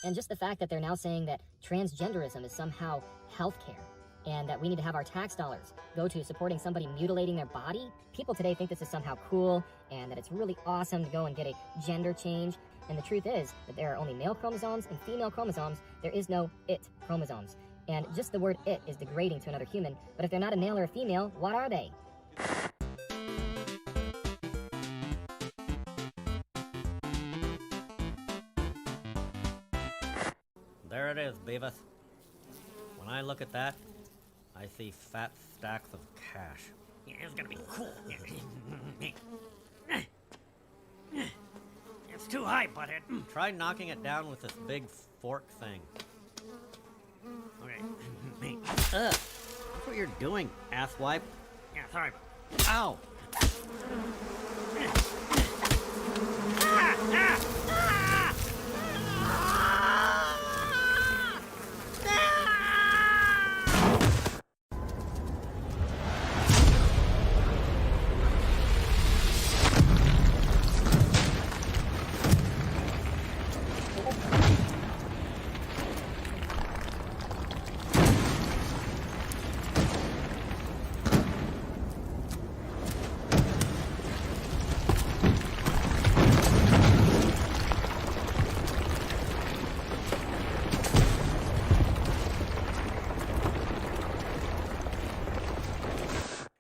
And just the fact that they're now saying that transgenderism is somehow healthcare, and that we need to have our tax dollars go to supporting somebody mutilating their body. People today think this is somehow cool, and that it's really awesome to go and get a gender change. And the truth is that there are only male chromosomes and female chromosomes. There is no it chromosomes. And just the word it is degrading to another human. But if they're not a male or a female, what are they? There it is, Beavis. When I look at that, I see fat stacks of cash. Yeah, it's gonna be cool. It's too high, butthead. Try knocking it down with this big fork thing. Okay. Ugh! That's what you're doing, asswipe. Yeah, sorry. Ow!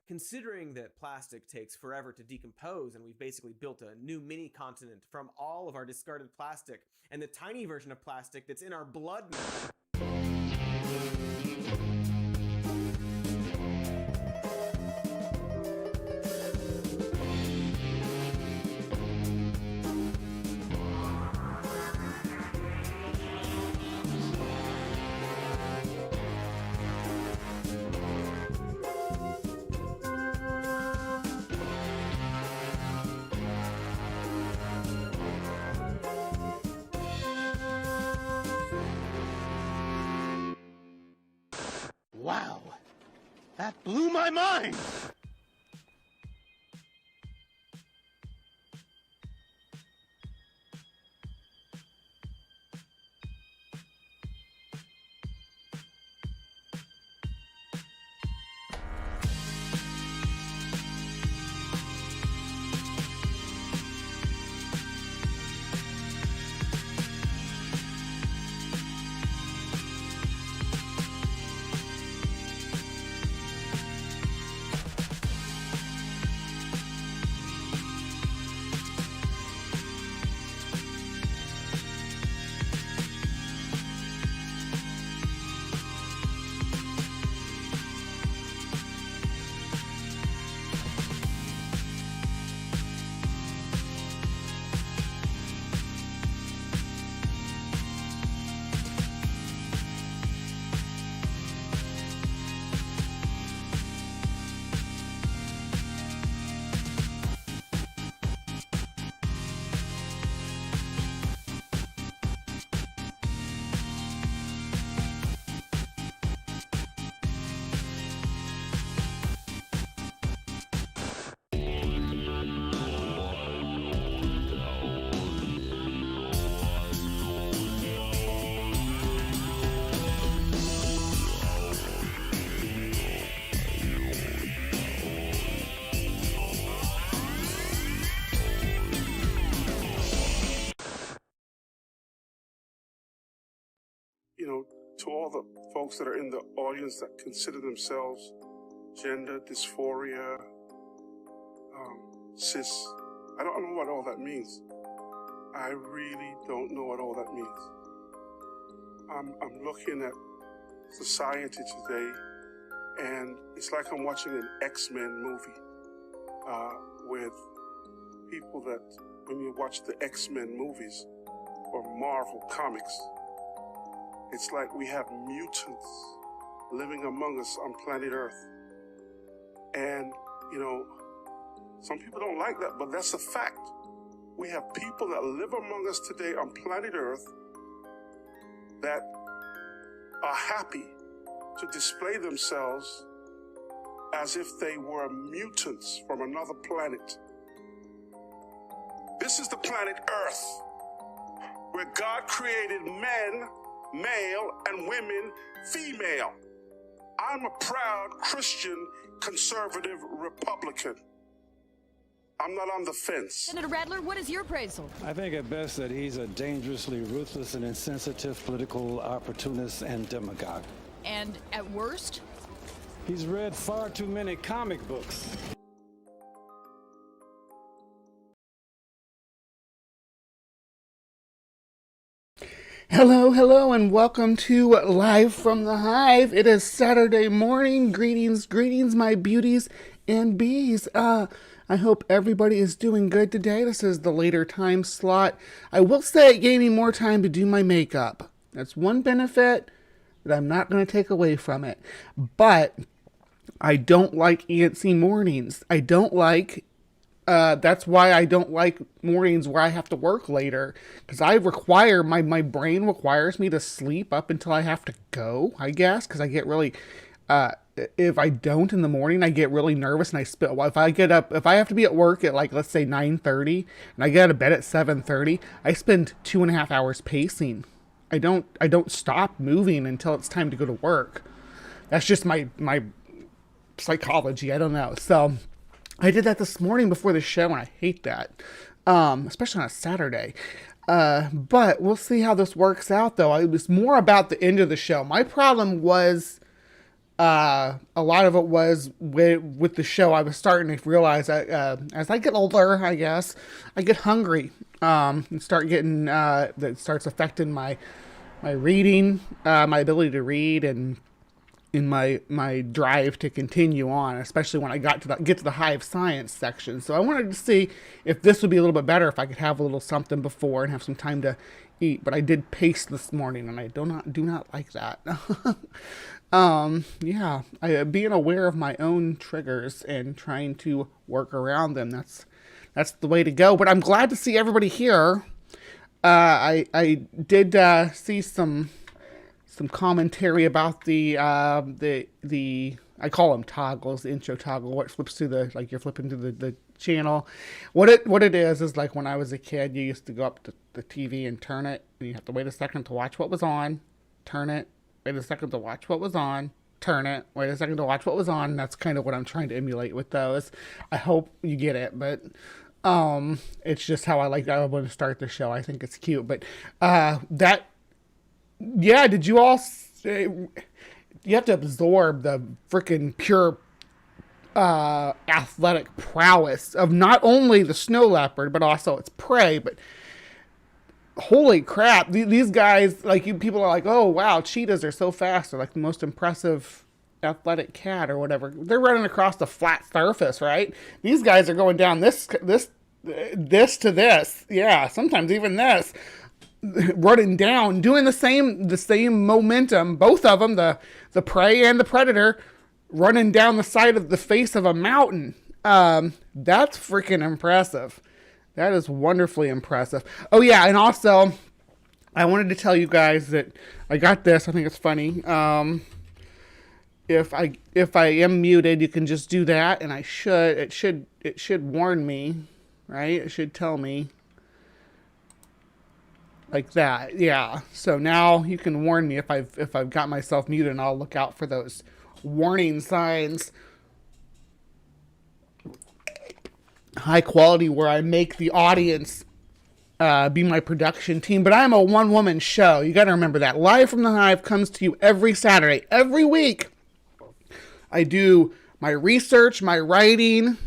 Considering that plastic takes forever to decompose and we've basically built a new mini continent from all of our discarded plastic and the tiny version of plastic that's in our blood now. Wow, that blew my mind! You know, to all the folks that are in the audience that consider themselves gender dysphoria, cis, I don't know what all that means. I really don't know what all that means. I'm looking at society today, and it's like I'm watching an X-Men movie with people that, when you watch the X-Men movies or Marvel comics, it's like we have mutants living among us on planet Earth. And, you know, some people don't like that, but that's a fact. We have people that live among us today on planet Earth that are happy to display themselves as if they were mutants from another planet. This is the planet Earth. where God created men, male, and women, female. I'm a proud Christian, conservative Republican. I'm not on the fence. Senator Rattler, what is your appraisal? I think at best that he's a dangerously ruthless and insensitive political opportunist and demagogue. And at worst? He's read far too many comic books. Hello, and welcome to Live from the Hive. It is Saturday morning. Greetings, my beauties and bees. I hope everybody is doing good today. This is the later time slot. I will say it gave me more time to do my makeup. That's one benefit that I'm not going to take away from it. But I don't like antsy mornings. I don't like that's why I don't like mornings where I have to work later, because my brain requires me to sleep up until I have to go, I guess, because I get really, if I don't in the morning, I get really nervous and if I have to be at work at like, let's say 9:30 and I get out of bed at 7:30, I spend 2.5 hours pacing. I don't stop moving until it's time to go to work. That's just my psychology. I don't know. So I did that this morning before the show, and I hate that, especially on a Saturday. But we'll see how this works out, though. It was more about the end of the show. My problem was, a lot of it was with the show. I was starting to realize that as I get older, I guess, I get hungry, and start getting, that starts affecting my reading, my ability to read, and in my drive to continue on, especially when I get to the HiveScience section. So I wanted to see if this would be a little bit better, if I could have a little something before and have some time to eat. But I did pace this morning, and I do not like that. Being aware of my own triggers and trying to work around them, that's the way to go. But I'm glad to see everybody here. I did see some commentary about the I call them toggles, the intro toggle, what flips through you're flipping through the channel. What it is like when I was a kid, you used to go up to the TV and turn it, and you have to wait a second to watch what was on, turn it, wait a second to watch what was on, turn it, wait a second to watch what was on. That's kind of what I'm trying to emulate with those. I hope you get it, but it's just how I want to start the show. I think it's cute, but yeah, did you all say, you have to absorb the freaking pure athletic prowess of not only the snow leopard, but also its prey. But holy crap, these guys, people are like, oh wow, cheetahs are so fast. They're like the most impressive athletic cat or whatever. They're running across the flat surface, right? These guys are going down this to this. Yeah, sometimes even this. Running down, doing the same momentum, both of them, the prey and the predator, running down the side of the face of a mountain. That's freaking impressive. That is wonderfully impressive. Oh yeah, and also, I wanted to tell you guys that I got this. I think it's funny. If I am muted, you can just do that, and it should warn me, right? It should tell me. Like that, yeah. So now you can warn me if I've got myself muted, and I'll look out for those warning signs. High quality, where I make the audience be my production team, but I'm a one-woman show. You got to remember that. Live from the Hive comes to you every Saturday, every week. I do my research, my writing,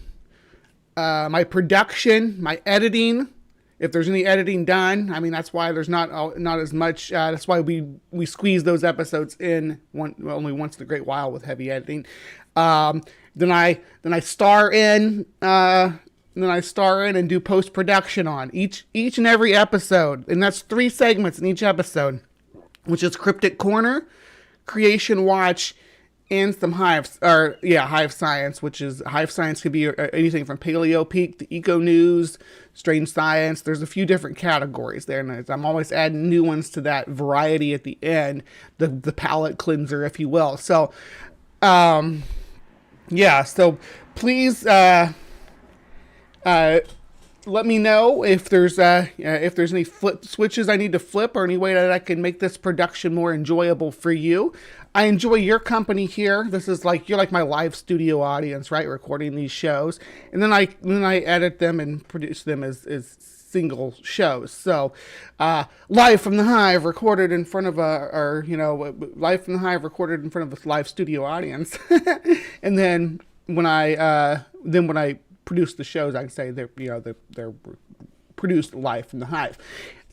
my production, my editing. If there's any editing done, I mean, that's why there's not as much. That's why we squeeze those episodes in only once in a great while with heavy editing. Then I star in. Then I star in and do post production on each and every episode, and that's 3 segments in each episode, which is CryptoCorner, Creation Watch, and some HiveScience, which is HiveScience could be anything from Paleo Peak to Eco News, Strange Science. There's a few different categories there, and I'm always adding new ones to that variety at the end, the palate cleanser, if you will. So, so please let me know if there's any flip switches I need to flip, or any way that I can make this production more enjoyable for you. I enjoy your company here. This is like, you're like my live studio audience, right? Recording these shows, and then I edit them and produce them as single shows. So, live from the Hive, recorded in front of live from the Hive, recorded in front of a live studio audience, and then when I produce the shows, I'd say they're produced live from the Hive.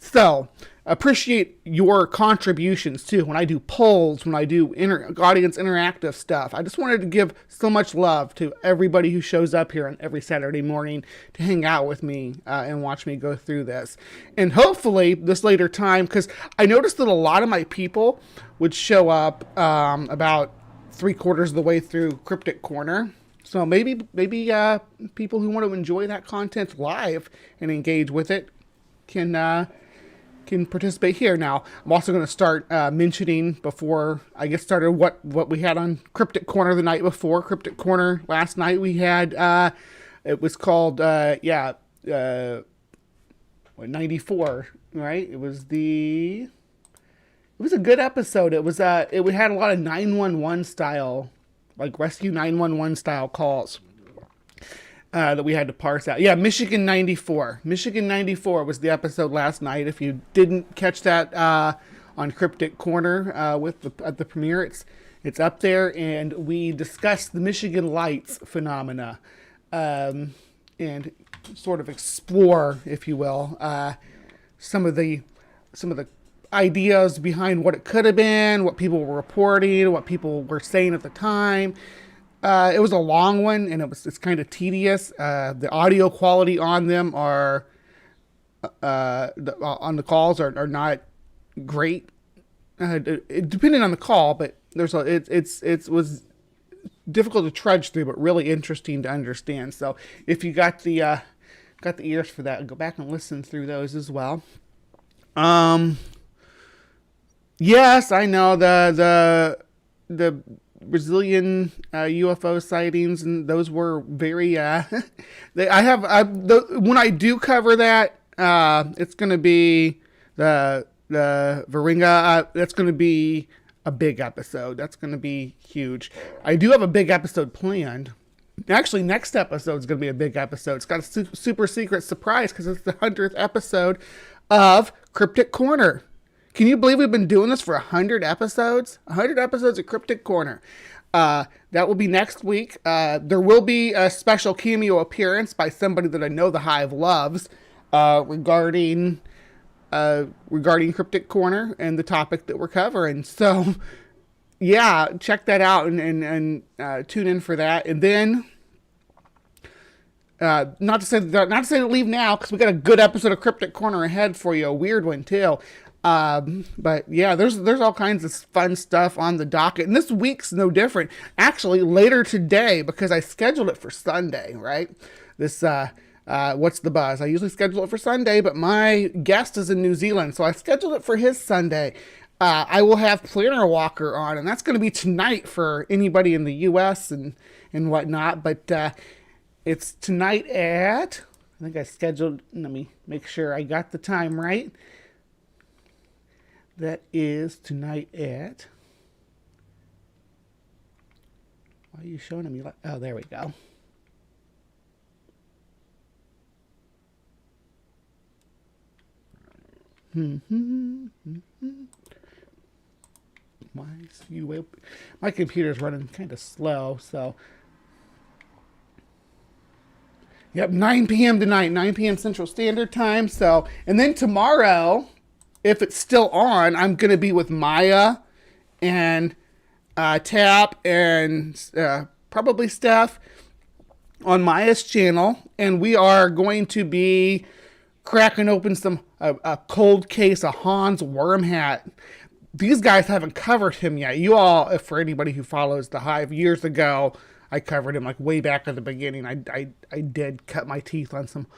So appreciate your contributions too. When I do polls, when I do audience interactive stuff, I just wanted to give so much love to everybody who shows up here on every Saturday morning to hang out with me and watch me go through this. And hopefully this later time, because I noticed that a lot of my people would show up about 3/4 of the way through Cryptic Corner. So maybe people who want to enjoy that content live and engage with it can participate here. Now, I'm also going to start mentioning, before I get started, what we had on Cryptic Corner the night before. Cryptic Corner last night we had, it was called, 94, right? It was a good episode. It had a lot of 911 style, like rescue 911 style calls that we had to parse out. Yeah, Michigan 94. Michigan 94 was the episode last night. If you didn't catch that on Cryptic Corner at the premiere, it's up there, and we discussed the Michigan Lights phenomena and sort of explore, if you will, some of the ideas behind what it could have been, what people were reporting, what people were saying at the time. It was a long one, and it's kind of tedious. The audio quality on them on the calls are not great, depending on the call. But it was difficult to trudge through, but really interesting to understand. So if you got the ears for that, go back and listen through those as well. Yes, I know the Brazilian UFO sightings, and those were very. When I do cover that, it's going to be the Varinga. That's going to be a big episode. That's going to be huge. I do have a big episode planned. Actually, next episode is going to be a big episode. It's got a super secret surprise because it's the 100th episode of Cryptic Corner. Can you believe we've been doing this for 100 episodes? 100 episodes of Cryptic Corner. That will be next week. There will be a special cameo appearance by somebody that I know the Hive loves regarding Cryptic Corner and the topic that we're covering. So, yeah, check that out and tune in for that. And then, not to say to leave now, because we got a good episode of Cryptic Corner ahead for you, a weird one too. But yeah, there's all kinds of fun stuff on the docket, and this week's no different. Actually, later today, because I scheduled it for Sunday, right? This, What's the Buzz? I usually schedule it for Sunday, but my guest is in New Zealand, so I scheduled it for his Sunday. I will have Planner Walker on, and that's going to be tonight for anybody in the U.S. and whatnot, but, it's tonight at, I think I scheduled, let me make sure I got the time right. That is tonight at, why are you showing me? Oh, there we go. My computer's running kind of slow, so. Yep, 9 p.m. tonight, 9 p.m. Central Standard Time. So, and then tomorrow, if it's still on, I'm going to be with Maya and Tap and probably Steph on Maya's channel. And we are going to be cracking open a cold case of Hans Wormhat. These guys haven't covered him yet. You all, for anybody who follows the Hive, years ago, I covered him like way back at the beginning. I did cut my teeth on some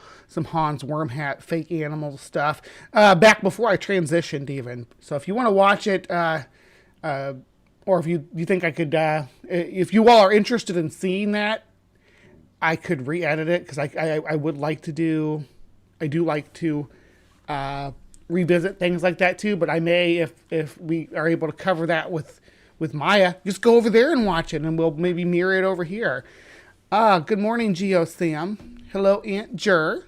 Hans Wormhat fake animal stuff back before I transitioned even. So if you want to watch it, or if you think I could, if you all are interested in seeing that, I could re-edit it because I would like to do I do like to revisit things like that too. But I may, if we are able to cover that with Maya, just go over there and watch it, and we'll maybe mirror it over here. Good morning, Geo Sam. Hello, Aunt Jer.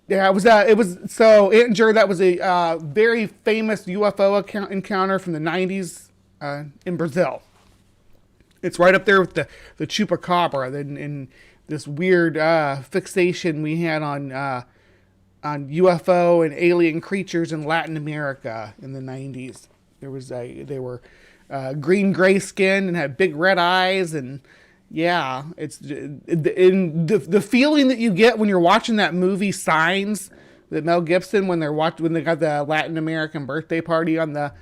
Yeah, it was so Aunt Jer, that was a very famous UFO encounter from the 90s in Brazil. It's right up there with the chupacabra and this weird fixation we had on UFO and alien creatures in Latin America in the 90s. They were green gray skin and had big red eyes, and yeah, it's in the feeling that you get when you're watching that movie Signs, that Mel Gibson, when they got the Latin American birthday party on the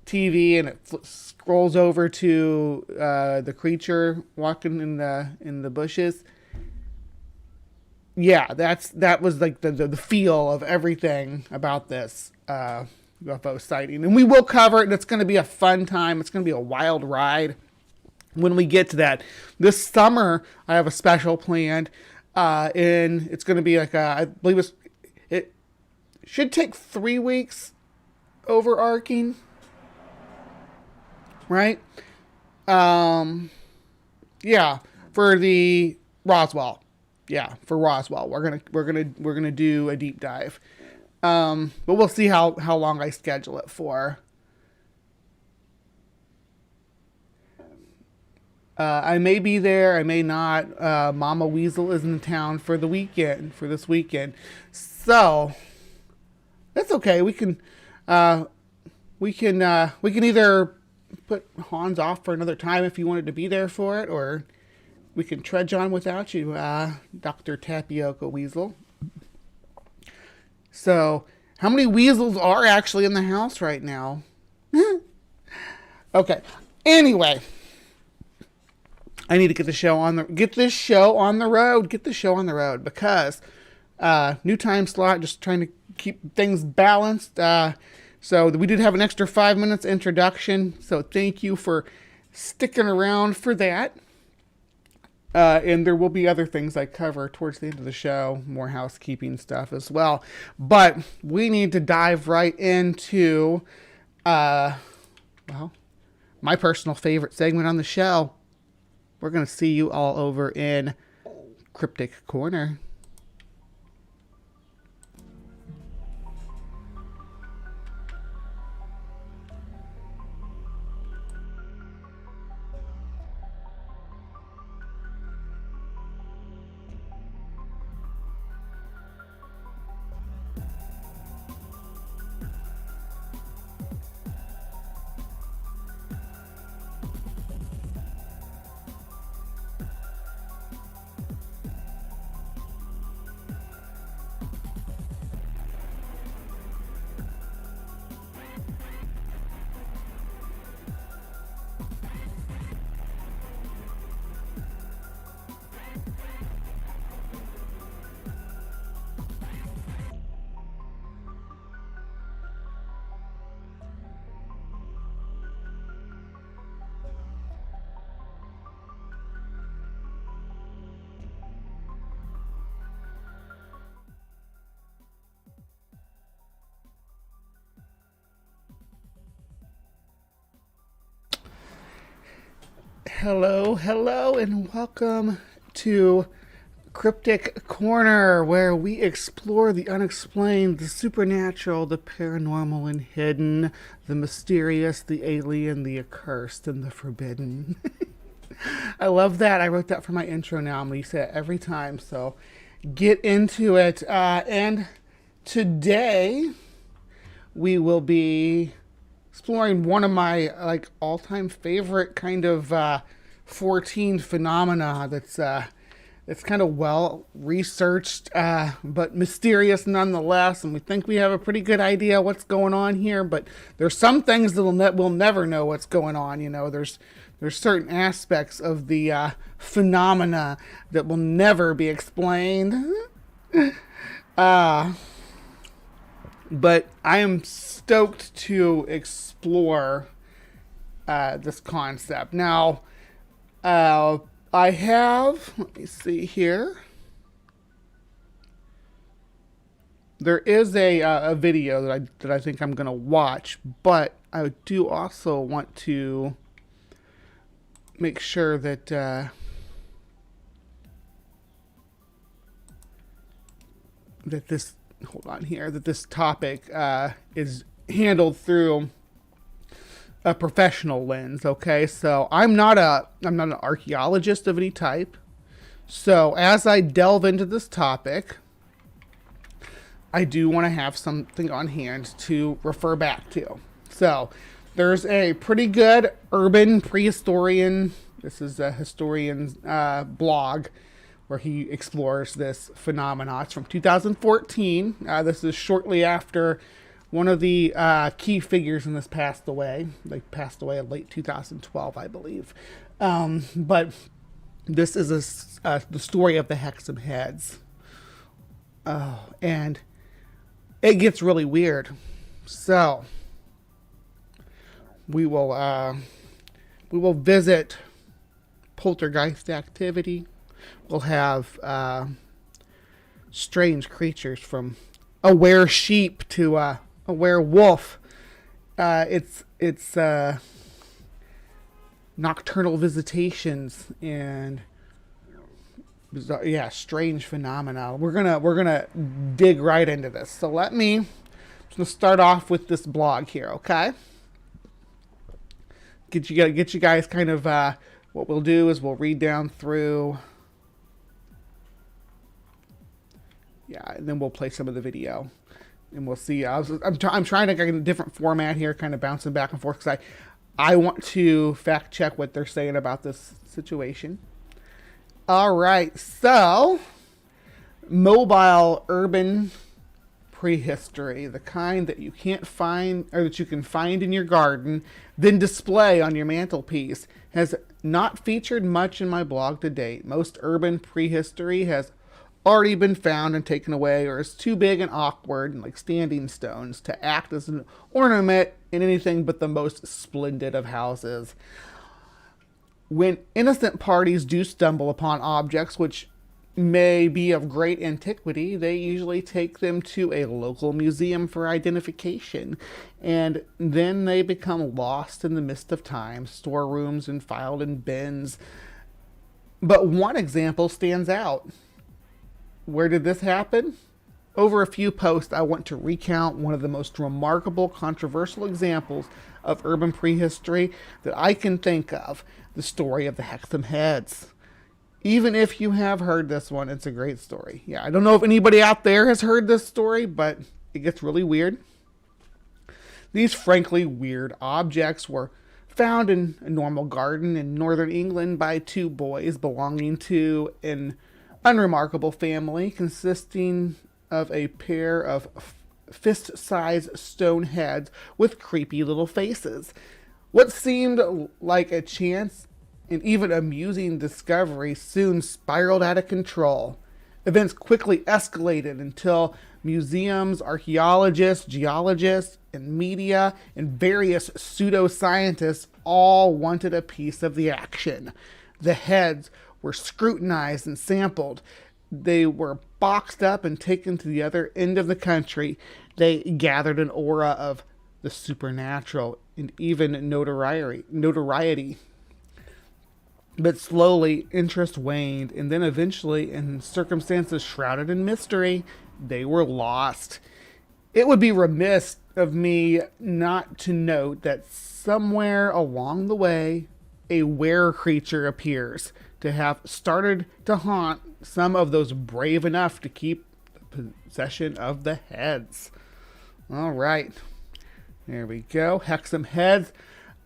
TV, and it scrolls over to the creature walking in the bushes. Yeah, that was like the feel of everything about this UFO sighting, and we will cover it. And it's going to be a fun time. It's going to be a wild ride when we get to that. This summer, I have a special planned, and it's going to be like I believe it should take 3 weeks overarching, right? Yeah, for the Roswell. Yeah, for Roswell, we're gonna do a deep dive. But we'll see how long I schedule it for. I may be there, I may not. Mama Weasel is in town for this weekend. So that's okay. We can either put Hans off for another time if you wanted to be there for it, or we can trudge on without you, Dr. Tapioca Weasel. So, how many weasels are actually in the house right now? Okay. Anyway, I need to get this show on the road because new time slot, just trying to keep things balanced. So we did have an extra 5 minutes introduction. So thank you for sticking around for that. And there will be other things I cover towards the end of the show, more housekeeping stuff as well. But we need to dive right into, my personal favorite segment on the show. We're going to see you all over in Cryptic Corner. Hello, and welcome to Cryptic Corner, where we explore the unexplained, the supernatural, the paranormal and hidden, the mysterious, the alien, the accursed, and the forbidden. I love that. I wrote that for my intro now. I'm going to say it every time, so get into it. And today, we will be exploring one of my all-time favorite kind of 14 phenomena that's kind of well researched, but mysterious nonetheless. And we think we have a pretty good idea what's going on here, but there's some things that we'll never know what's going on. You know, there's certain aspects of the phenomena that will never be explained. But I am stoked to explore this concept. Now, I have, let me see here. There is a video that I think I'm going to watch, but I do also want to make sure that that this, hold on here, that this topic is handled through a professional lens. Okay, so I'm not an archaeologist of any type. So as I delve into this topic, I do want to have something on hand to refer back to. So there's a pretty good urban prehistorian, this is a historian's blog where he explores this phenomenon. It's from 2014. This is shortly after one of the key figures in this passed away. They passed away in late 2012, I believe. But this is the story of the Hexam heads. And it gets really weird. So we will visit poltergeist activity. We'll have strange creatures, from a were sheep to a werewolf. It's nocturnal visitations and bizarre, yeah, strange phenomena. We're gonna dig right into this. So I'm just gonna start off with this blog here, okay? Get you guys kind of what we'll do is we'll read down through. Yeah, and then we'll play some of the video, and we'll see. I'm trying to get a different format here, kind of bouncing back and forth, because I want to fact check what they're saying about this situation. All right, so mobile urban prehistory, the kind that you can't find, or that you can find in your garden, then display on your mantelpiece, has not featured much in my blog to date. Most urban prehistory has already been found and taken away, or is too big and awkward, and like standing stones, to act as an ornament in anything but the most splendid of houses. When innocent parties do stumble upon objects which may be of great antiquity, they usually take them to a local museum for identification, and then they become lost in the mist of time, storerooms and filed in bins. But one example stands out. Where did this happen? Over a few posts, I want to recount one of the most remarkable, controversial examples of urban prehistory that I can think of, the story of the Hexam heads. Even if you have heard this one, it's a great story. Yeah, I don't know if anybody out there has heard this story, but it gets really weird. These frankly weird objects were found in a normal garden in northern England by two boys belonging to an unremarkable family consisting of a pair of fist-sized stone heads with creepy little faces. What seemed like a chance and even amusing discovery soon spiraled out of control. Events quickly escalated until museums, archaeologists, geologists, and media, and various pseudoscientists all wanted a piece of the action. The heads were scrutinized and sampled. They were boxed up and taken to the other end of the country. They gathered an aura of the supernatural and even notoriety. But slowly, interest waned, and then eventually, in circumstances shrouded in mystery, they were lost. It would be remiss of me not to note that somewhere along the way, a were creature appears to have started to haunt some of those brave enough to keep possession of the heads. All right, there we go. Hexam heads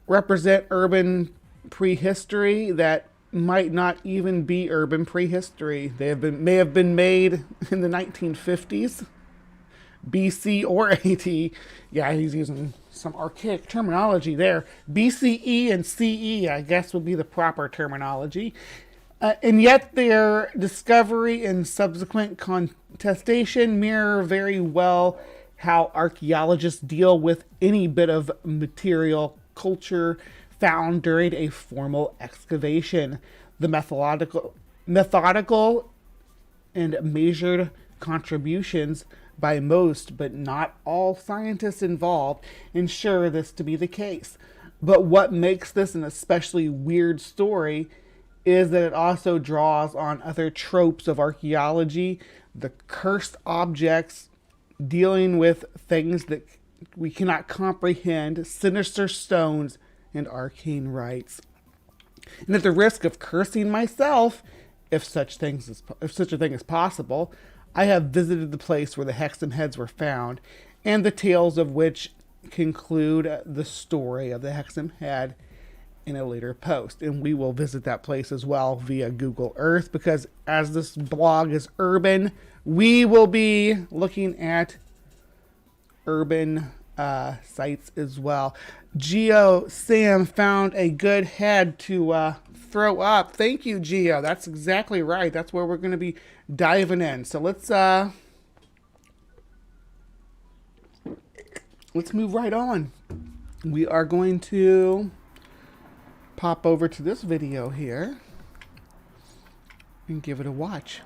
represent urban prehistory that might not even be urban prehistory. They may have been made in the 1950s, BC or AD. Yeah, he's using some archaic terminology there. BCE and CE, I guess, would be the proper terminology. And yet their discovery and subsequent contestation mirror very well how archaeologists deal with any bit of material culture found during a formal excavation. the methodical and measured contributions by most, but not all scientists involved ensure this to be the case. But what makes this an especially weird story is that it also draws on other tropes of archaeology, the cursed objects, dealing with things that we cannot comprehend, sinister stones, and arcane rites. And at the risk of cursing myself, if such a thing is possible, I have visited the place where the Hexam heads were found, and the tales of which conclude the story of the Hexam head in a later post. And we will visit that place as well via Google Earth, because as this blog is urban, we will be looking at urban sites as well. Geo Sam found a good head to throw up. Thank you, Geo. That's exactly right. That's where we're going to be diving in. So let's move right on. We are going to pop over to this video here and give it a watch.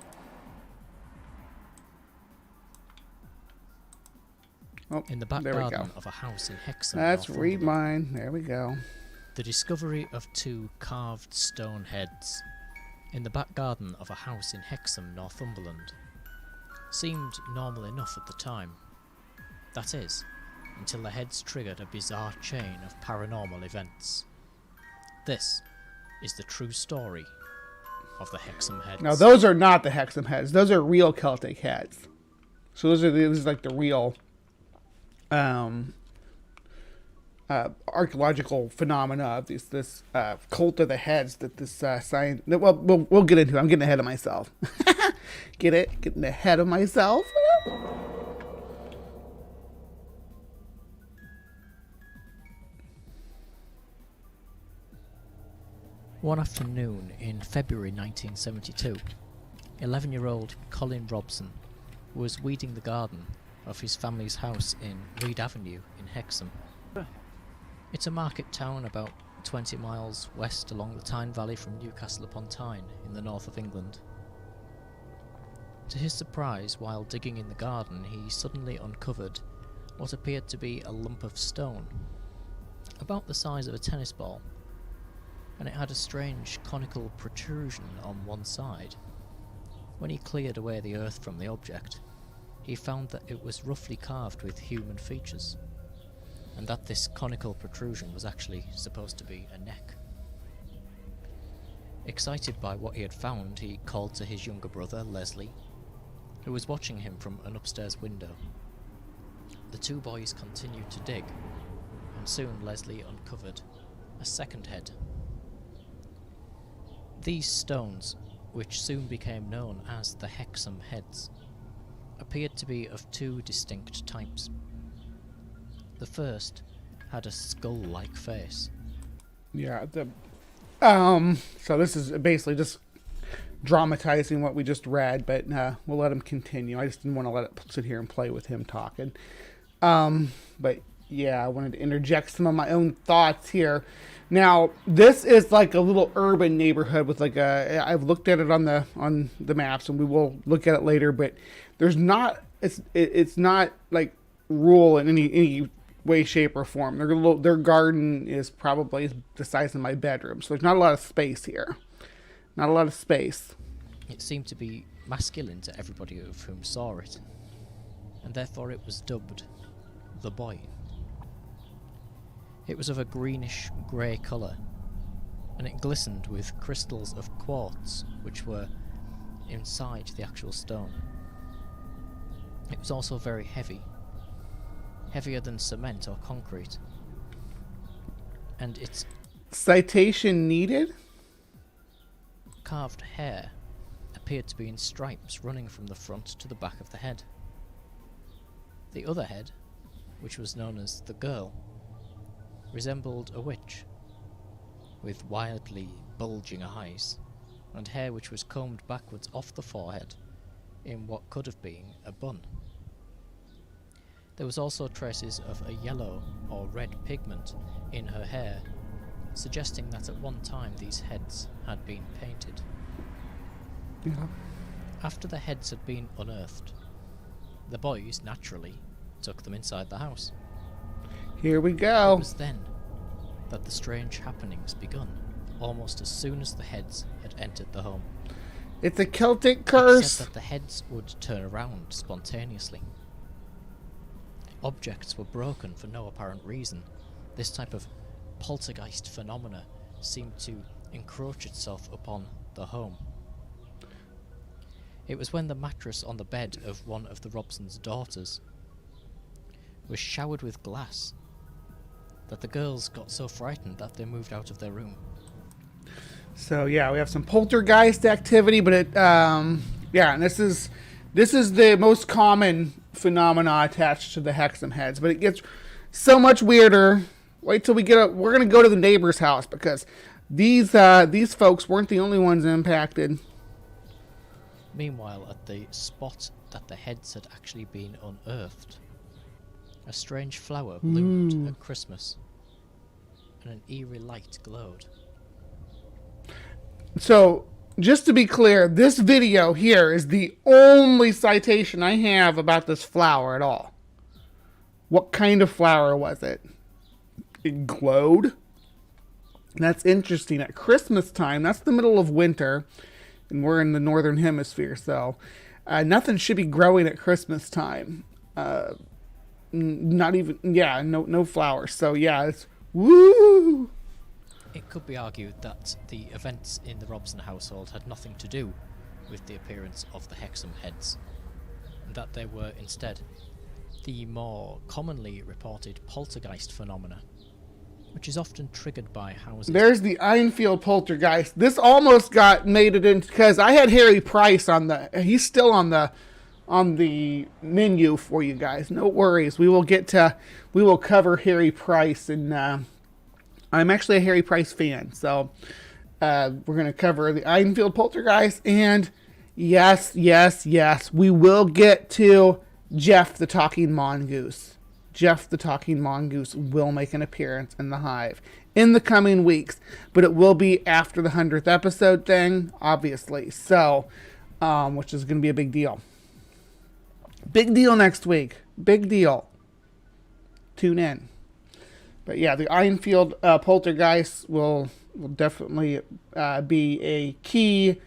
Oh, in the back garden of a house in Hexham. Let's read mine. There we go. The discovery of 2 carved stone heads in the back garden of a house in Hexham, Northumberland, seemed normal enough at the time. That is, until the heads triggered a bizarre chain of paranormal events. This is the true story of the Hexham heads. Now, those are not the Hexham heads. Those are real Celtic heads. So this is like the real archaeological phenomena of this cult of the heads that this science. Well, we'll get into it. I'm getting ahead of myself. Get it? Getting ahead of myself. One afternoon in February 1972, 11-year-old Colin Robson was weeding the garden of his family's house in Reed Avenue in Hexham. It's a market town about 20 miles west along the Tyne Valley from Newcastle upon Tyne in the north of England. To his surprise, while digging in the garden, he suddenly uncovered what appeared to be a lump of stone, about the size of a tennis ball, and it had a strange conical protrusion on one side. When he cleared away the earth from the object, he found that it was roughly carved with human features, and that this conical protrusion was actually supposed to be a neck. Excited by what he had found, he called to his younger brother, Leslie, who was watching him from an upstairs window. The 2 boys continued to dig, and soon Leslie uncovered a second head. These stones, which soon became known as the Hexham heads, appeared to be of 2 distinct types. The first had a skull-like face. Yeah, so this is basically just dramatizing what we just read, but we'll let him continue. I just didn't want to let it sit here and play with him talking. But yeah, I wanted to interject some of my own thoughts here. Now, this is like a little urban neighborhood with like I've looked at it on the maps, and we will look at it later, but there's not, it's not like rural in any way, shape, or form. Their garden is probably the size of my bedroom, so there's not a lot of space here. Not a lot of space. It seemed to be masculine to everybody of whom saw it, and therefore it was dubbed the Boy. It was of a greenish grey colour, and it glistened with crystals of quartz which were inside the actual stone. It was also very heavy, heavier than cement or concrete, and its citation needed? Carved hair appeared to be in stripes running from the front to the back of the head. The other head, which was known as the Girl, resembled a witch, with wildly bulging eyes, and hair which was combed backwards off the forehead in what could have been a bun. There was also traces of a yellow or red pigment in her hair, suggesting that at one time these heads had been painted. Yeah. After the heads had been unearthed, the boys, naturally, took them inside the house. Here we It go. was then that the strange happenings begun, almost as soon as the heads had entered the home. It's a Celtic It curse. said that the heads would turn around spontaneously. Objects were broken for no apparent reason. This type of poltergeist phenomena seemed to encroach itself upon the home. It was when the mattress on the bed of one of the Robsons' daughters was showered with glass that the girls got so frightened that they moved out of their room. So yeah, we have some poltergeist activity, but it yeah, and this is the most common phenomena attached to the Hexam heads, but it gets so much weirder. Wait till we get we're gonna go to the neighbor's house because these folks weren't the only ones impacted. Meanwhile, at the spot that the heads had actually been unearthed, a strange flower bloomed at Christmas, and an eerie light glowed. So, just to be clear, this video here is the only citation I have about this flower at all. What kind of flower was it? It glowed? That's interesting. At Christmas time, that's the middle of winter, and we're in the northern hemisphere, so nothing should be growing at Christmas time. Not even, yeah, no flowers. So yeah, it's woo! It could be argued that the events in the Robson household had nothing to do with the appearance of the Hexam heads, and that they were instead the more commonly reported poltergeist phenomena, which is often triggered by houses. There's the Enfield poltergeist. This almost got made it in because I had Harry Price on he's still on the menu for you guys. No worries. We will cover Harry Price, and I'm actually a Harry Price fan, so we're going to cover the Enfield poltergeist, and yes, we will get to Jeff the Talking Mongoose. Jeff the Talking Mongoose will make an appearance in the Hive in the coming weeks, but it will be after the 100th episode thing, obviously, so, which is going to be a big deal. Big deal next week. Big deal. Tune in. But yeah, the Enfield poltergeist will definitely be a key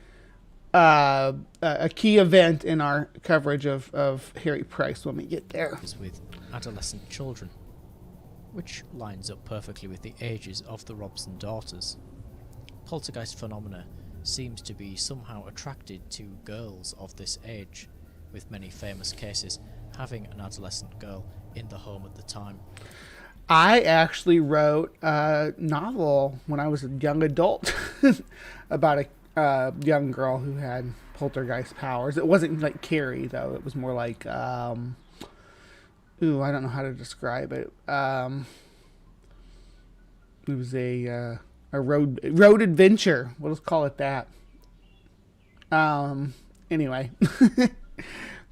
event in our coverage of Harry Price when we get there. With adolescent children, which lines up perfectly with the ages of the Robson daughters. Poltergeist phenomena seems to be somehow attracted to girls of this age, with many famous cases having an adolescent girl in the home at the time. I actually wrote a novel when I was a young adult about a young girl who had poltergeist powers. It wasn't like Carrie, though. It was more like, I don't know how to describe it. It was a road adventure. We'll just call it that. Anyway.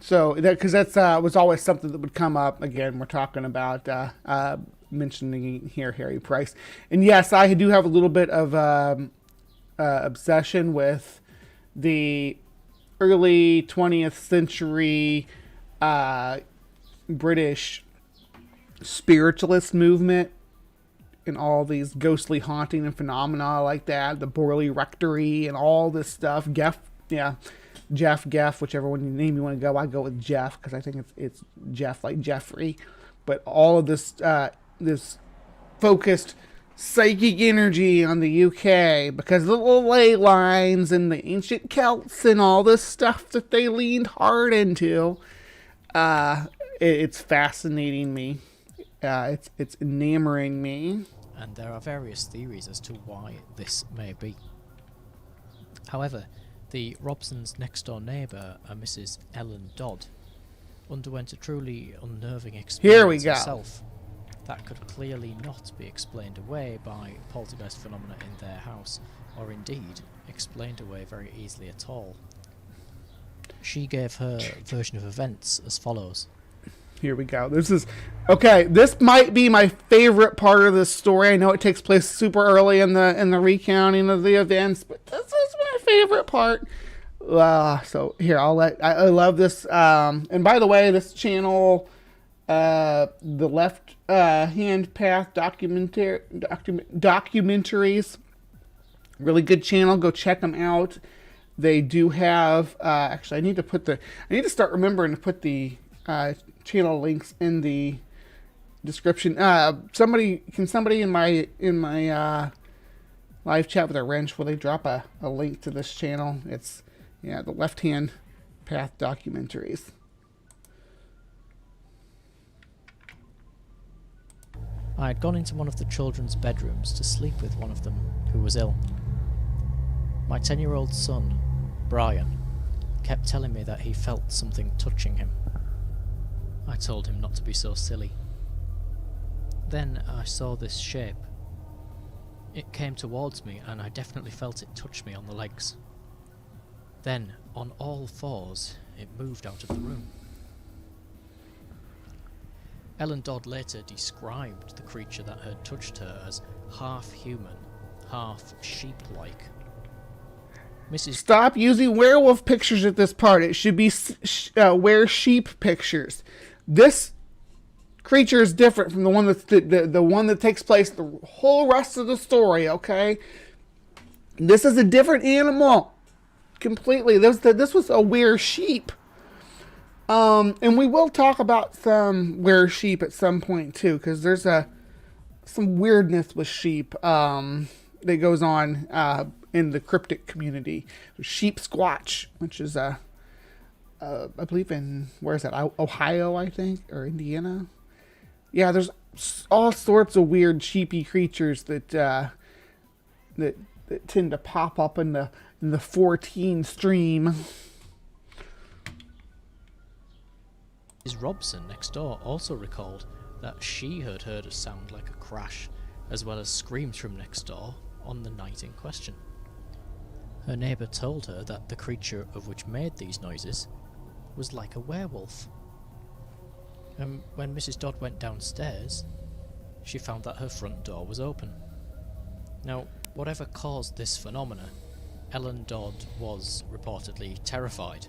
So, because that's was always something that would come up. Again, we're talking about mentioning here Harry Price. And yes, I do have a little bit of obsession with the early 20th century British spiritualist movement and all these ghostly haunting and phenomena like that. The Borley Rectory and all this stuff. Jeff, whichever one name you want to go. I go with Jeff because I think it's Jeff, like Jeffrey. But all of this this focused psychic energy on the UK because of the ley lines and the ancient Celts and all this stuff that they leaned hard into. It's fascinating me. It's enamoring me. And there are various theories as to why this may be. However, the Robsons' next-door neighbour, a Mrs. Ellen Dodd, underwent a truly unnerving experience herself that could clearly not be explained away by poltergeist phenomena in their house, or indeed explained away very easily at all. She gave her version of events as follows. Here we go. This is okay. This might be my favorite part of this story. I know it takes place super early in the recounting of the events, but this is my favorite part. So here, I love this. And by the way, this channel, the Left Hand Path documentaries, really good channel. Go check them out. They do have. Actually, I need to start remembering to put the channel links in the description. Can somebody in my live chat with a wrench, will they drop a link to this channel? It's the Left Hand Path documentaries. I had gone into one of the children's bedrooms to sleep with one of them who was ill. My 10-year-old son, Brian, kept telling me that he felt something touching him. I told him not to be so silly. Then I saw this shape. It came towards me and I definitely felt it touch me on the legs. Then, on all fours, it moved out of the room. Ellen Dodd later described the creature that had touched her as half human, half sheep-like. Stop using werewolf pictures at this part. It should be were-sheep pictures. This creature is different from the one that's the one that takes place the whole rest of the story. Okay, this is a different animal completely. This was a were-sheep. And we will talk about some were-sheep at some point too, because there's some weirdness with sheep that goes on in the cryptic community. Sheep squatch, which is I believe in, where is that? Ohio, I think, or Indiana. Yeah, there's all sorts of weird sheepy creatures that tend to pop up in the 14 stream. Mrs. Robson next door also recalled that she had heard a sound like a crash, as well as screams from next door on the night in question. Her neighbour told her that the creature of which made these noises was like a werewolf. And when Mrs. Dodd went downstairs, she found that her front door was open. Now, whatever caused this phenomena, Ellen Dodd was reportedly terrified.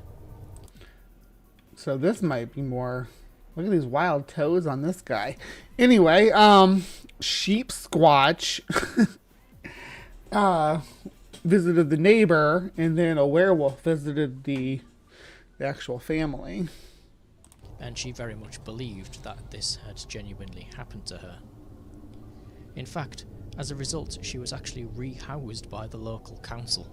So this might be more... Look at these wild toes on this guy. Anyway, Sheep Squatch visited the neighbor, and then a werewolf visited the actual family. And she very much believed that this had genuinely happened to her. In fact, as a result, she was actually rehoused by the local council.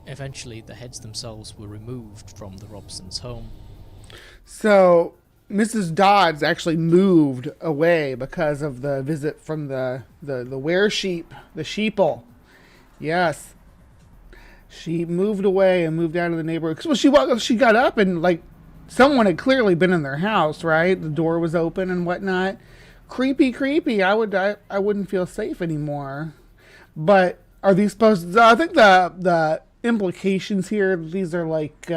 Eventually, the heads themselves were removed from the Robsons' home. So, Mrs. Dodds actually moved away because of the visit from the were-sheep, the sheeple. Yes. She moved away and moved out of the neighborhood. Well, she got up and, like, someone had clearly been in their house, right? The door was open and whatnot. Creepy. I wouldn't feel safe anymore. But are these supposed to... I think the implications here, these are like...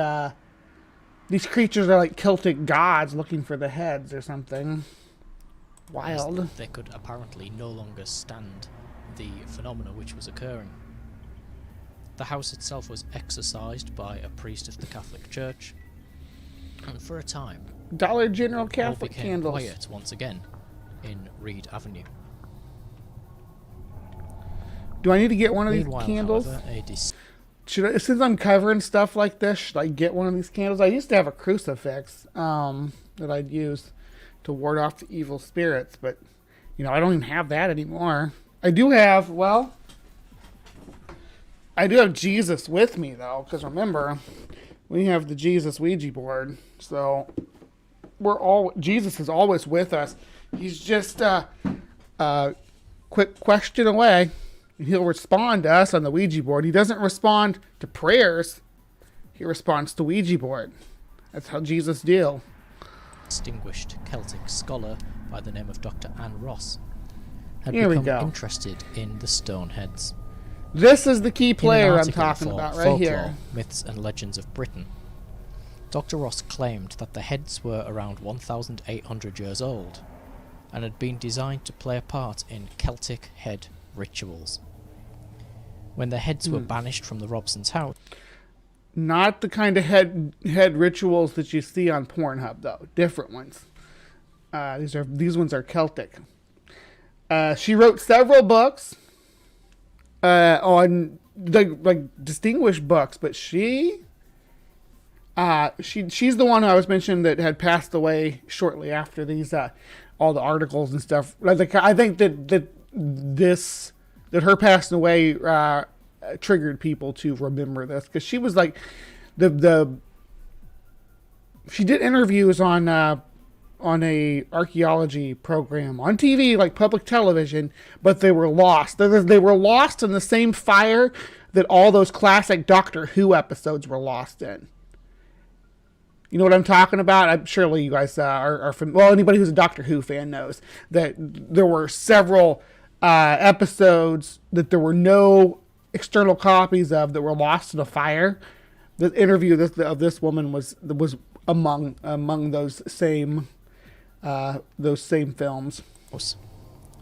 these creatures are like Celtic gods looking for the heads or something. Wild. They could apparently no longer stand the phenomena which was occurring. The house itself was exorcised by a priest of the Catholic Church, and for a time, Dollar General Catholic all became candles. quiet once again in Reed Avenue. Do I need to get one of these Meanwhile, candles? However, Since I'm covering stuff like this, should I get one of these candles? I used to have a crucifix that I'd use to ward off the evil spirits, but I don't even have that anymore. I do have Jesus with me though, because remember, we have the Jesus Ouija board, so Jesus is always with us. He's just a quick question away. He'll respond to us on the Ouija board. He doesn't respond to prayers. He responds to Ouija board. That's how Jesus deal. Distinguished Celtic scholar by the name of Dr. Anne Ross had Here we become go. interested in the stoneheads. This is the key player I'm article talking for about right Folklore, here. Myths and Legends of Britain, Dr. Ross claimed that the heads were around 1,800 years old and had been designed to play a part in Celtic head rituals. When the heads were banished from the Robsons' house... Not the kind of head rituals that you see on Pornhub, though. Different ones. These ones are Celtic. She wrote several books on distinguished books, but she's the one I was mentioning that had passed away shortly after these all the articles and stuff. I think that her passing away triggered people to remember this, because she was like she did interviews on a archaeology program on TV, like public television, but they were lost. They were lost in the same fire that all those classic Doctor Who episodes were lost in. You know what I'm talking about? I'm surely you guys are from, well, anybody who's a Doctor Who fan knows that there were several episodes that there were no external copies of that were lost in a fire. The interview of this woman was among those same films.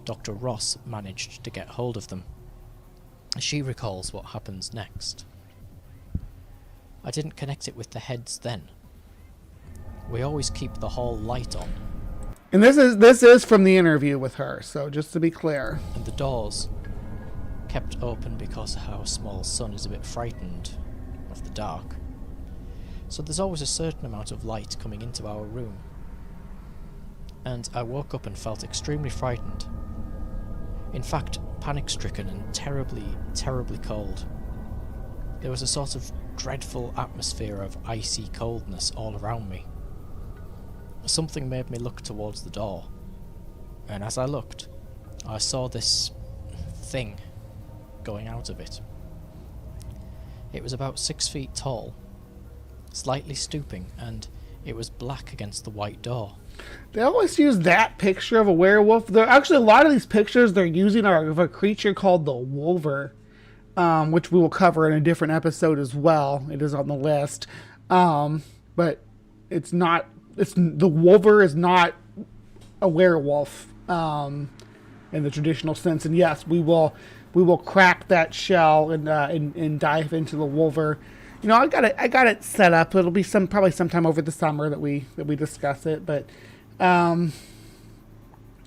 Dr. Ross managed to get hold of them. She recalls what happens next. I didn't connect it with the heads then. We always keep the hall light on. And this is from the interview with her, so just to be clear. And the doors kept open because our small son is a bit frightened of the dark. So there's always a certain amount of light coming into our room. And I woke up and felt extremely frightened. In fact, panic-stricken and terribly, terribly cold. There was a sort of dreadful atmosphere of icy coldness all around me. Something made me look towards the door, and as I looked, I saw this thing going out of it. It was about 6 feet tall, slightly stooping, and it was black against the white door. They always use that picture of a werewolf. There actually a lot of these pictures they're using are of a creature called the Wolver, which we will cover in a different episode as well. It is on the list, but it's not. The Wolver is not a werewolf in the traditional sense. And yes, we will crack that shell and dive into the Wolver. You know, I got it set up. It'll be probably sometime over the summer that we discuss it. But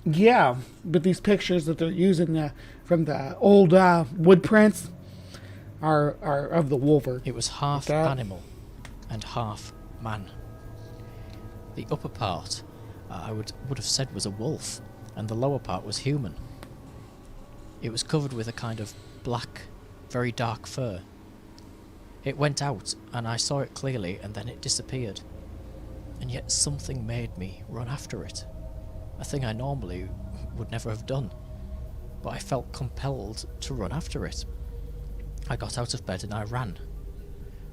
yeah, but these pictures that they're using from the old wood prints are of the Wolver. It was half animal and half man. The upper part I would have said was a wolf, and the lower part was human. It was covered with a kind of black, very dark fur. It went out, and I saw it clearly, and then it disappeared. And yet something made me run after it. A thing I normally would never have done. But I felt compelled to run after it. I got out of bed and I ran.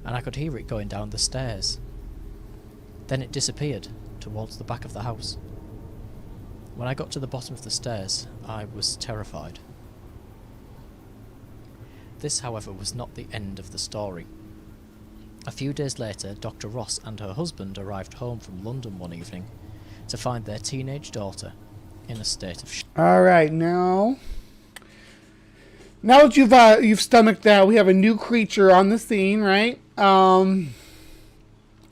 And I could hear it going down the stairs. Then it disappeared towards the back of the house. When I got to the bottom of the stairs, I was terrified. This, however, was not the end of the story. A few days later, Dr. Ross and her husband arrived home from London one evening to find their teenage daughter in a state of shock. All right, now that you've stomached that, we have a new creature on the scene, right?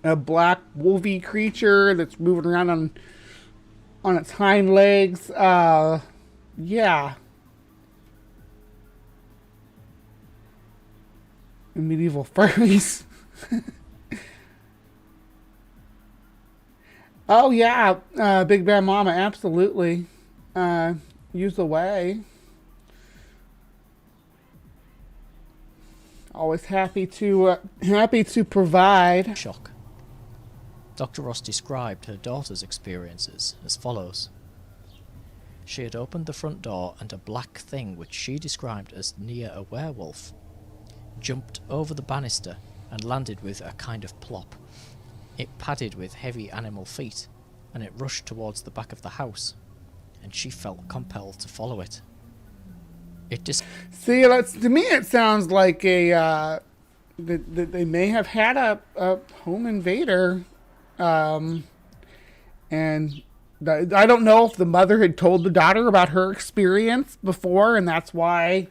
A black wolfy creature that's moving around on its hind legs. Yeah. Medieval furries. Oh yeah, Big Bad Mama, absolutely. Use the way. Always happy to provide. Shock. Dr. Ross described her daughter's experiences as follows. She had opened the front door and a black thing which she described as near a werewolf jumped over the banister and landed with a kind of plop. It padded with heavy animal feet, and it rushed towards the back of the house, and she felt compelled to follow it. See, to me it sounds like that they may have had a home invader And I don't know if the mother had told the daughter about her experience before, and that's why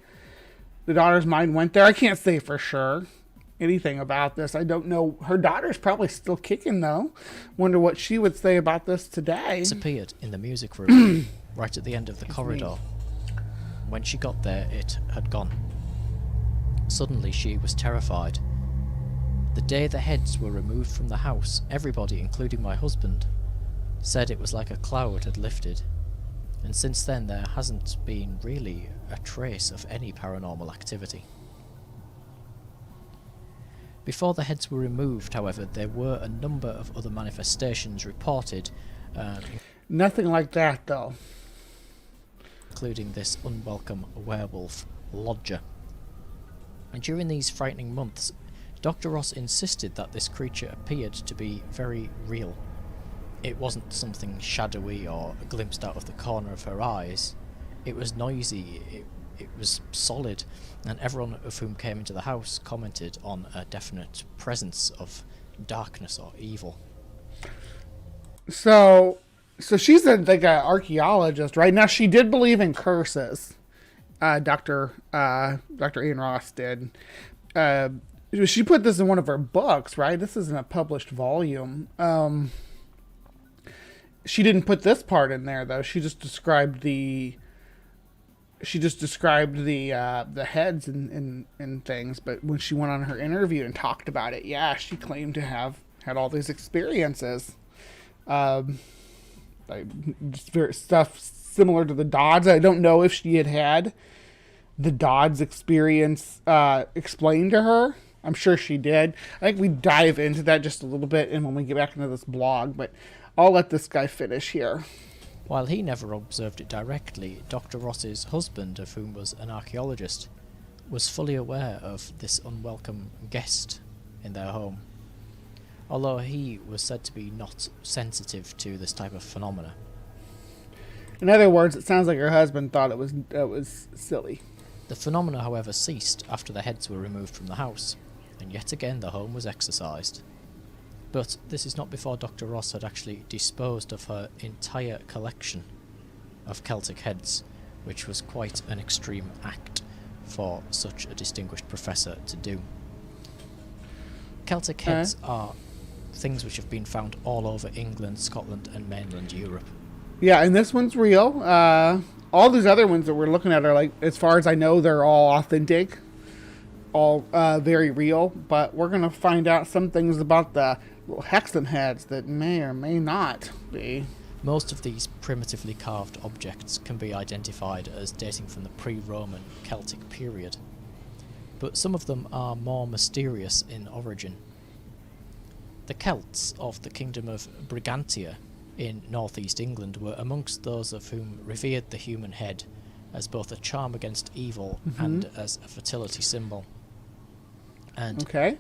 the daughter's mind went there. I can't say for sure anything about this. I don't know. Her daughter's probably still kicking, though. Wonder what she would say about this today. Disappeared in the music room, right at the end of the corridor. When she got there, it had gone. Suddenly, she was terrified. The day the heads were removed from the house, everybody, including my husband, said it was like a cloud had lifted. And since then, there hasn't been really a trace of any paranormal activity. Before the heads were removed, however, there were a number of other manifestations reported. Nothing like that, though. Including this unwelcome werewolf lodger. And during these frightening months, Dr. Ross insisted that this creature appeared to be very real. It wasn't something shadowy or glimpsed out of the corner of her eyes. It was noisy, it was solid, and everyone of whom came into the house commented on a definite presence of darkness or evil. So she's like an archaeologist, right? Now, she did believe in curses. Dr. Ian Ross did. She put this in one of her books, right? This isn't a published volume. She didn't put this part in there, though. She just described the heads and things. But when she went on her interview and talked about it, yeah, she claimed to have had all these experiences. Stuff similar to the Dodds. I don't know if she had the Dodds experience explained to her. I'm sure she did. I think we dive into that just a little bit and when we get back into this blog, but I'll let this guy finish here. While he never observed it directly, Dr. Ross's husband, of whom was an archaeologist, was fully aware of this unwelcome guest in their home, although he was said to be not sensitive to this type of phenomena. In other words, it sounds like her husband thought it was silly. The phenomena, however, ceased after the heads were removed from the house, and yet again the home was exorcised. But this is not before Dr. Ross had actually disposed of her entire collection of Celtic heads, which was quite an extreme act for such a distinguished professor to do. Celtic heads are things which have been found all over England, Scotland and mainland Europe. Yeah, and this one's real. All these other ones that we're looking at are, like, as far as I know, they're all authentic, all very real, but we're going to find out some things about the little hexen heads that may or may not be. Most of these primitively carved objects can be identified as dating from the pre-Roman Celtic period, but some of them are more mysterious in origin. The Celts of the Kingdom of Brigantia in northeast England were amongst those of whom revered the human head as both a charm against evil and as a fertility symbol. And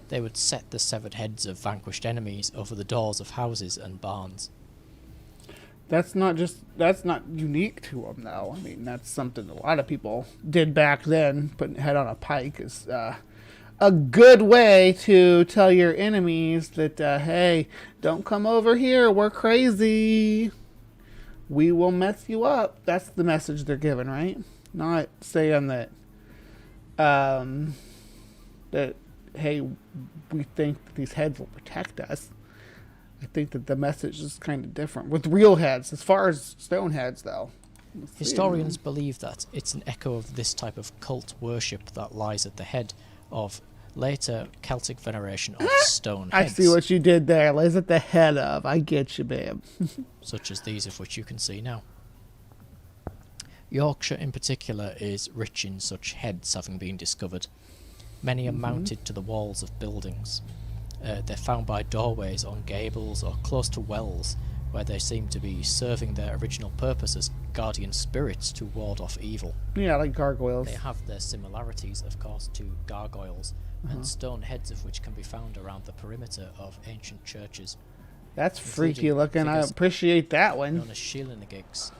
they would set the severed heads of vanquished enemies over the doors of houses and barns. That's not unique to them, though. I mean, that's something a lot of people did back then. Putting a head on a pike is a good way to tell your enemies that, hey, don't come over here. We're crazy. We will mess you up. That's the message they're giving, right? Not saying that, hey, we think that these heads will protect us. I think that the message is kind of different with real heads. As far as stone heads, though, historians believe that it's an echo of this type of cult worship that lies at the head of later Celtic veneration of stone heads. I see what you did there. Lays at the head of. I get you, babe. Such as these of which you can see now. Yorkshire in particular is rich in such heads having been discovered. Many are mounted to the walls of buildings. They're found by doorways on gables or close to wells, where they seem to be serving their original purpose as guardian spirits to ward off evil. Yeah, like gargoyles. They have their similarities, of course, to gargoyles, and stone heads of which can be found around the perimeter of ancient churches. That's freaky looking. I appreciate that one. Known as shillingigs,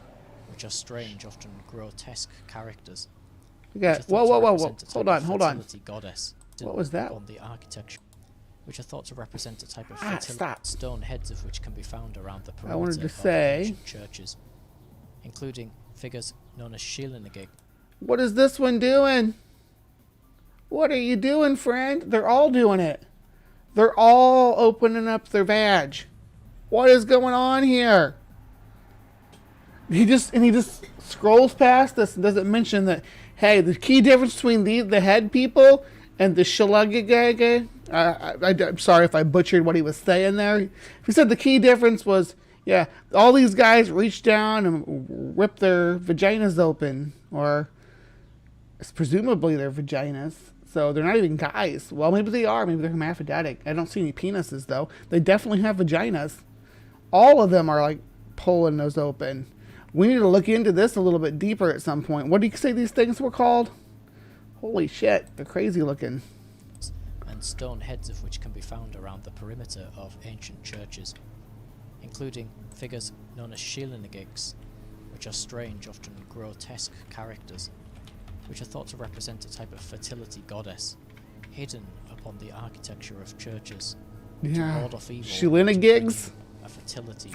which are strange, often grotesque characters. Whoa. Hold on. Goddess What was that? on the architecture. which are thought to represent a type of stop. stone heads of which can be found around the I wanted perimeter to of say, ancient churches, including figures known as Shillinagig. what is this one doing? What are you doing, friend? They're all doing it. They're all opening up their vag. What is going on here? He just scrolls past this and doesn't mention that, hey, the key difference between the head people and the Shillinagig, I'm sorry if I butchered what he was saying there. He said the key difference was, yeah, all these guys reach down and rip their vaginas open, or presumably their vaginas. So they're not even guys. Well, maybe they are. Maybe they're hermaphroditic. I don't see any penises, though. They definitely have vaginas. All of them are, like, pulling those open. We need to look into this a little bit deeper at some point. What do you say these things were called? Holy shit, they're crazy looking. And stone heads of which can be found around the perimeter of ancient churches, including figures known as Shillinagig's, which are strange, often grotesque characters, which are thought to represent a type of fertility goddess, hidden upon the architecture of churches, to ward off evil, Shillinagigs? a fertility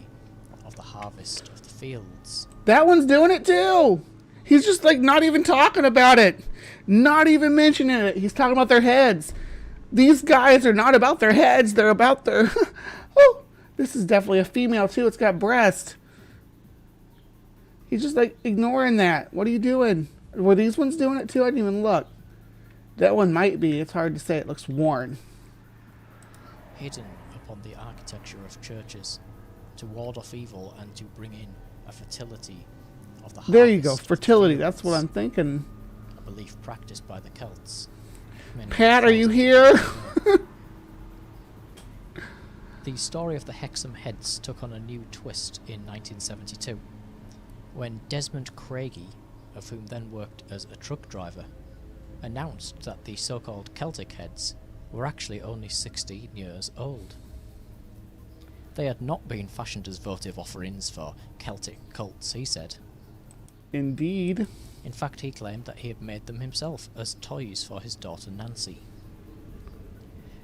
of the harvest of the fields. That one's doing it too. He's just like not even talking about it. Not even mentioning it. He's talking about their heads. These guys are not about their heads. They're about their... Oh, this is definitely a female too. It's got breast. He's just like ignoring that. What are you doing? Were these ones doing it too? I didn't even look. That one might be. It's hard to say. It looks worn. Hidden upon the architecture of churches, to ward off evil and to bring in a fertility of the harvest. There you go. Fertility. That's what I'm thinking. A belief practiced by the Celts. Pat, are you here? The story of the Hexham Heads took on a new twist in 1972, when Desmond Craigie, of whom then worked as a truck driver, announced that the so-called Celtic Heads were actually only 16 years old. They had not been fashioned as votive offerings for Celtic cults, he said. Indeed. In fact, he claimed that he had made them himself as toys for his daughter Nancy.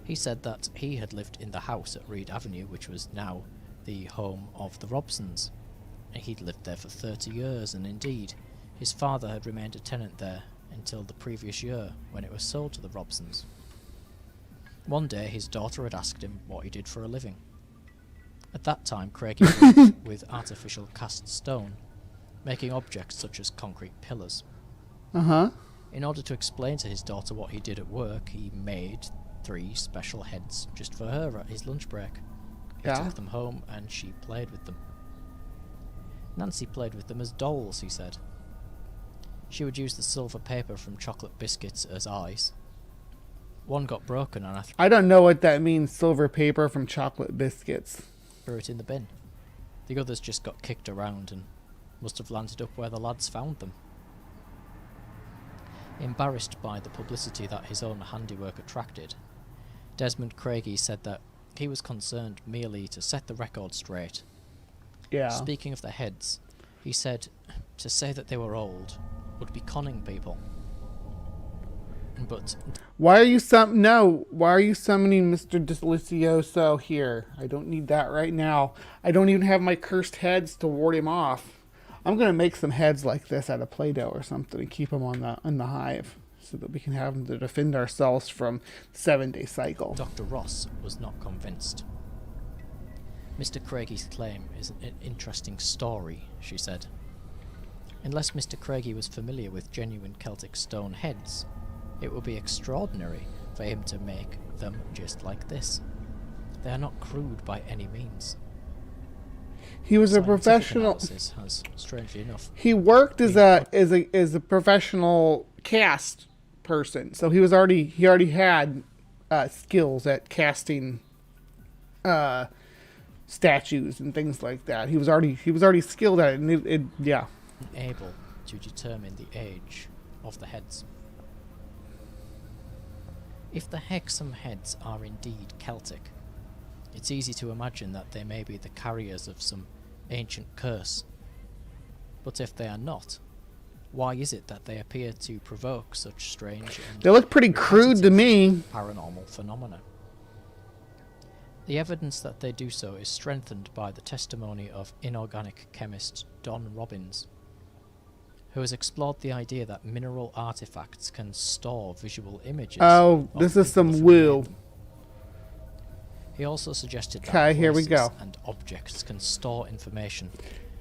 He said that he had lived in the house at Reed Avenue, which was now the home of the Robsons, and he'd lived there for 30 years, and indeed, his father had remained a tenant there until the previous year, when it was sold to the Robsons. One day, his daughter had asked him what he did for a living. At that time, Craigie worked with artificial cast stone, making objects such as concrete pillars. In order to explain to his daughter what he did at work, he made 3 special heads just for her at his lunch break. He took them home and she played with them. Nancy played with them as dolls, he said. She would use the silver paper from chocolate biscuits as eyes. One got broken and I don't know what that means, silver paper from chocolate biscuits. Threw it in the bin. The others just got kicked around and must have landed up where the lads found them. Embarrassed by the publicity that his own handiwork attracted, Desmond Craigie said that he was concerned merely to set the record straight. Speaking of the heads, he said to say that they were old would be conning people. But why are you summoning Mr. Delicioso here? I don't need that right now. I don't even have my cursed heads to ward him off. I'm gonna make some heads like this out of Play-Doh or something and keep them on the hive, so that we can have them to defend ourselves from 7-day cycle. Dr. Ross was not convinced. Mr. Craigie's claim is an interesting story, she said. Unless Mr. Craigie was familiar with genuine Celtic stone heads, it would be extraordinary for him to make them just like this. They are not crude by any means. He was a professional. Has, strangely enough, he worked as a professional cast person, so he already had skills at casting statues and things like that. He was already skilled at it, and able to determine the age of the heads. If the Hexham heads are indeed Celtic, it's easy to imagine that they may be the carriers of some ancient curse. But if they are not, why is it that they appear to provoke such strange and they look pretty crude to me. Paranormal phenomena? The evidence that they do so is strengthened by the testimony of inorganic chemist Don Robbins, who has explored the idea that mineral artifacts can store visual images. Oh, this is some woo. He also suggested that Okay, here we go. and objects can store information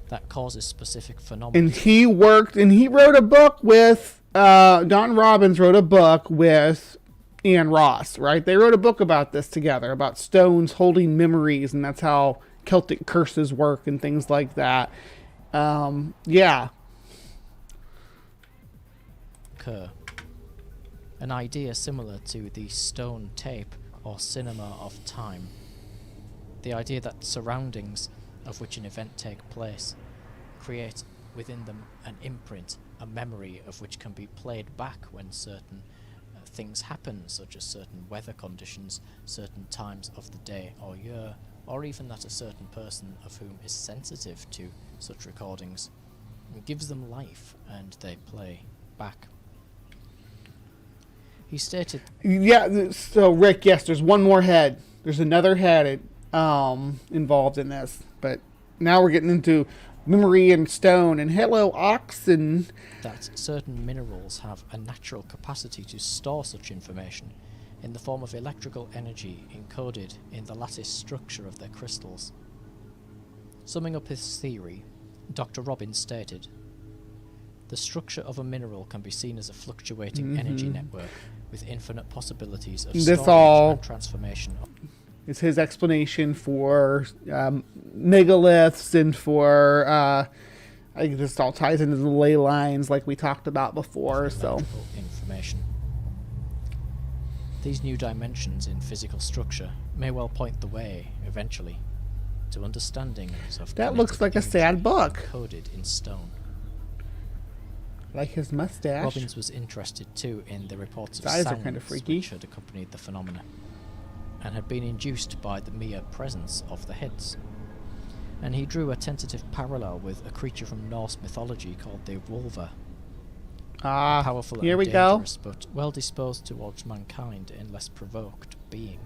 that causes specific phenomena. And he wrote a book with, Don Robbins wrote a book with Ian Ross, right? They wrote a book about this together, about stones holding memories, and that's how Celtic curses work and things like that. Yeah. An idea similar to the stone tape or cinema of time. The idea that surroundings of which an event take place create within them an imprint, a memory of which can be played back when certain things happen, such as certain weather conditions, certain times of the day or year, or even that a certain person of whom is sensitive to such recordings gives them life and they play back. He stated... Yeah, so Rick, yes, there's one more head. There's another head involved in this. But now we're getting into memory and stone. And hello, oxen. That certain minerals have a natural capacity to store such information in the form of electrical energy encoded in the lattice structure of their crystals. Summing up his theory, Dr. Robbins stated, "The structure of a mineral can be seen as a fluctuating energy network with infinite possibilities of storage and transformation." Is his explanation for megaliths and for I think this all ties into the ley lines like we talked about before. So information. These new dimensions in physical structure may well point the way, eventually, to understandings of that looks like a sad book coded in stone. Like his mustache. Robbins was interested too in the reports of His eyes sounds are kind of freaky. which had accompanied the phenomena, and had been induced by the mere presence of the heads. And he drew a tentative parallel with a creature from Norse mythology called the Wolva. Powerful here and we go. dangerous, but well disposed towards mankind in less provoked being.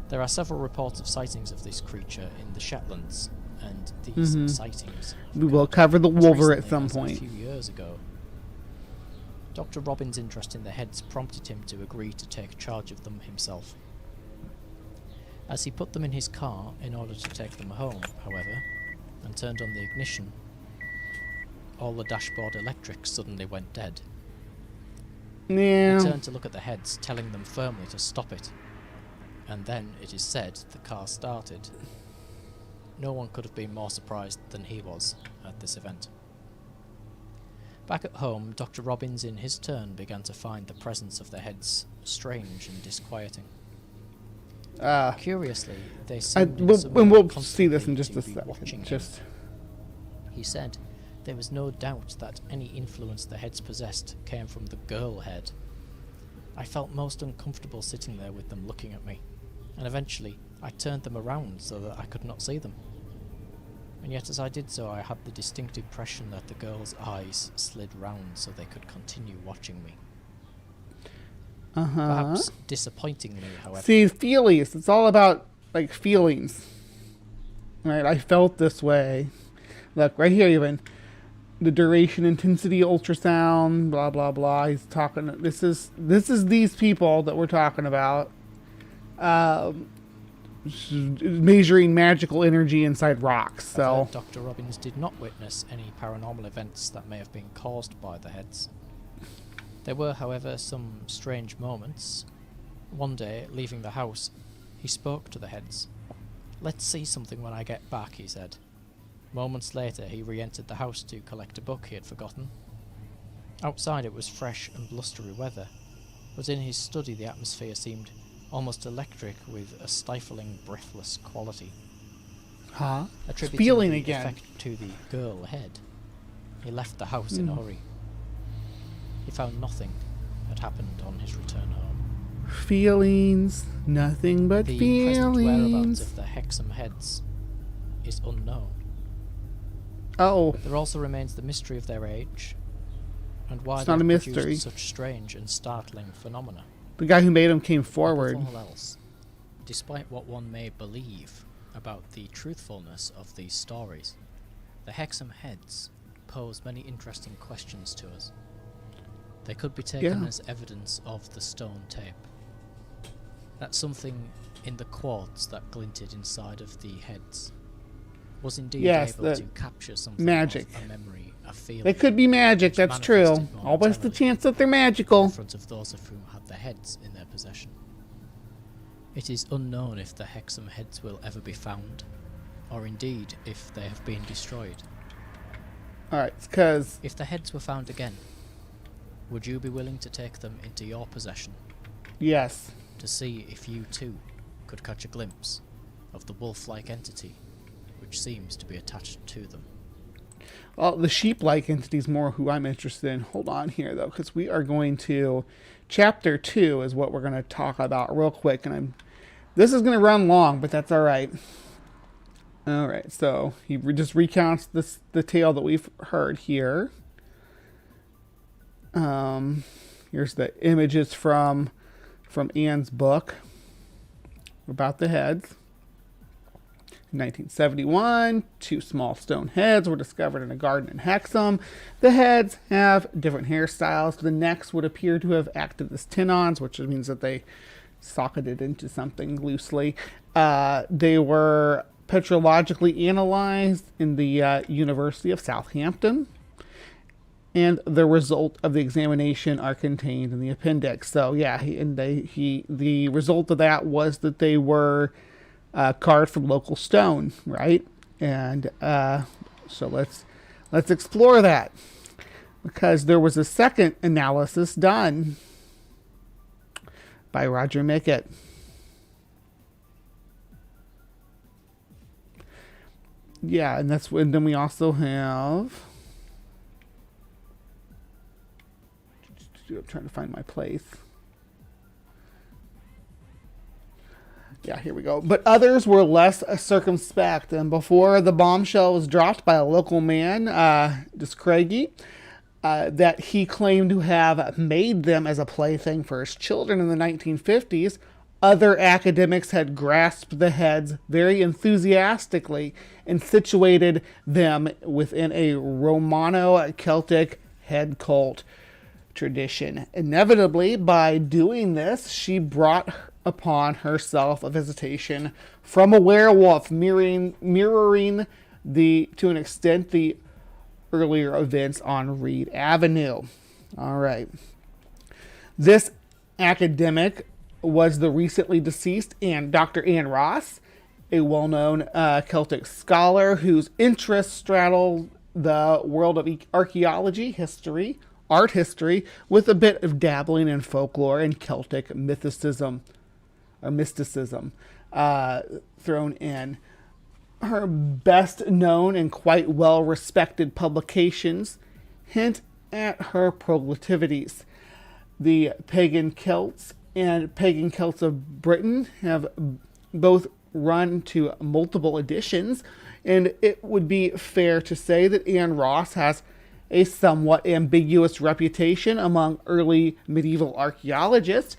There are several reports of sightings of this creature in the Shetlands, and these sightings... We will cover the Wolver at some A point. few years ago. Dr. Robbins' interest in the heads prompted him to agree to take charge of them himself. As he put them in his car in order to take them home, however, and turned on the ignition, all the dashboard electrics suddenly went dead. Yeah. He turned to look at the heads, telling them firmly to stop it. And then, it is said, the car started. No one could have been more surprised than he was at this event. Back at home, Dr. Robbins in his turn began to find the presence of the heads strange and disquieting. Curiously, they seemed we'll see this in just a second. He said there was no doubt that any influence the heads possessed came from the girl head. I felt most uncomfortable sitting there with them looking at me, and eventually I turned them around so that I could not see them. And yet as I did so, I had the distinct impression that the girl's eyes slid round so they could continue watching me. Perhaps disappointingly, however. See, feelings. It's all about, like, feelings. Right? I felt this way. Look, right here even. The duration, intensity, ultrasound, blah, blah, blah. He's talking... This is these people that we're talking about. Measuring magical energy inside rocks, so... Dr. Robbins did not witness any paranormal events that may have been caused by the heads. There were, however, some strange moments. One day, leaving the house, he spoke to the heads. "Let's see something when I get back," he said. Moments later, he re-entered the house to collect a book he had forgotten. Outside it was fresh and blustery weather, but in his study the atmosphere seemed almost electric with a stifling, breathless quality. Attributing Feeling the again. effect to the girl head, he left the house in a hurry. He found nothing had happened on his return home. Feelings. Nothing but The present whereabouts feelings. of the Hexam heads is unknown. Oh. There also remains the mystery of their age, and why It's they not a produced mystery. such strange and startling phenomena. The guy who made them came forward. Above all else, Despite what one may believe about the truthfulness of these stories, the Hexham heads pose many interesting questions to us. They could be taken as evidence of the stone tape. That something in the quartz that glinted inside of the heads was indeed able to capture something magic. of a memory, a feeling. They could be magic, that's true. Always the chance that they're magical. In front of those of whom had the heads in their possession. It is unknown if the Hexham heads will ever be found, or indeed if they have been destroyed. Alright, because if the heads were found again, would you be willing to take them into your possession? Yes. To see if you too could catch a glimpse of the wolf-like entity which seems to be attached to them. Well, the sheep-like entity is more who I'm interested in. Hold on here, though, because we are going to... Chapter 2 is what we're going to talk about real quick, and this is going to run long, but that's all right. All right, so he just recounts the tale that we've heard here. Here's the images from Anne's book about the heads. In 1971, 2 small stone heads were discovered in a garden in Hexham. The heads have different hairstyles. The necks would appear to have acted as tin-ons, which means that they socketed into something loosely. They were petrologically analyzed in the University of Southampton, and the result of the examination are contained in the appendix. So yeah, the result of that was that they were carved from local stone, right? And so let's explore that, because there was a second analysis done by Roger Mickett. Yeah, and then we also have... I'm trying to find my place. Yeah, here we go. But others were less circumspect, and before the bombshell was dropped by a local man, Craigie, that he claimed to have made them as a plaything for his children in the 1950s, other academics had grasped the heads very enthusiastically and situated them within a Romano-Celtic head cult tradition. Inevitably, by doing this, she brought upon herself a visitation from a werewolf, mirroring to an extent the earlier events on Reed Avenue. All right. This academic was the recently deceased Dr. Ann Ross, a well-known Celtic scholar whose interests straddled the world of archaeology, history, art history, with a bit of dabbling in folklore and Celtic mysticism thrown in. Her best known and quite well respected publications hint at her proclivities. The pagan Celts and pagan Celts of Britain have both run to multiple editions, and it would be fair to say that Anne Ross has a somewhat ambiguous reputation among early medieval archaeologists.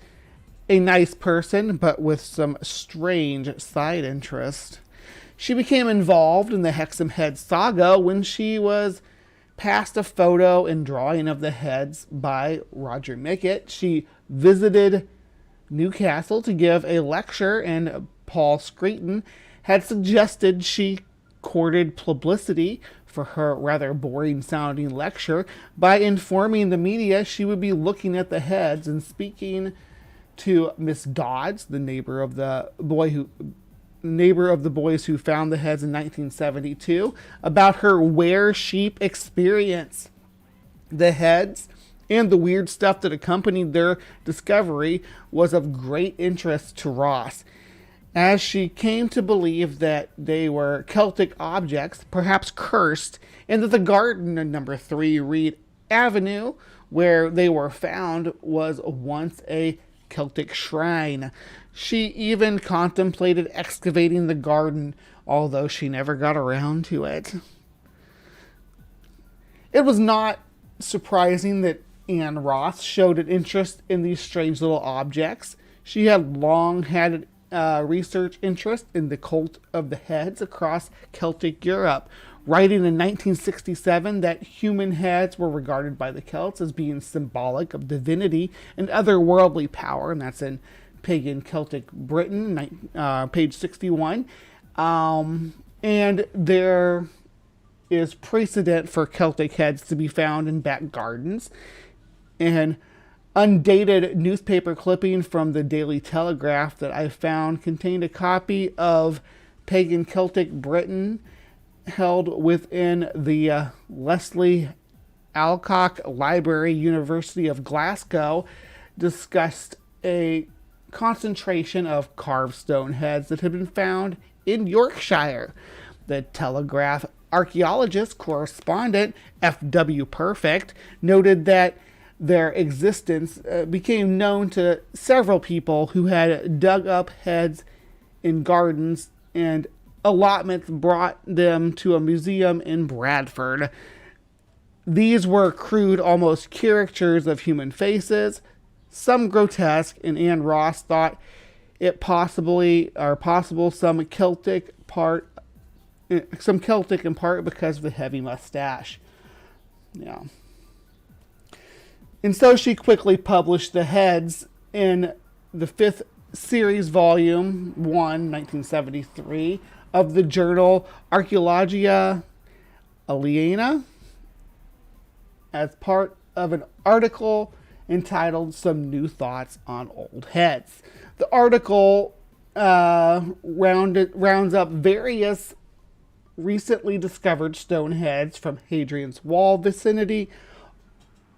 A nice person, but with some strange side interest. She became involved in the Hexham Head saga when she was passed a photo and drawing of the heads by Roger Mickett. She visited Newcastle to give a lecture, and Paul Screeton had suggested she courted publicity for her rather boring-sounding lecture by informing the media she would be looking at the heads and speaking to Miss Dodds, the neighbor of the boys who found the heads in 1972, about her were-sheep experience. The heads and the weird stuff that accompanied their discovery was of great interest to Ross, as she came to believe that they were Celtic objects, perhaps cursed, and that the garden in number 3 Reed Avenue, where they were found, was once a Celtic shrine. She even contemplated excavating the garden, although she never got around to it. It was not surprising that Anne Ross showed an interest in these strange little objects. She had long had research interest in the cult of the heads across Celtic Europe, writing in 1967 that human heads were regarded by the Celts as being symbolic of divinity and otherworldly power, and that's in Pagan Celtic Britain, page 61. And there is precedent for Celtic heads to be found in back gardens. And undated newspaper clipping from the Daily Telegraph that I found contained a copy of Pagan Celtic Britain held within the Leslie Alcock Library, University of Glasgow, discussed a concentration of carved stone heads that had been found in Yorkshire. The Telegraph archaeologist correspondent F.W. Perfect noted that their existence became known to several people who had dug up heads in gardens, and allotments brought them to a museum in Bradford. These were crude, almost caricatures of human faces, some grotesque, and Anne Ross thought it possible some Celtic in part because of the heavy mustache. Yeah. And so she quickly published the heads in the 5th series, volume 1, 1973, of the journal Archaeologia Aliena, as part of an article entitled Some New Thoughts on Old Heads. The article rounds up various recently discovered stone heads from Hadrian's Wall vicinity,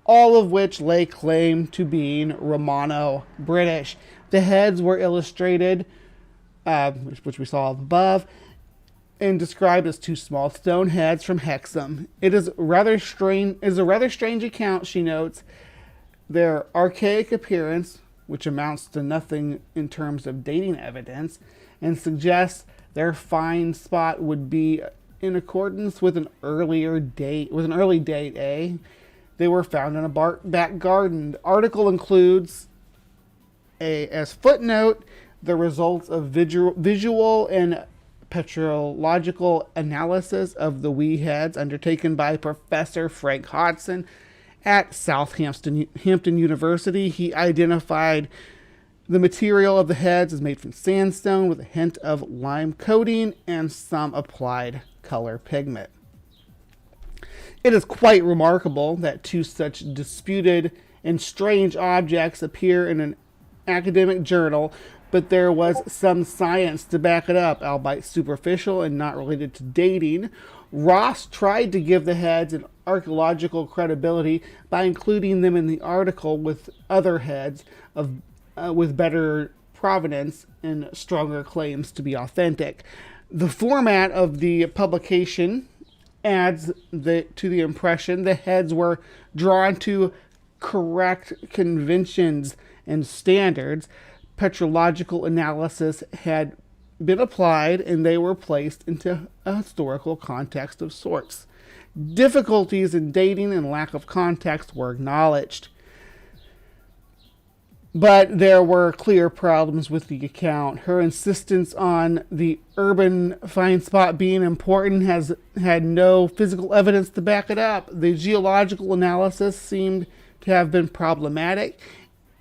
all of which lay claim to being Romano-British. The heads were illustrated, which we saw above, and described as 2 small stone heads from Hexham. It is a rather strange account, she notes. Their archaic appearance, which amounts to nothing in terms of dating evidence, and suggests their find spot would be in accordance with an early date, They were found in a back garden. The article includes as footnote the results of visual and petrological analysis of the wee heads undertaken by Professor Frank Hodson at Southampton University. He identified the material of the heads is made from sandstone with a hint of lime coating and some applied color pigment. It is quite remarkable that 2 such disputed and strange objects appear in an academic journal, but there was some science to back it up, albeit superficial and not related to dating. Ross tried to give the heads an archaeological credibility by including them in the article with other heads with better provenance and stronger claims to be authentic. The format of the publication adds to the impression the heads were drawn to correct conventions and standards. Petrological analysis had been applied and they were placed into a historical context of sorts. Difficulties in dating and lack of context were acknowledged. But there were clear problems with the account. Her insistence on the urban find spot being important has had no physical evidence to back it up. The geological analysis seemed to have been problematic,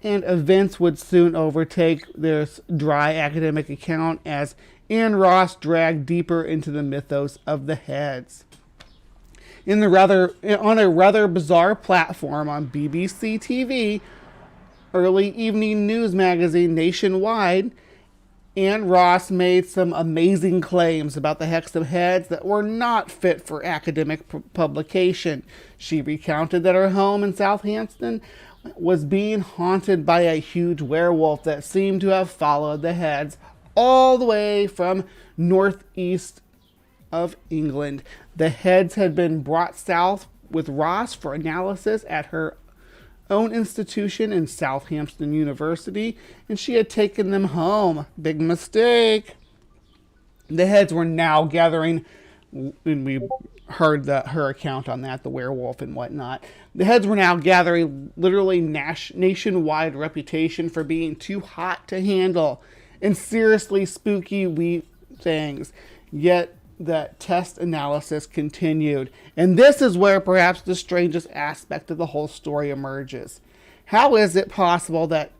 and events would soon overtake this dry academic account as Anne Ross dragged deeper into the mythos of the heads. On a rather bizarre platform on BBC TV, early evening news magazine Nationwide, Anne Ross made some amazing claims about the Hexham heads that were not fit for academic publication. She recounted that her home in Southampton was being haunted by a huge werewolf that seemed to have followed the heads all the way from northeast of England. The heads had been brought south with Ross for analysis at her own institution in Southampton University, and she had taken them home. Big mistake. The heads were now gathering, and we heard her account on that, the werewolf and whatnot. The heads were now gathering literally nationwide reputation for being too hot to handle, and seriously spooky things. Yet the test analysis continued. And this is where perhaps the strangest aspect of the whole story emerges. How is it possible that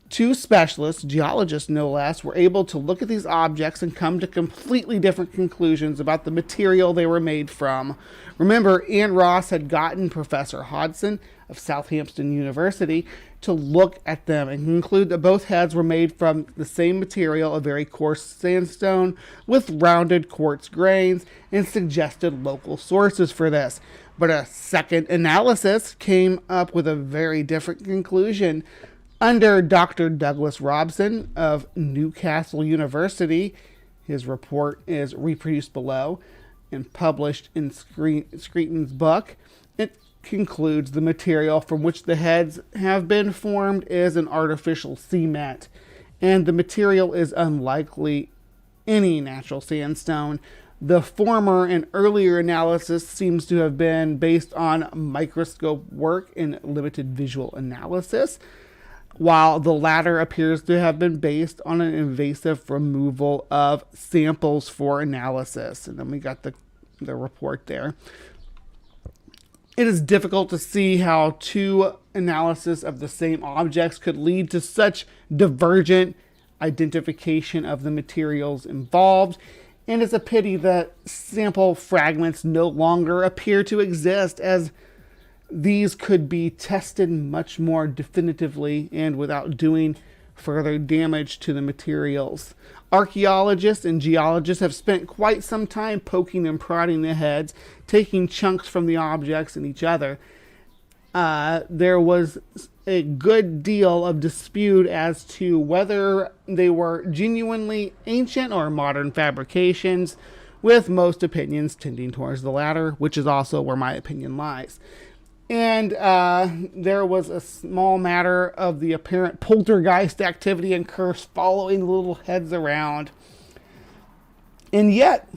two specialists, geologists no less, were able to look at these objects and come to completely different conclusions about the material they were made from? Remember, Ann Ross had gotten Professor Hodgson of Southampton University to look at them and conclude that both heads were made from the same material, a very coarse sandstone with rounded quartz grains, and suggested local sources for this. But a second analysis came up with a very different conclusion. Under Dr. Douglas Robson of Newcastle University, his report is reproduced below and published in Screeton's book. It concludes the material from which the heads have been formed is an artificial cement, and the material is unlikely any natural sandstone. The former and earlier analysis seems to have been based on microscope work and limited visual analysis, while the latter appears to have been based on an invasive removal of samples for analysis. And then we got the report there. It is difficult to see how two analyses of the same objects could lead to such divergent identification of the materials involved, and it's a pity that sample fragments no longer appear to exist, as these could be tested much more definitively and without doing further damage to the materials. Archaeologists and geologists have spent quite some time poking and prodding the heads, taking chunks from the objects and each other. There was a good deal of dispute as to whether they were genuinely ancient or modern fabrications, with most opinions tending towards the latter, which is also where my opinion lies. And there was a small matter of the apparent poltergeist activity and curse following the little heads around. And yet,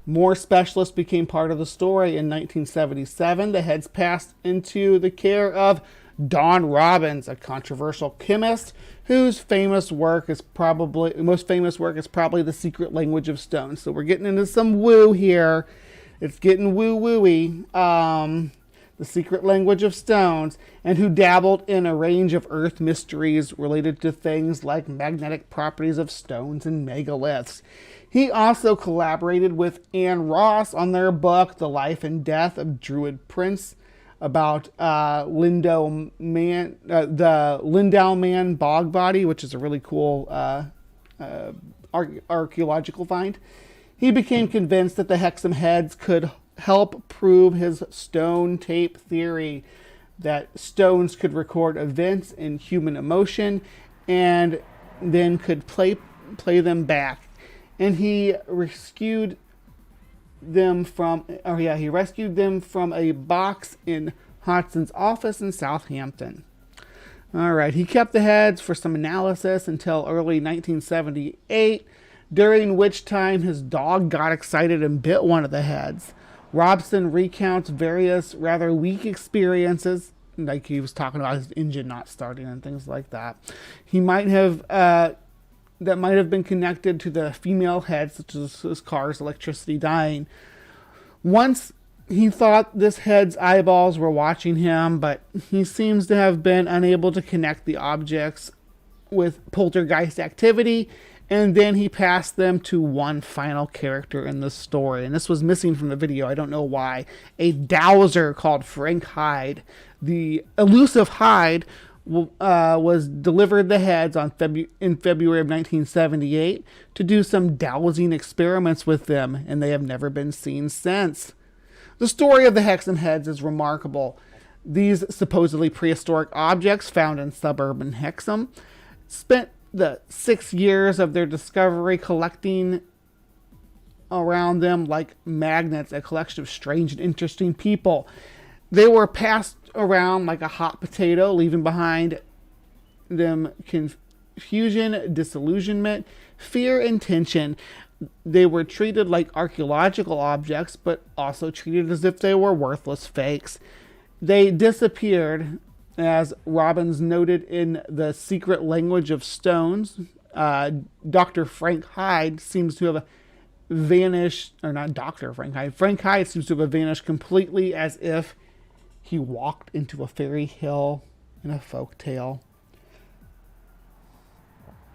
more specialists became part of the story. In 1977, the heads passed into the care of Don Robbins, a controversial chemist whose most famous work is probably The Secret Language of Stone. So we're getting into some woo here. It's getting woo-wooey. The Secret Language of Stones, and who dabbled in a range of earth mysteries related to things like magnetic properties of stones and megaliths. He also collaborated with Ann Ross on their book, The Life and Death of Druid Prince, about the Lindau Man bog body, which is a really cool archaeological find. He became convinced that the Hexam heads could help prove his stone tape theory, that stones could record events in human emotion and then could play them back. And he rescued them from a box in Hodgson's office in Southampton. All right, he kept the heads for some analysis until early 1978, during which time his dog got excited and bit one of the heads. Robson recounts various rather weak experiences, like he was talking about his engine not starting and things like that. He might have that might have been connected to the female head, such as his car's electricity dying. Once he thought this head's eyeballs were watching him, but he seems to have been unable to connect the objects with poltergeist activity. And then he passed them to one final character in the story. And this was missing from the video. I don't know why. A dowser called Frank Hyde. The elusive Hyde was delivered the heads in February of 1978 to do some dowsing experiments with them. And they have never been seen since. The story of the Hexam heads is remarkable. These supposedly prehistoric objects found in suburban Hexam spent the 6 years of their discovery collecting around them like magnets, a collection of strange and interesting people. They were passed around like a hot potato, leaving behind them confusion, disillusionment, fear, and tension. They were treated like archaeological objects, but also treated as if they were worthless fakes. They disappeared, as Robbins noted in The Secret Language of Stones, Dr. Frank Hyde seems to have vanished, or not Dr. Frank Hyde. Frank Hyde seems to have vanished completely, as if he walked into a fairy tale in a folk tale.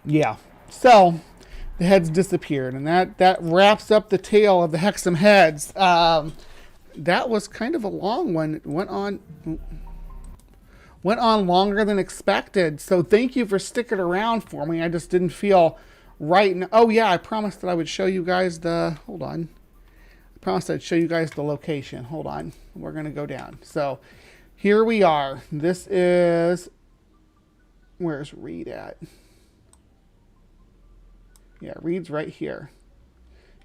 Yeah, so the heads disappeared, and that wraps up the tale of the Hexam heads. That was kind of a long one. It went on longer than expected. So thank you for sticking around for me. I just didn't feel right. Oh yeah, I promised that I would show you guys the. Hold on. I promised I'd show you guys the location. Hold on. We're gonna go down. So here we are. This is. Where's Reed at? Yeah, Reed's right here.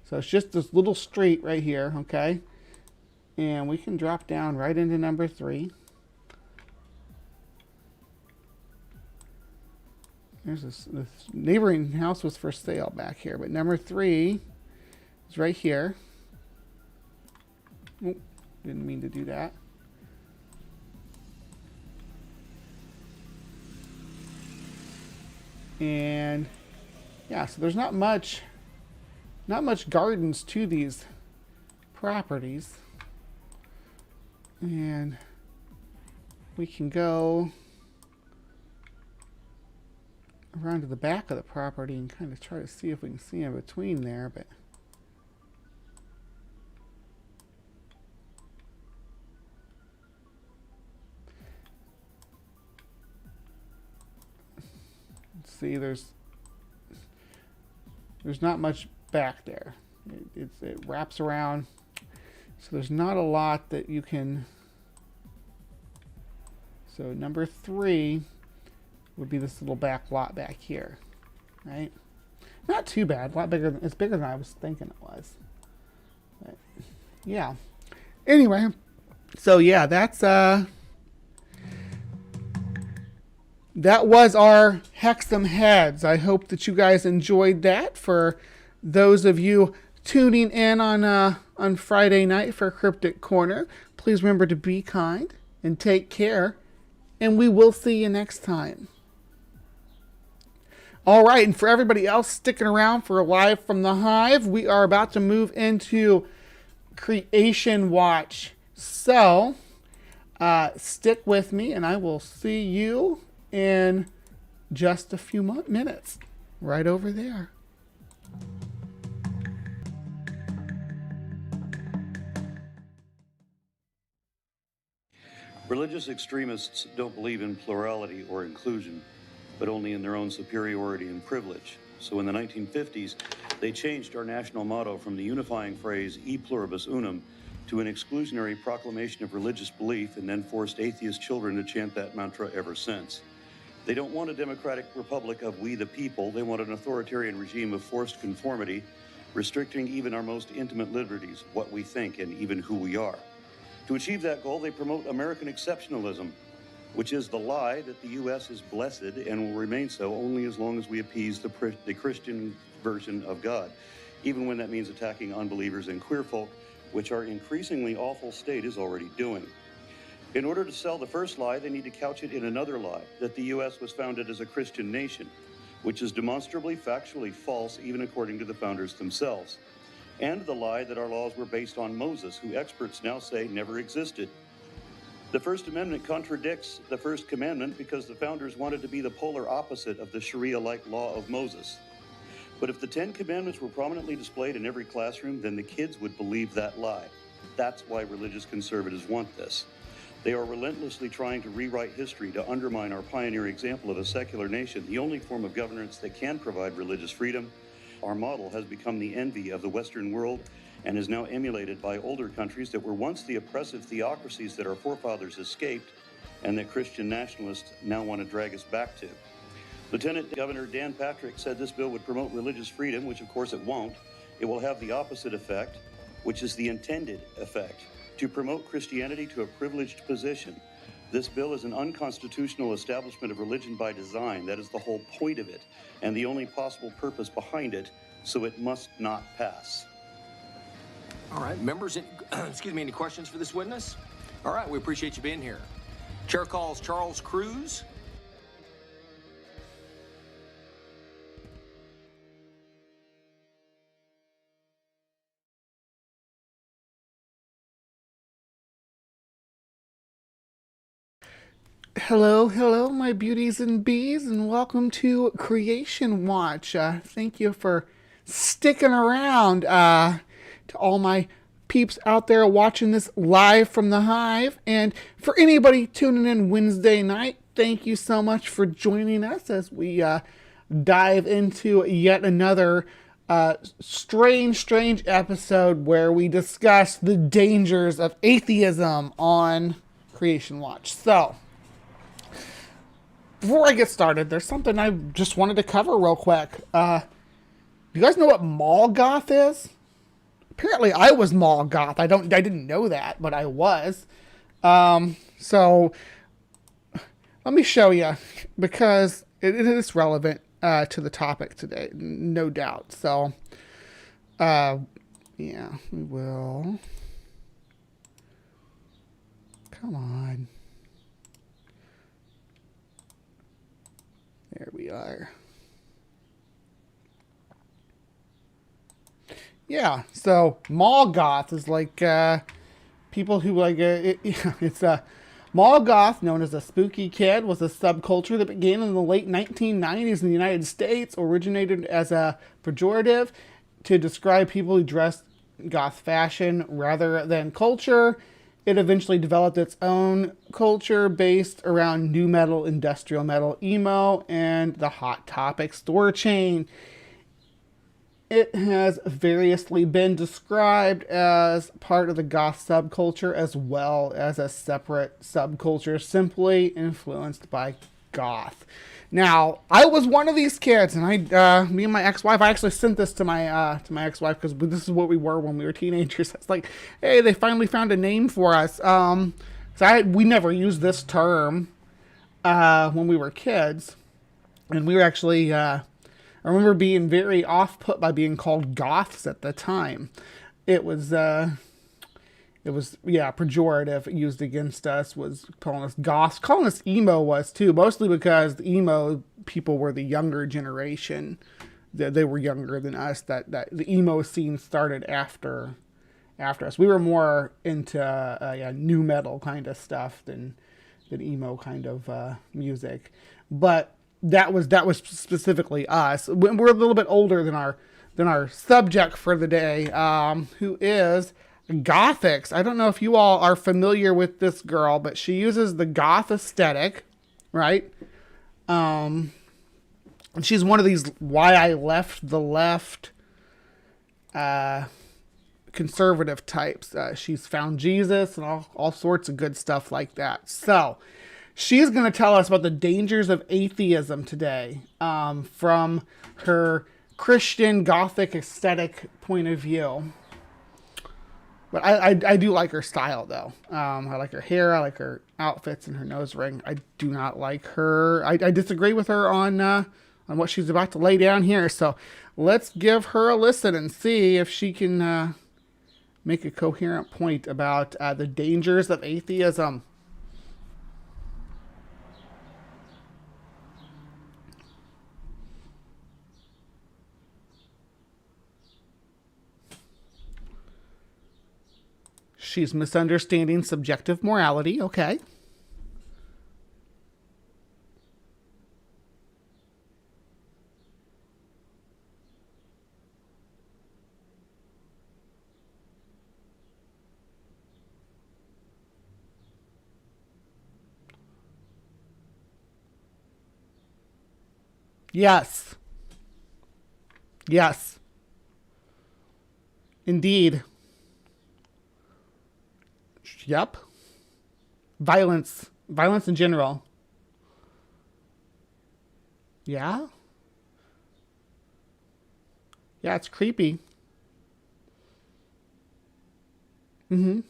So it's just this little street right here, okay? And we can drop down right into number 3. There's this neighboring house was for sale back here, but number 3 is right here. Oh, didn't mean to do that. And yeah, so there's not much gardens to these properties. And we can go around to the back of the property and kind of try to see if we can see in between there, but let's see, there's not much back there. It wraps around, so there's not a lot that you can. So number 3 would be this little back lot back here, right? Not too bad. A lot bigger. It's bigger than I was thinking it was. But, yeah. Anyway, so yeah, that was our Hexam heads. I hope that you guys enjoyed that. For those of you tuning in on Friday night for Cryptic Corner, please remember to be kind and take care, and we will see you next time. All right, and for everybody else sticking around for Live from the Hive, we are about to move into Creation Watch. So, stick with me, and I will see you in just a few minutes. Right over there. Religious extremists don't believe in plurality or inclusion, but only in their own superiority and privilege. So in the 1950s, they changed our national motto from the unifying phrase E pluribus unum to an exclusionary proclamation of religious belief, and then forced atheist children to chant that mantra ever since. They don't want a democratic republic of we the people. They want an authoritarian regime of forced conformity, restricting even our most intimate liberties, what we think and even who we are. To achieve that goal, they promote American exceptionalism, which is the lie that the U.S. is blessed and will remain so only as long as we appease the Christian version of God, even when that means attacking unbelievers and queer folk, which our increasingly awful state is already doing. In order to sell the first lie, they need to couch it in another lie, that the U.S. was founded as a Christian nation, which is demonstrably factually false even according to the founders themselves, and the lie that our laws were based on Moses, who experts now say never existed. The First Amendment contradicts the First Commandment because the founders wanted to be the polar opposite of the Sharia-like law of Moses. But if the 10 Commandments were prominently displayed in every classroom, then the kids would believe that lie. That's why religious conservatives want this. They are relentlessly trying to rewrite history to undermine our pioneer example of a secular nation, the only form of governance that can provide religious freedom. Our model has become the envy of the Western world and is now emulated by older countries that were once the oppressive theocracies that our forefathers escaped and that Christian nationalists now want to drag us back to. Lieutenant Governor Dan Patrick said this bill would promote religious freedom, which of course it won't. It will have the opposite effect, which is the intended effect, to promote Christianity to a privileged position. This bill is an unconstitutional establishment of religion by design. That is the whole point of it, and the only possible purpose behind it, so it must not pass. All right, members, excuse me, any questions for this witness? All right, we appreciate you being here. Chair calls Charles Cruz. Hello, hello, my beauties and bees, and welcome to Creation Watch. Thank you for sticking around. To all my peeps out there watching this live from the Hive, and for anybody tuning in Wednesday night, thank you so much for joining us as we dive into yet another strange episode where we discuss the dangers of atheism on Creation Watch. So, before I get started, there's something I just wanted to cover real quick. Do you guys know what mall goth is? Apparently, I was mall goth. I didn't know that, but I was. So let me show you, because it is relevant to the topic today, no doubt. So, yeah, we will. Come on. There we are. Yeah, so mall goth is like people who like it's a mall goth, known as a spooky kid, was a subculture that began in the late 1990s in the United States, originated as a pejorative to describe people who dressed goth fashion rather than culture. It eventually developed its own culture based around nu metal, industrial metal, emo, and the Hot Topic store chain. It has variously been described as part of the goth subculture as well as a separate subculture simply influenced by goth. Now, I was one of these kids, and me and my ex-wife, I actually sent this to my ex-wife because this is what we were when we were teenagers. It's like, hey, they finally found a name for us. We never used this term when we were kids, and we were actually. I remember being very off-put by being called goths at the time. It was pejorative used against us, was calling us goths. Calling us emo was too, mostly because the emo people were the younger generation. They were younger than us. That the emo scene started after us. We were more into nu metal kind of stuff than emo kind of music, but. That was specifically us. We're a little bit older than our subject for the day, who is Gothics. I don't know if you all are familiar with this girl, but she uses the goth aesthetic, right? And she's one of these why I left the left conservative types. She's found Jesus and all sorts of good stuff like that. So she's going to tell us about the dangers of atheism today, from her Christian Gothic aesthetic point of view. But I do like her style, though. I like her hair. I like her outfits and her nose ring. I do not like her. I disagree with her on what she's about to lay down here. So let's give her a listen and see if she can make a coherent point about the dangers of atheism. She's misunderstanding subjective morality. Okay. Yes. Yes. Indeed. Yep. Violence in general. Yeah? Yeah, it's creepy. Mm-hmm.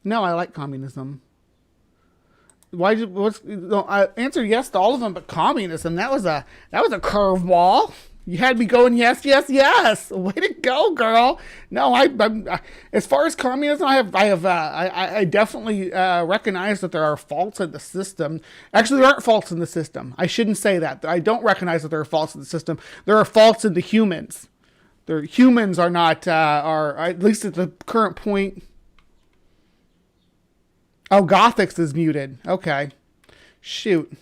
No, I like communism. I answered yes to all of them, but communism, that was a curveball. You had me going yes. Way to go, girl. No, I'm as far as communism, I definitely recognize that there are faults in the system. Actually, there aren't faults in the system. I shouldn't say that. I don't recognize that there are faults in the system. There are faults in the humans. Humans are not, are at least at the current point. Oh, Gothics is muted. Okay. Shoot.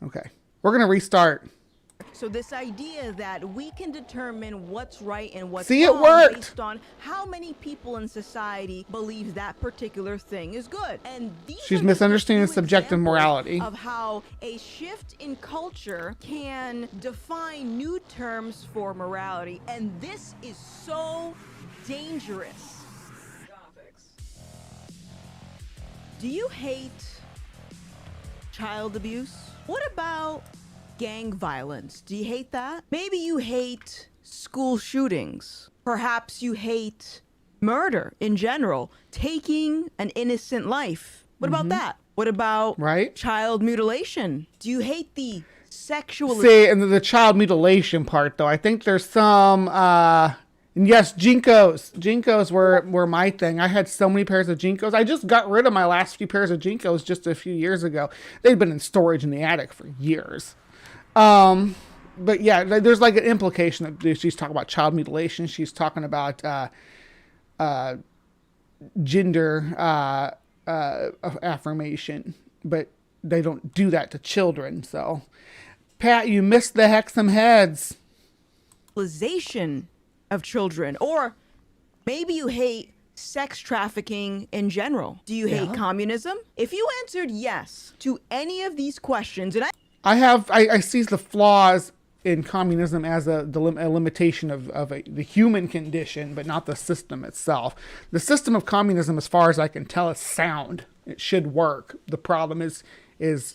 Okay. We're going to restart. So this idea that we can determine what's right and what's See, it wrong worked. based on how many people in society believe that particular thing is good. And these She's are misunderstanding just a few subjective examples morality. of how a shift in culture can define new terms for morality. And this is so dangerous. Do you hate child abuse? What about gang violence? Do you hate that? Maybe you hate school shootings. Perhaps you hate murder in general, taking an innocent life. What about that? What about child mutilation? Do you hate the sexual... See, and the child mutilation part, though, I think there's some... And yes, Jinkos. Jinkos were my thing. I had so many pairs of Jinkos. I just got rid of my last few pairs of Jinkos just a few years ago. They'd been in storage in the attic for years. But yeah, there's like an implication that she's talking about child mutilation. She's talking about gender affirmation, but they don't do that to children. So, Pat, you missed the Hexam heads. Of children, or maybe you hate sex trafficking in general. Do you hate communism? If you answered yes to any of these questions, and I see the flaws in communism as a limitation of the human condition, but not the system itself. The system of communism, as far as I can tell, is sound. It should work. The problem is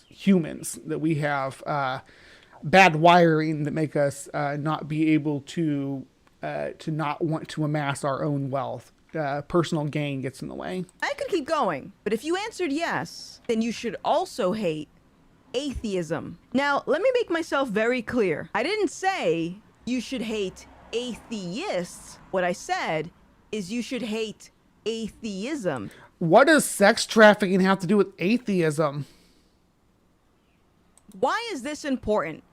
humans, that we have bad wiring that make us not be able to not want to amass our own wealth. Personal gain gets in the way. I could keep going, but if you answered yes, then you should also hate atheism. Now, let me make myself very clear. I didn't say you should hate atheists. What I said is you should hate atheism. What does sex trafficking have to do with atheism? Why is this important?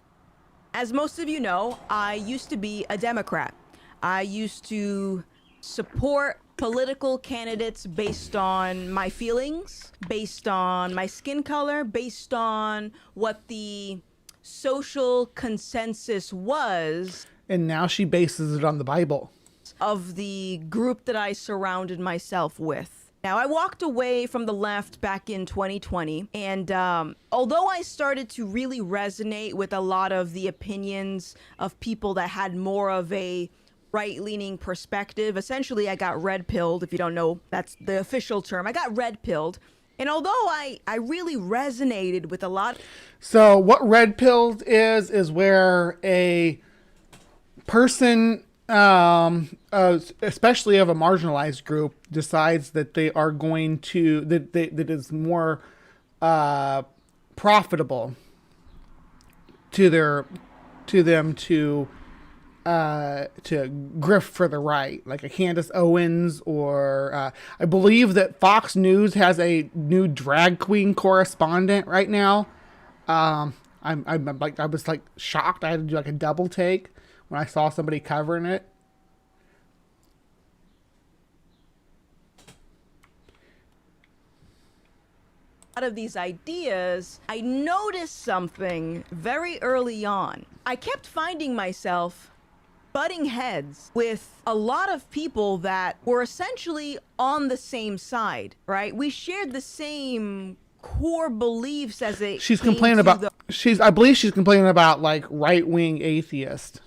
As most of you know, I used to be a Democrat. I used to support political candidates based on my feelings, based on my skin color, based on what the social consensus was. And now she bases it on the Bible. Of the group that I surrounded myself with. Now, I walked away from the left back in 2020, and although I started to really resonate with a lot of the opinions of people that had more of a right-leaning perspective, essentially I got red-pilled. If you don't know, that's the official term. I got red-pilled. And although I really resonated with a lot... So what red-pilled is where a person, especially of a marginalized group, decides that they are going to... that is more profitable to them to grift for the right, like a Candace Owens, or I believe that Fox News has a new drag queen correspondent right now. I was like shocked. I had to do like a double take when I saw somebody covering it. Out of these ideas, I noticed something very early on. I kept finding myself butting heads with a lot of people that were essentially on the same side, right? We shared the same core beliefs as a... She's complaining about... I believe she's complaining about like right-wing atheists.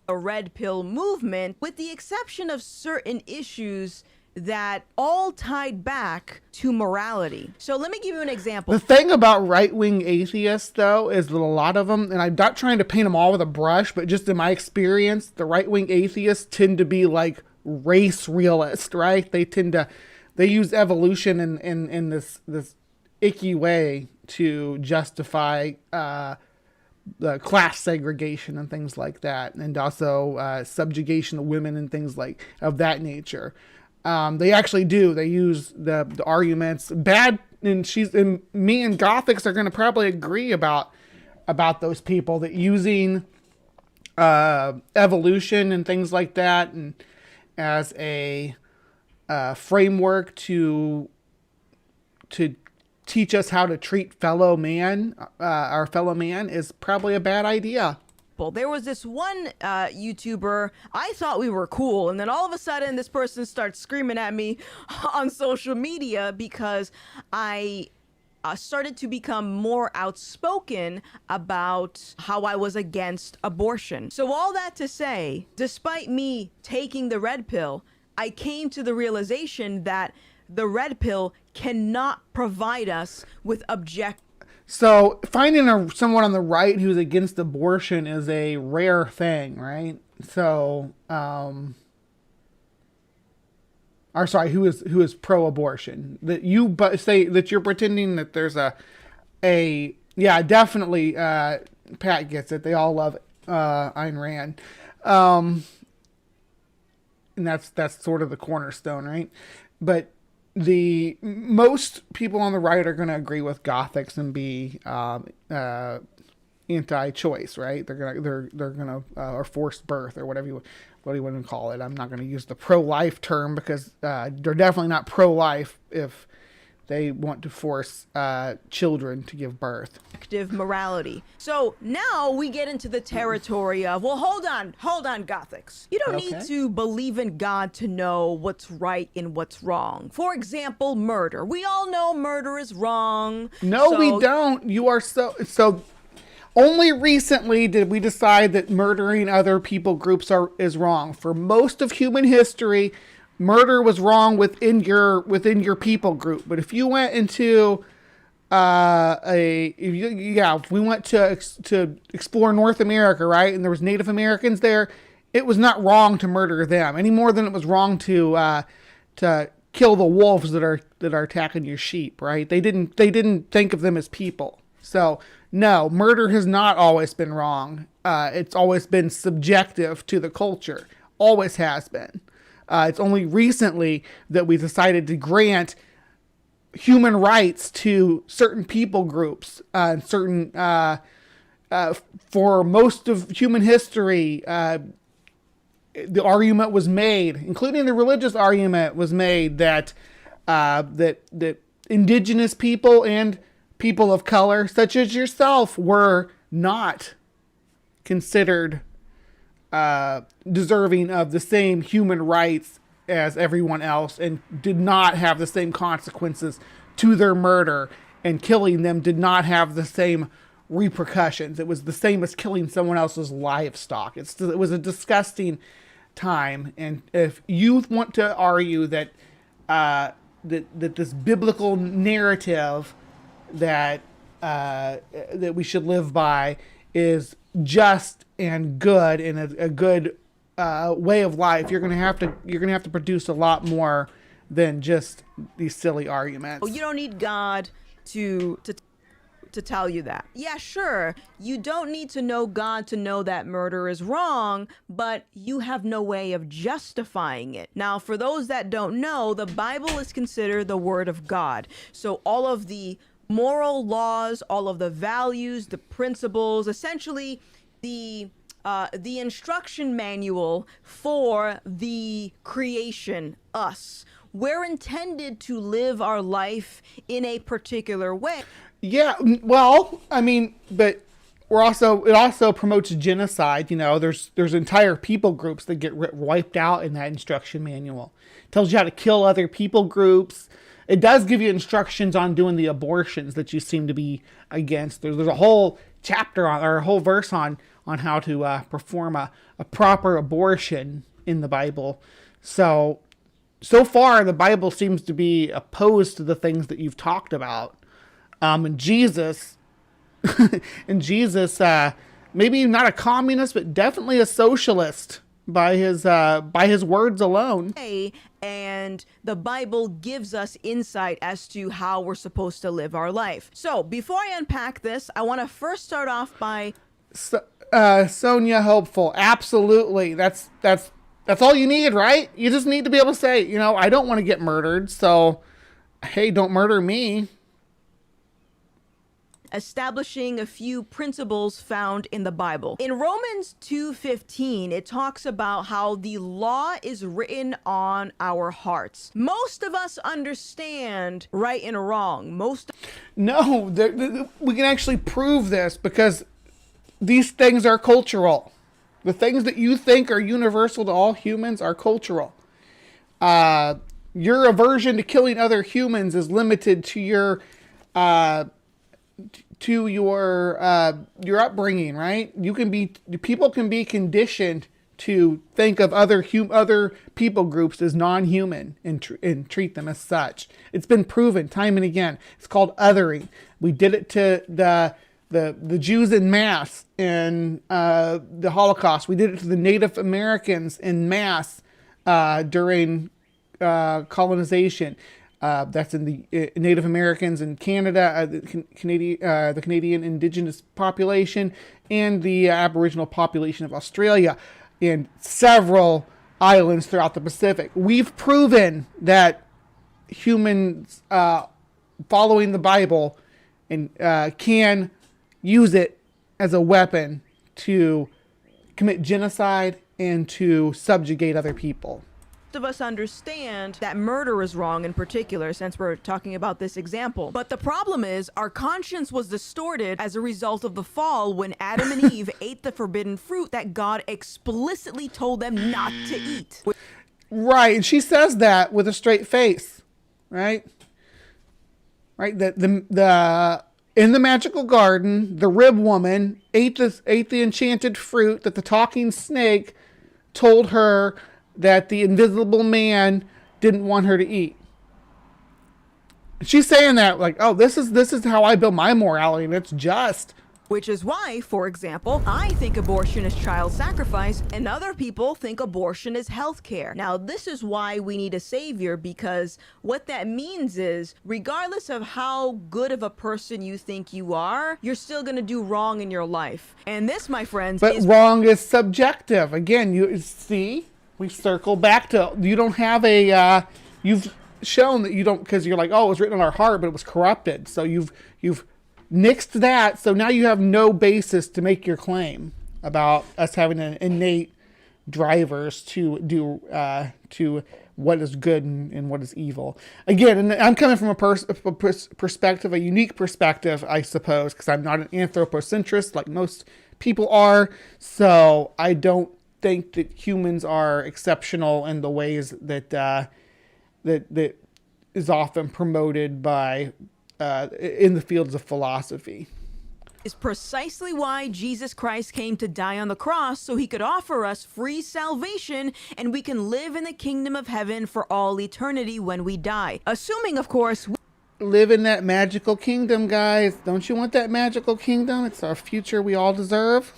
A red pill movement, with the exception of certain issues that all tied back to morality. So let me give you an example. The thing about right-wing atheists, though, is that a lot of them, and I'm not trying to paint them all with a brush, but just in my experience, the right-wing atheists tend to be like race realist, right? They use evolution in this icky way to justify the class segregation and things like that, and also subjugation of women and things like of that nature. They actually do. They use the arguments. Bad, and me and Gothics are going to probably agree about those people that using evolution and things like that, and as a framework to teach us how to treat our fellow man is probably a bad idea. There was this one YouTuber, I thought we were cool, and then all of a sudden this person starts screaming at me on social media because I started to become more outspoken about how I was against abortion. So all that to say, despite me taking the red pill, I came to the realization that the red pill cannot provide us with objective. So finding someone on the right who's against abortion is a rare thing, right? So, who is pro-abortion? But say that you're pretending that there's yeah, definitely. Pat gets it. They all love Ayn Rand, and that's sort of the cornerstone, right? But the most people on the right are going to agree with Gothics and be anti-choice, right? They're gonna or forced birth or whatever you want to call it. I'm not going to use the pro-life term because they're definitely not pro-life if they want to force children to give birth. Active morality. So now we get into the territory of, well, hold on, Gothics. You don't need to believe in God to know what's right and what's wrong. For example, murder. We all know murder is wrong. No, we don't. You are so. Only recently did we decide that murdering other people groups is wrong. For most of human history, murder was wrong within your people group. But if you went into if we went to explore North America, right, and there was Native Americans there, it was not wrong to murder them any more than it was wrong to kill the wolves that are attacking your sheep, right? They didn't think of them as people. So no, murder has not always been wrong. It's always been subjective to the culture. Always has been. It's only recently that we decided to grant human rights to certain people groups and certain. For most of human history, the argument was made, including the religious argument, was made that that indigenous people and people of color, such as yourself, were not considered deserving of the same human rights as everyone else and did not have the same consequences to their murder, and killing them did not have the same repercussions. It was the same as killing someone else's livestock. It was a disgusting time. And if you want to argue that that this biblical narrative that we should live by is just and good and a good way of life, you're gonna have to produce a lot more than just these silly arguments. You don't need God to tell you that. Yeah, sure, you don't need to know God to know that murder is wrong, but you have no way of justifying it. Now, for those that don't know, the Bible is considered the Word of God. So all of the moral laws, all of the values, the principles, essentially the instruction manual for the creation, us. We're intended to live our life in a particular way. Yeah, well, I mean, but it also promotes genocide. You know, there's entire people groups that get wiped out in that instruction manual. It tells you how to kill other people groups. It does give you instructions on doing the abortions that you seem to be against. There's a whole chapter or a whole verse on how to perform a proper abortion in the Bible. So far, the Bible seems to be opposed to the things that you've talked about. And Jesus, maybe not a communist, but definitely a socialist by his words alone. And the Bible gives us insight as to how we're supposed to live our life. So before I unpack this, I want to first start off by Sonia Hopeful. Absolutely. That's all you need, right? You just need to be able to say, you know, I don't want to get murdered, so hey, don't murder me. establishing a few principles found in the Bible. In Romans 2:15, it talks about how the law is written on our hearts. Most of us understand right and wrong. No, we can actually prove this because these things are cultural. The things that you think are universal to all humans are cultural. Your aversion to killing other humans is limited to your upbringing, right? People can be conditioned to think of other people groups as non-human and treat them as such. It's been proven time and again. It's called othering. We did it to the Jews in mass in the Holocaust. We did it to the Native Americans in mass during colonization. That's in the Native Americans in Canada, the Canadian indigenous population, and the Aboriginal population of Australia, and several islands throughout the Pacific. We've proven that humans following the Bible and can use it as a weapon to commit genocide and to subjugate other people. Most of us understand that murder is wrong in particular, since we're talking about this example. But the problem is our conscience was distorted as a result of the fall when Adam and Eve ate the forbidden fruit that God explicitly told them not to eat. Right, and she says that with a straight face, right? Right, the in the magical garden, the rib woman ate the enchanted fruit that the talking snake told her that the invisible man didn't want her to eat. She's saying that like, oh, this is how I build my morality, and it's just. Which is why, for example, I think abortion is child sacrifice, and other people think abortion is healthcare. Now, this is why we need a savior, because what that means is, regardless of how good of a person you think you are, you're still going to do wrong in your life. And this, my friends, but wrong is subjective. Again, you see, we circle back to, you don't have a, you've shown that you don't, because you're like, oh, it was written on our heart, but it was corrupted. So you've nixed that, so now you have no basis to make your claim about us having an innate drivers to do to what is good and what is evil. Again, and I'm coming from a perspective, a unique perspective, I suppose, because I'm not an anthropocentrist like most people are. So I don't think that humans are exceptional in the ways that that is often promoted by. In the fields of philosophy. Is precisely why Jesus Christ came to die on the cross, so he could offer us free salvation and we can live in the kingdom of heaven for all eternity when we die. Assuming, of course, live in that magical kingdom, guys. Don't you want that magical kingdom? It's our future we all deserve.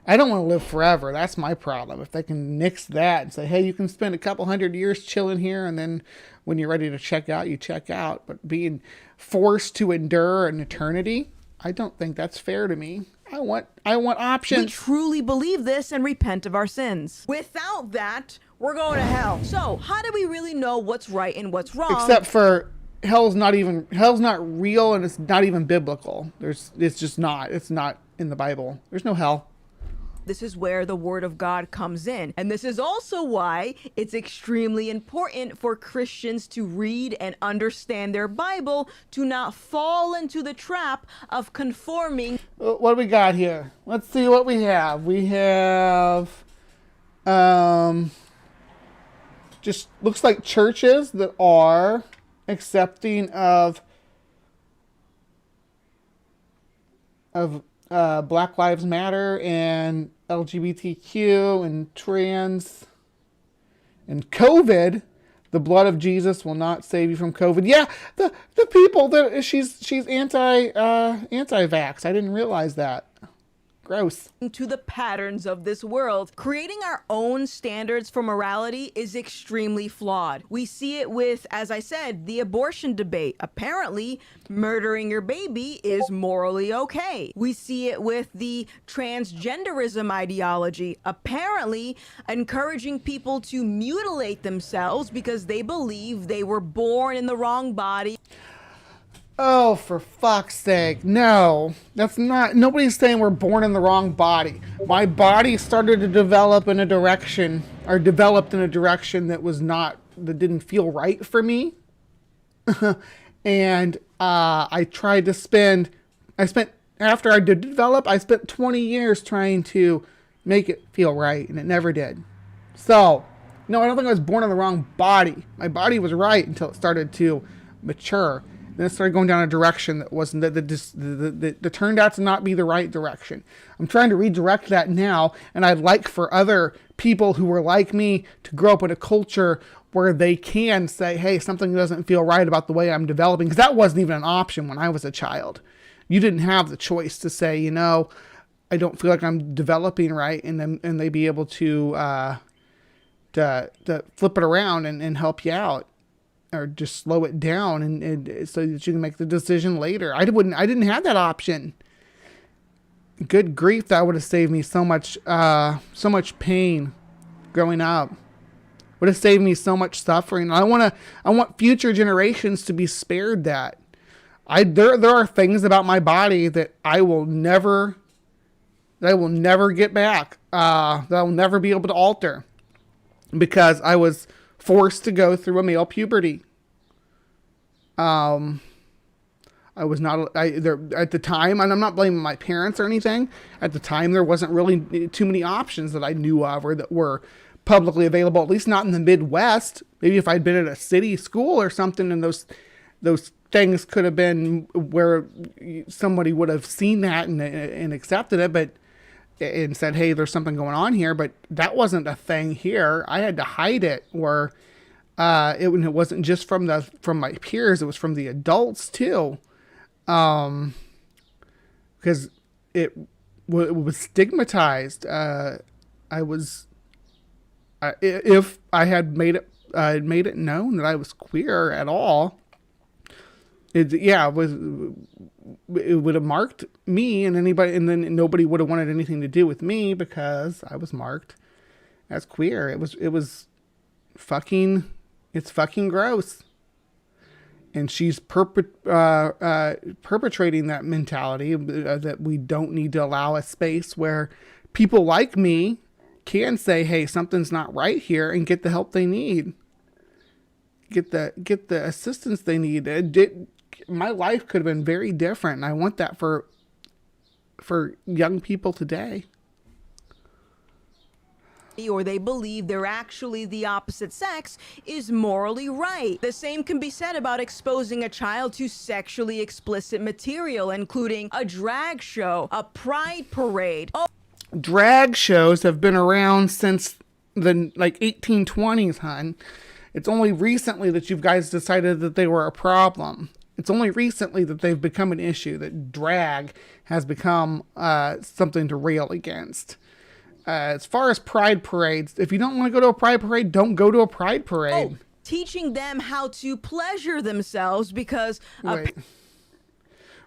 I don't want to live forever. That's my problem. If they can nix that and say, hey, you can spend a couple hundred years chilling here, and then when you're ready to check out, you check out. But being forced to endure an eternity, I don't think that's fair to me. I want options. We truly believe this and repent of our sins. Without that, we're going to hell. So how do we really know what's right and what's wrong? Except for hell's not real, and it's not even biblical. It's not in the Bible. There's no hell. This is where the word of God comes in. And this is also why it's extremely important for Christians to read and understand their Bible, to not fall into the trap of conforming. What do we got here? Let's see what we have. We have just looks like churches that are accepting of Black Lives Matter and LGBTQ and trans and COVID. The blood of Jesus will not save you from COVID. Yeah, the people that she's anti-vax. I didn't realize that. Gross. To the patterns of this world. Creating our own standards for morality is extremely flawed. We see it with, as I said, the abortion debate. Apparently, murdering your baby is morally okay. We see it with the transgenderism ideology. Apparently, encouraging people to mutilate themselves because they believe they were born in the wrong body. Oh, for fuck's sake. No. That's not... Nobody's saying we're born in the wrong body. My body started to develop in a direction, or developed in a direction that was not... that didn't feel right for me. And I tried to spend... After I did develop, I spent 20 years trying to make it feel right, and it never did. So, no, I don't think I was born in the wrong body. My body was right until it started to mature. Then it started going down a direction that wasn't, that turned out to not be the right direction. I'm trying to redirect that now, and I'd like for other people who were like me to grow up in a culture where they can say, hey, something doesn't feel right about the way I'm developing, because that wasn't even an option when I was a child. You didn't have the choice to say, you know, I don't feel like I'm developing right, and they be able to flip it around and help you out, or just slow it down and so that you can make the decision later. I didn't have that option. Good grief, that would have saved me so much pain growing up. Would have saved me so much suffering. I want future generations to be spared that. There are things about my body that I will never get back. That I will never be able to alter, because I was forced to go through a male puberty. I was not there at the time, and I'm not blaming my parents or anything. At the time, there wasn't really too many options that I knew of or that were publicly available, at least not in the Midwest. Maybe if I'd been at a city school or something, and those things could have been where somebody would have seen that and accepted it, but and said, hey, there's something going on here. But that wasn't a thing here. I had to hide it, or it wasn't just from my peers, it was from the adults too. Because it was stigmatized. If I had made it known that I was queer at all, it would have marked me and anybody, and then nobody would have wanted anything to do with me because I was marked as queer. It's fucking gross. And she's perpetrating that mentality that we don't need to allow a space where people like me can say, hey, something's not right here, and get the help they need. Get the assistance they need. My life could have been very different, and I want that for young people today. Or they believe they're actually the opposite sex is morally right. The same can be said about exposing a child to sexually explicit material, including a drag show, a pride parade. Drag shows have been around since the 1820s, hon. It's only recently that you guys decided that they were a problem. It's only recently that they've become an issue, that drag has become something to rail against. As far as pride parades, if you don't want to go to a pride parade, don't go to a pride parade. Teaching them how to pleasure themselves because...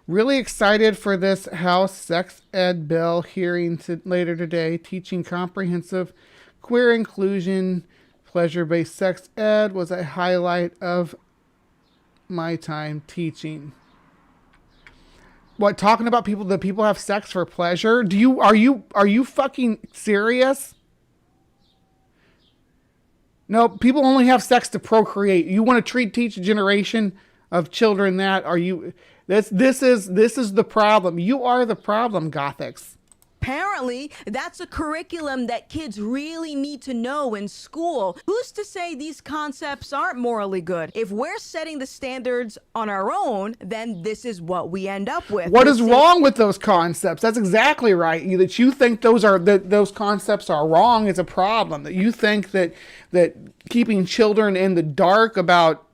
Really excited for this House sex ed bill hearing later today. Teaching comprehensive queer inclusion, pleasure-based sex ed was a highlight of my time teaching. What, talking about people have sex for pleasure? Are you fucking serious? No, people only have sex to procreate. You want to teach a generation of children that? This is the problem. You are the problem, Gothics. Apparently, that's a curriculum that kids really need to know in school. Who's to say these concepts aren't morally good? If we're setting the standards on our own, then this is what we end up with. What is wrong with those concepts? That's exactly right. That you think those concepts are wrong is a problem. That you think that keeping children in the dark about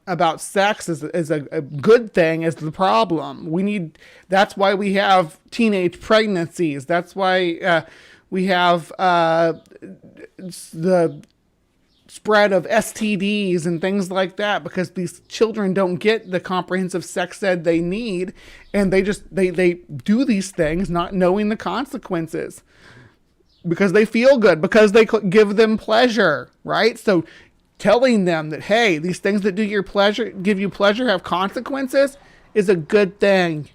sex is a good thing is the problem. That's why we have teenage pregnancies. That's why we have the spread of STDs and things like that, because these children don't get the comprehensive sex ed they need, and they do these things not knowing the consequences because they feel good, because they give them pleasure, right? So telling them that, hey, these things that give you pleasure have consequences is a good thing.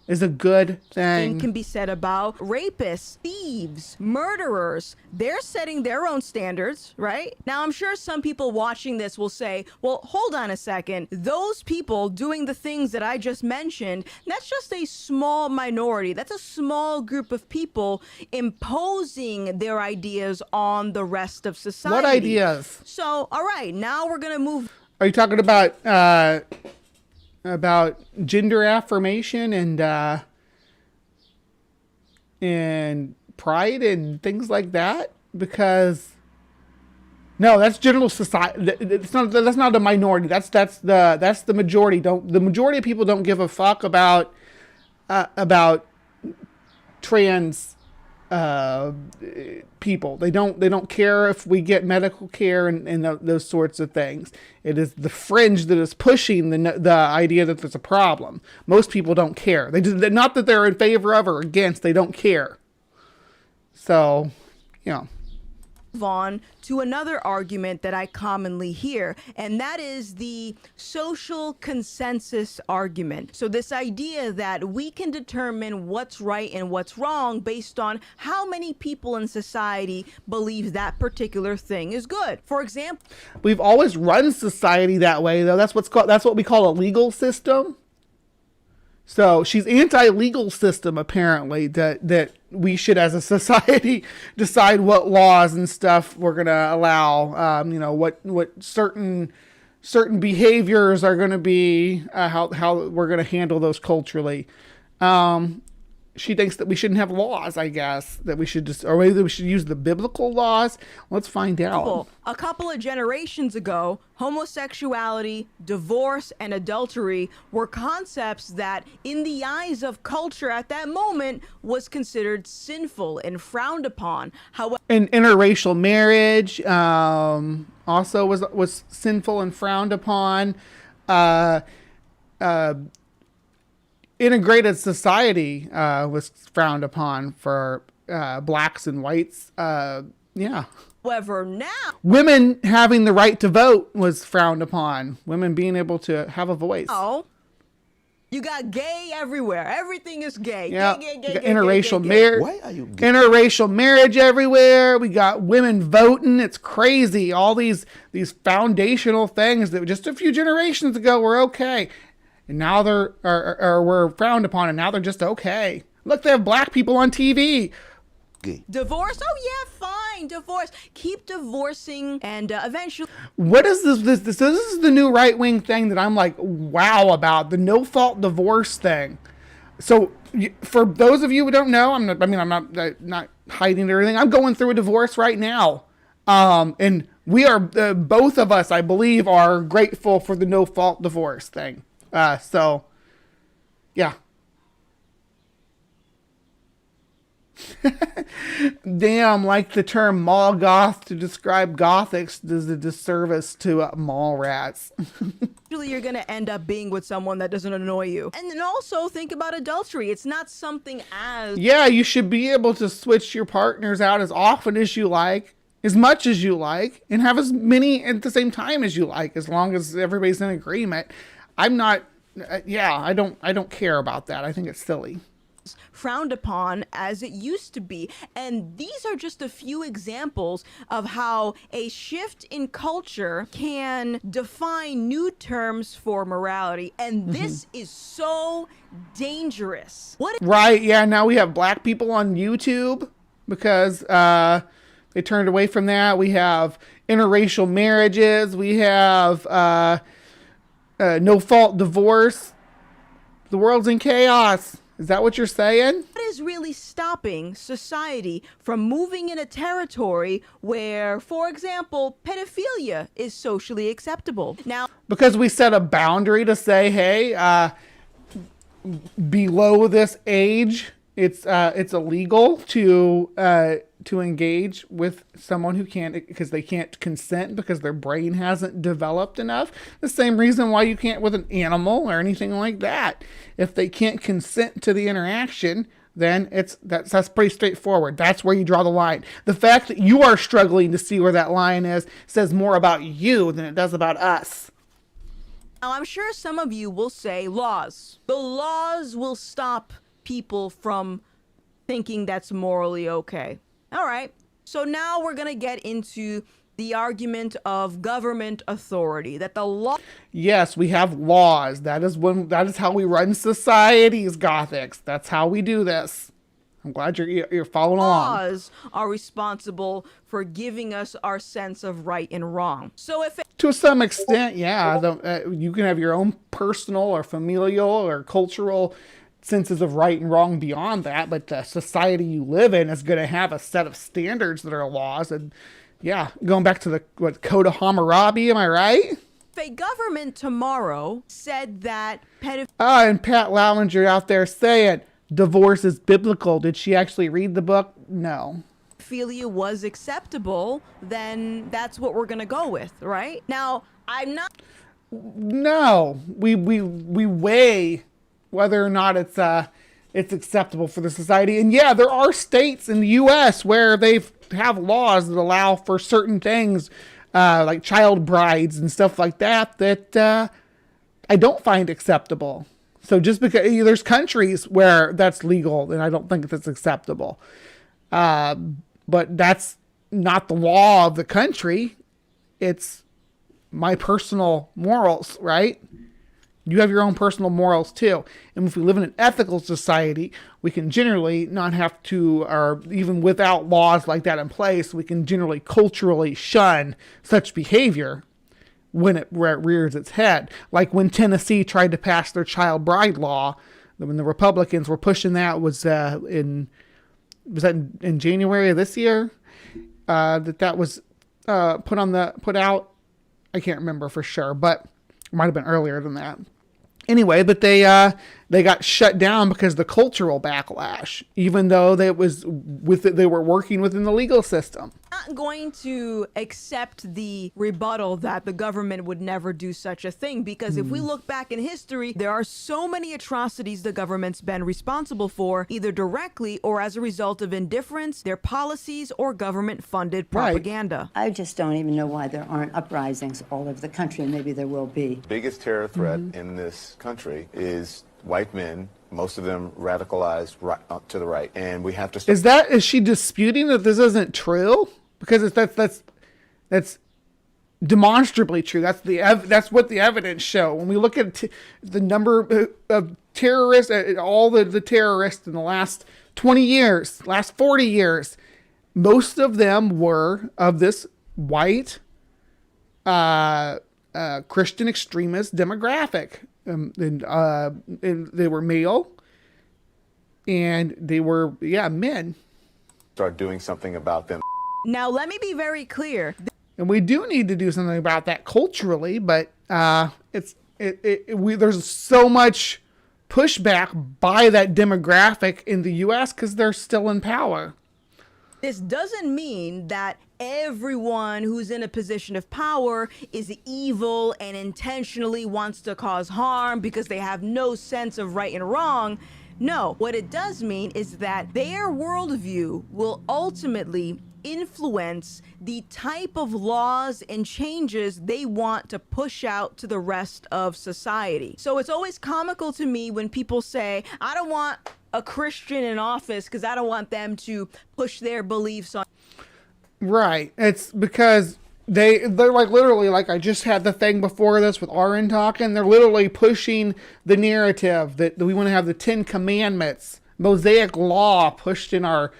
Is a good thing. Can be said about rapists, thieves, murderers. They're setting their own standards, right? Now, I'm sure some people watching this will say, well, hold on a second. Those people doing the things that I just mentioned, that's just a small minority. That's a small group of people imposing their ideas on the rest of society. What ideas? So, all right, now we're going to move. Are you talking about gender affirmation and pride and things like that? Because no, that's general society. That's not the minority. That's the majority. The majority of people don't give a fuck about trans people. They don't care if we get medical care and those sorts of things. It is the fringe that is pushing the idea that there's a problem. Most people don't care. Not that they're in favor of or against. They don't care. So, on to another argument that I commonly hear, and that is the social consensus argument. So this idea that we can determine what's right and what's wrong based on how many people in society believe that particular thing is good. For example, we've always run society that way, though. That's what we call a legal system. So she's anti-legal system, apparently, that we should, as a society, decide what laws and stuff we're going to allow, what certain behaviors are going to be, how we're going to handle those culturally. She thinks that we shouldn't have laws, I guess, that we should or maybe we should use the biblical laws. Let's find out. A couple of generations ago, homosexuality, divorce, and adultery were concepts that, in the eyes of culture at that moment, was considered sinful and frowned upon. However, and interracial marriage also was sinful and frowned upon. Integrated society was frowned upon for blacks and whites. However, now women having the right to vote was frowned upon. Women being able to have a voice. Oh, you got gay everywhere. Everything is gay. Yeah, Gay, interracial gay. marriage. Why are you gay? Interracial marriage everywhere. We got women voting. It's crazy. All these foundational things that just a few generations ago were okay. And now were frowned upon, and now they're just okay. Look, they have black people on TV. Divorce? Oh yeah, fine. Divorce. Keep divorcing, and eventually. What is this? This is the new right wing thing that I'm like, wow about, the no fault divorce thing. So for those of you who don't know, I'm not hiding everything. I'm going through a divorce right now, and we are both of us, I believe, are grateful for the no fault divorce thing. So, yeah. Damn, like the term mall goth to describe gothics does a disservice to mall rats. Usually you're going to end up being with someone that doesn't annoy you. And then also think about adultery. It's not something as... Yeah, you should be able to switch your partners out as often as you like, as much as you like, and have as many at the same time as you like, as long as everybody's in agreement. I'm not, I don't care about that. I think it's silly. Frowned upon as it used to be. And these are just a few examples of how a shift in culture can define new terms for morality. And this is so dangerous. Right, yeah, now we have black people on YouTube because they turned away from that. We have interracial marriages. We have... no fault divorce. The world's in chaos. Is that what you're saying? What is really stopping society from moving in a territory where, for example, pedophilia is socially acceptable? Now, because we set a boundary to say, hey, below this age, it's illegal to engage with someone who can't, because they can't consent because their brain hasn't developed enough. The same reason why you can't with an animal or anything like that. If they can't consent to the interaction, then that's pretty straightforward. That's where you draw the line. The fact that you are struggling to see where that line is says more about you than it does about us. Now, I'm sure some of you will say laws. The laws will stop people from thinking that's morally okay. All right. So now we're going to get into the argument of government authority, that the law... Yes, we have laws. That is how we run societies, Gothics. That's how we do this. I'm glad you're following along. Laws are responsible for giving us our sense of right and wrong. So if to some extent, yeah, you can have your own personal or familial or cultural senses of right and wrong beyond that, but the society you live in is going to have a set of standards that are laws. And yeah, going back to the Code of Hammurabi, am I right? If a government tomorrow said that and Pat Lallinger out there saying divorce is biblical. Did she actually read the book? No. pedophilia was acceptable, then that's what we're going to go with, right? Now, I'm not... No, we weigh whether or not it's acceptable for the society. And yeah, there are states in the U.S. where they have laws that allow for certain things, like child brides and stuff like that, that I don't find acceptable. So just because there's countries where that's legal, then I don't think that's acceptable. But that's not the law of the country. It's my personal morals, right? You have your own personal morals too. And if we live in an ethical society, we can generally not have to, or even without laws like that in place, we can generally culturally shun such behavior when it rears its head. Like when Tennessee tried to pass their child bride law, when the Republicans were pushing that, was that in January of this year? That was put out. I can't remember for sure, but it might have been earlier than that. Anyway, but they got shut down because of the cultural backlash, even though they were working within the legal system. I'm not going to accept the rebuttal that the government would never do such a thing, because if we look back in history, there are so many atrocities the government's been responsible for, either directly or as a result of indifference, their policies, or government-funded propaganda. I just don't even know why there aren't uprisings all over the country, and maybe there will be. Biggest terror threat in this country is white men, most of them radicalized to the right, and we have to. Is she disputing that this isn't true? Because that's demonstrably true. That's what the evidence show. When we look at the number of terrorists, all the terrorists in the last 20 years, last 40 years, most of them were of this white Christian extremist demographic. And they were male, and they were men. Start doing something about them. Now, let me be very clear. And we do need to do something about that culturally, but there's so much pushback by that demographic in the U.S. because they're still in power. This doesn't mean that everyone who's in a position of power is evil and intentionally wants to cause harm because they have no sense of right and wrong. No, what it does mean is that their worldview will ultimately influence the type of laws and changes they want to push out to the rest of society. So it's always comical to me when people say, I don't want a Christian in office because I don't want them to push their beliefs on. Right. It's because they're like literally, like I just had the thing before this with Aaron talking, they're literally pushing the narrative that we want to have the 10 Commandments, Mosaic law pushed in our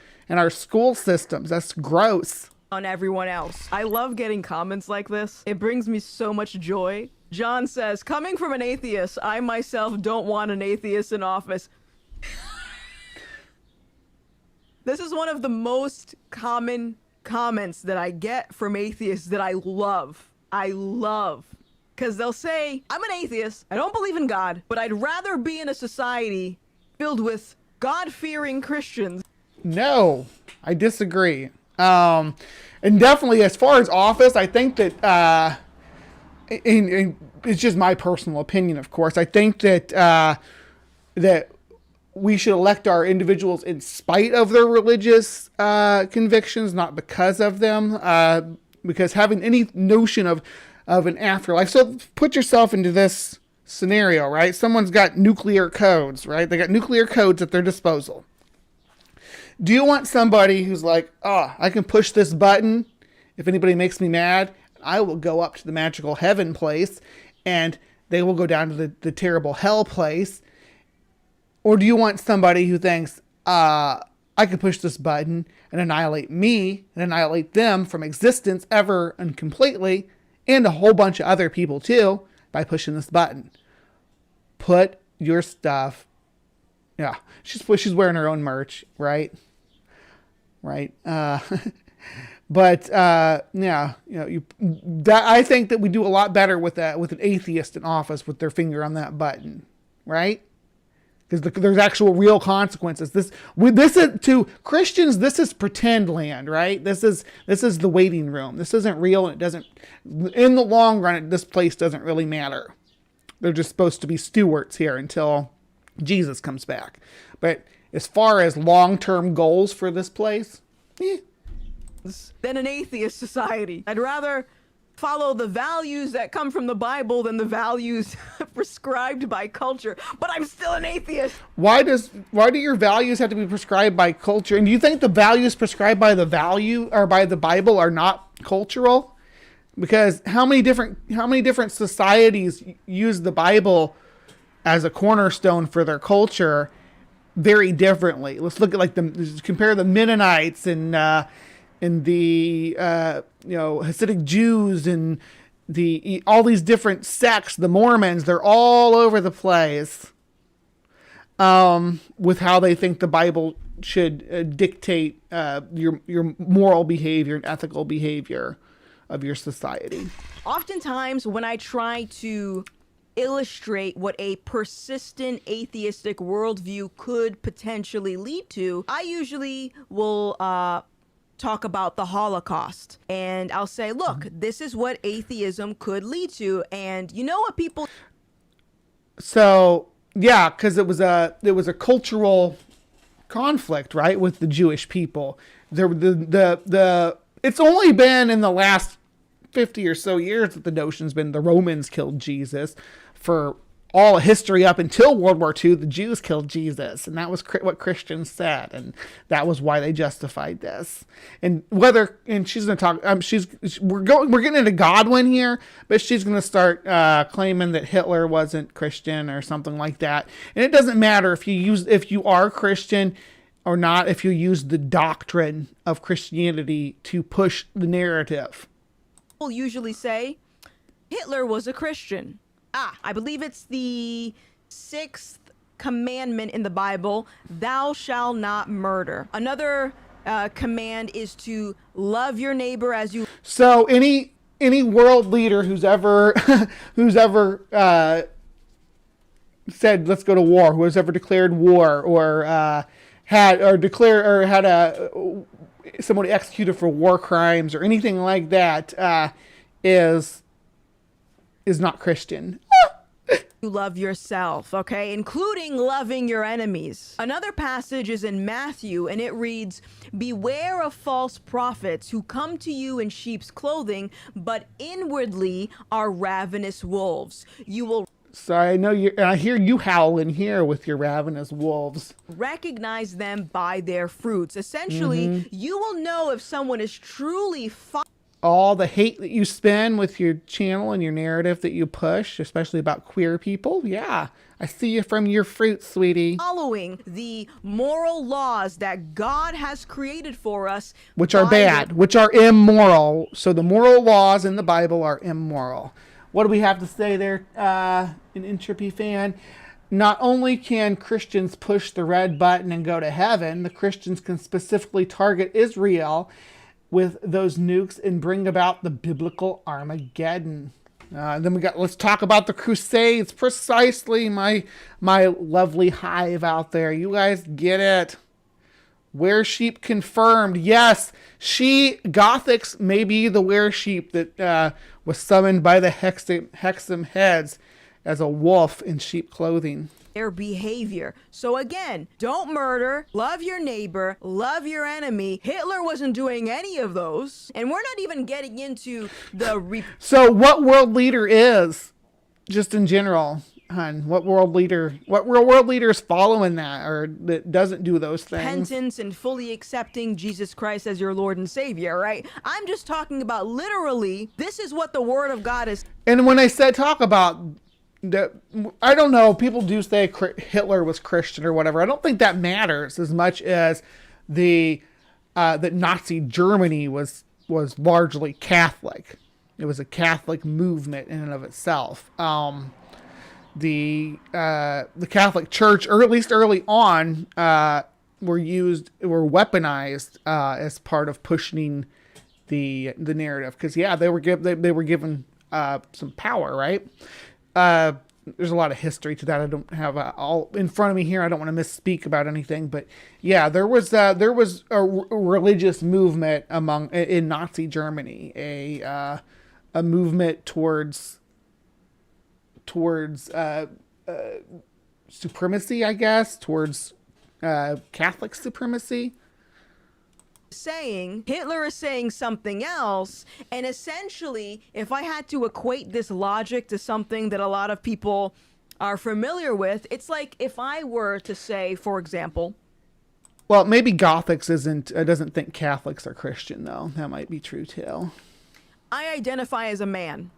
school systems. That's gross. On everyone else. I love getting comments like this. It brings me so much joy. John says, coming from an atheist, I myself don't want an atheist in office. This is one of the most common comments that I get from atheists that I love. Because they'll say, I'm an atheist, I don't believe in God, but I'd rather be in a society filled with God-fearing Christians. No, I disagree. And definitely as far as office, I think that, and it's just my personal opinion, of course, I think that, that we should elect our individuals in spite of their religious convictions, not because of them. Because having any notion of of an afterlife. So put yourself into this scenario, right? Someone's got nuclear codes, right? They got nuclear codes at their disposal. Do you want somebody who's like, oh, I can push this button. If anybody makes me mad, I will go up to the magical heaven place and they will go down to the terrible hell place. Or do you want somebody who thinks, I can push this button and annihilate me and annihilate them from existence ever and completely, and a whole bunch of other people too, by pushing this button? Put your stuff. Yeah, she's wearing her own merch, right? Right. But yeah, I think that we do a lot better with that, with an atheist in office with their finger on that button, right? Because there's actual real consequences. This is to Christians. This is pretend land, right? This is the waiting room. This isn't real, and it doesn't. In the long run, this place doesn't really matter. They're just supposed to be stewards here until Jesus comes back. But as far as long-term goals for this place, than an atheist society. I'd rather follow the values that come from the Bible than the values prescribed by culture. But I'm still an atheist. Why do your values have to be prescribed by culture? And do you think the values prescribed by the Bible are not cultural? Because how many different societies use the Bible as a cornerstone for their culture very differently? Let's look at compare the Mennonites and the Hasidic Jews and all these different sects, the Mormons. They're all over the place with how they think the Bible should dictate your moral behavior and ethical behavior of your society. Oftentimes, when I try to illustrate what a persistent atheistic worldview could potentially lead to, I usually will talk about the Holocaust, and I'll say, look, this is what atheism could lead to. And you know what people... So yeah, because it was a cultural conflict, right, with the Jewish people. It's only been in the last 50 or so years that the notion's been the Romans killed Jesus. For all history up until World War II, the Jews killed Jesus, and that was what Christians said, and that was why they justified this. And she's going to talk. We're getting into Godwin here, but she's going to start claiming that Hitler wasn't Christian or something like that. And it doesn't matter if you are Christian or not, if you use the doctrine of Christianity to push the narrative. People usually say Hitler was a Christian. I believe it's the 6th commandment in the Bible, thou shalt not murder. Another command is to love your neighbor as you... So any world leader who's ever said let's go to war, who has ever declared war or had somebody executed for war crimes or anything like that is not Christian. You love yourself, okay? Including loving your enemies. Another passage is in Matthew, and it reads, beware of false prophets who come to you in sheep's clothing, but inwardly are ravenous wolves. You will... Sorry, I know I hear you howling here with your ravenous wolves. Recognize them by their fruits. Essentially, you will know if someone is truly... all the hate that you spend with your channel and your narrative that you push, especially about queer people. Yeah, I see you from your fruit, sweetie. Following the moral laws that God has created for us. Which are bad, which are immoral. So the moral laws in the Bible are immoral. What do we have to say there, an Entropy fan? Not only can Christians push the red button and go to heaven, the Christians can specifically target Israel with those nukes and bring about the biblical Armageddon. Then let's talk about the Crusades. Precisely, my lovely Hive out there. You guys get it. Were sheep confirmed. Yes, Gothics may be the were sheep that was summoned by the Hexam heads as a wolf in sheep clothing. their behavior. So again, don't murder, love your neighbor, love your enemy. Hitler wasn't doing any of those. And we're not even getting into the... So what world leader is, just in general, hun, what world leader is following that or that doesn't do those things? Repentance and fully accepting Jesus Christ as your Lord and Savior, right? I'm just talking about literally, this is what the Word of God is. And when I said talk about... I don't know. People do say Hitler was Christian or whatever. I don't think that matters as much as that Nazi Germany was largely Catholic. It was a Catholic movement in and of itself. The Catholic Church, or at least early on, were weaponized as part of pushing the narrative. Because they were given some power, right? There's a lot of history to that. I don't have all in front of me here. I don't want to misspeak about anything, but yeah, there was a religious movement in Nazi Germany, a movement towards supremacy, I guess, towards Catholic supremacy. Saying Hitler is saying something else, and essentially, if I had to equate this logic to something that a lot of people are familiar with, it's like if I were to say, for example, well, maybe Gothics doesn't think Catholics are Christian, though. That might be true too. I identify as a man.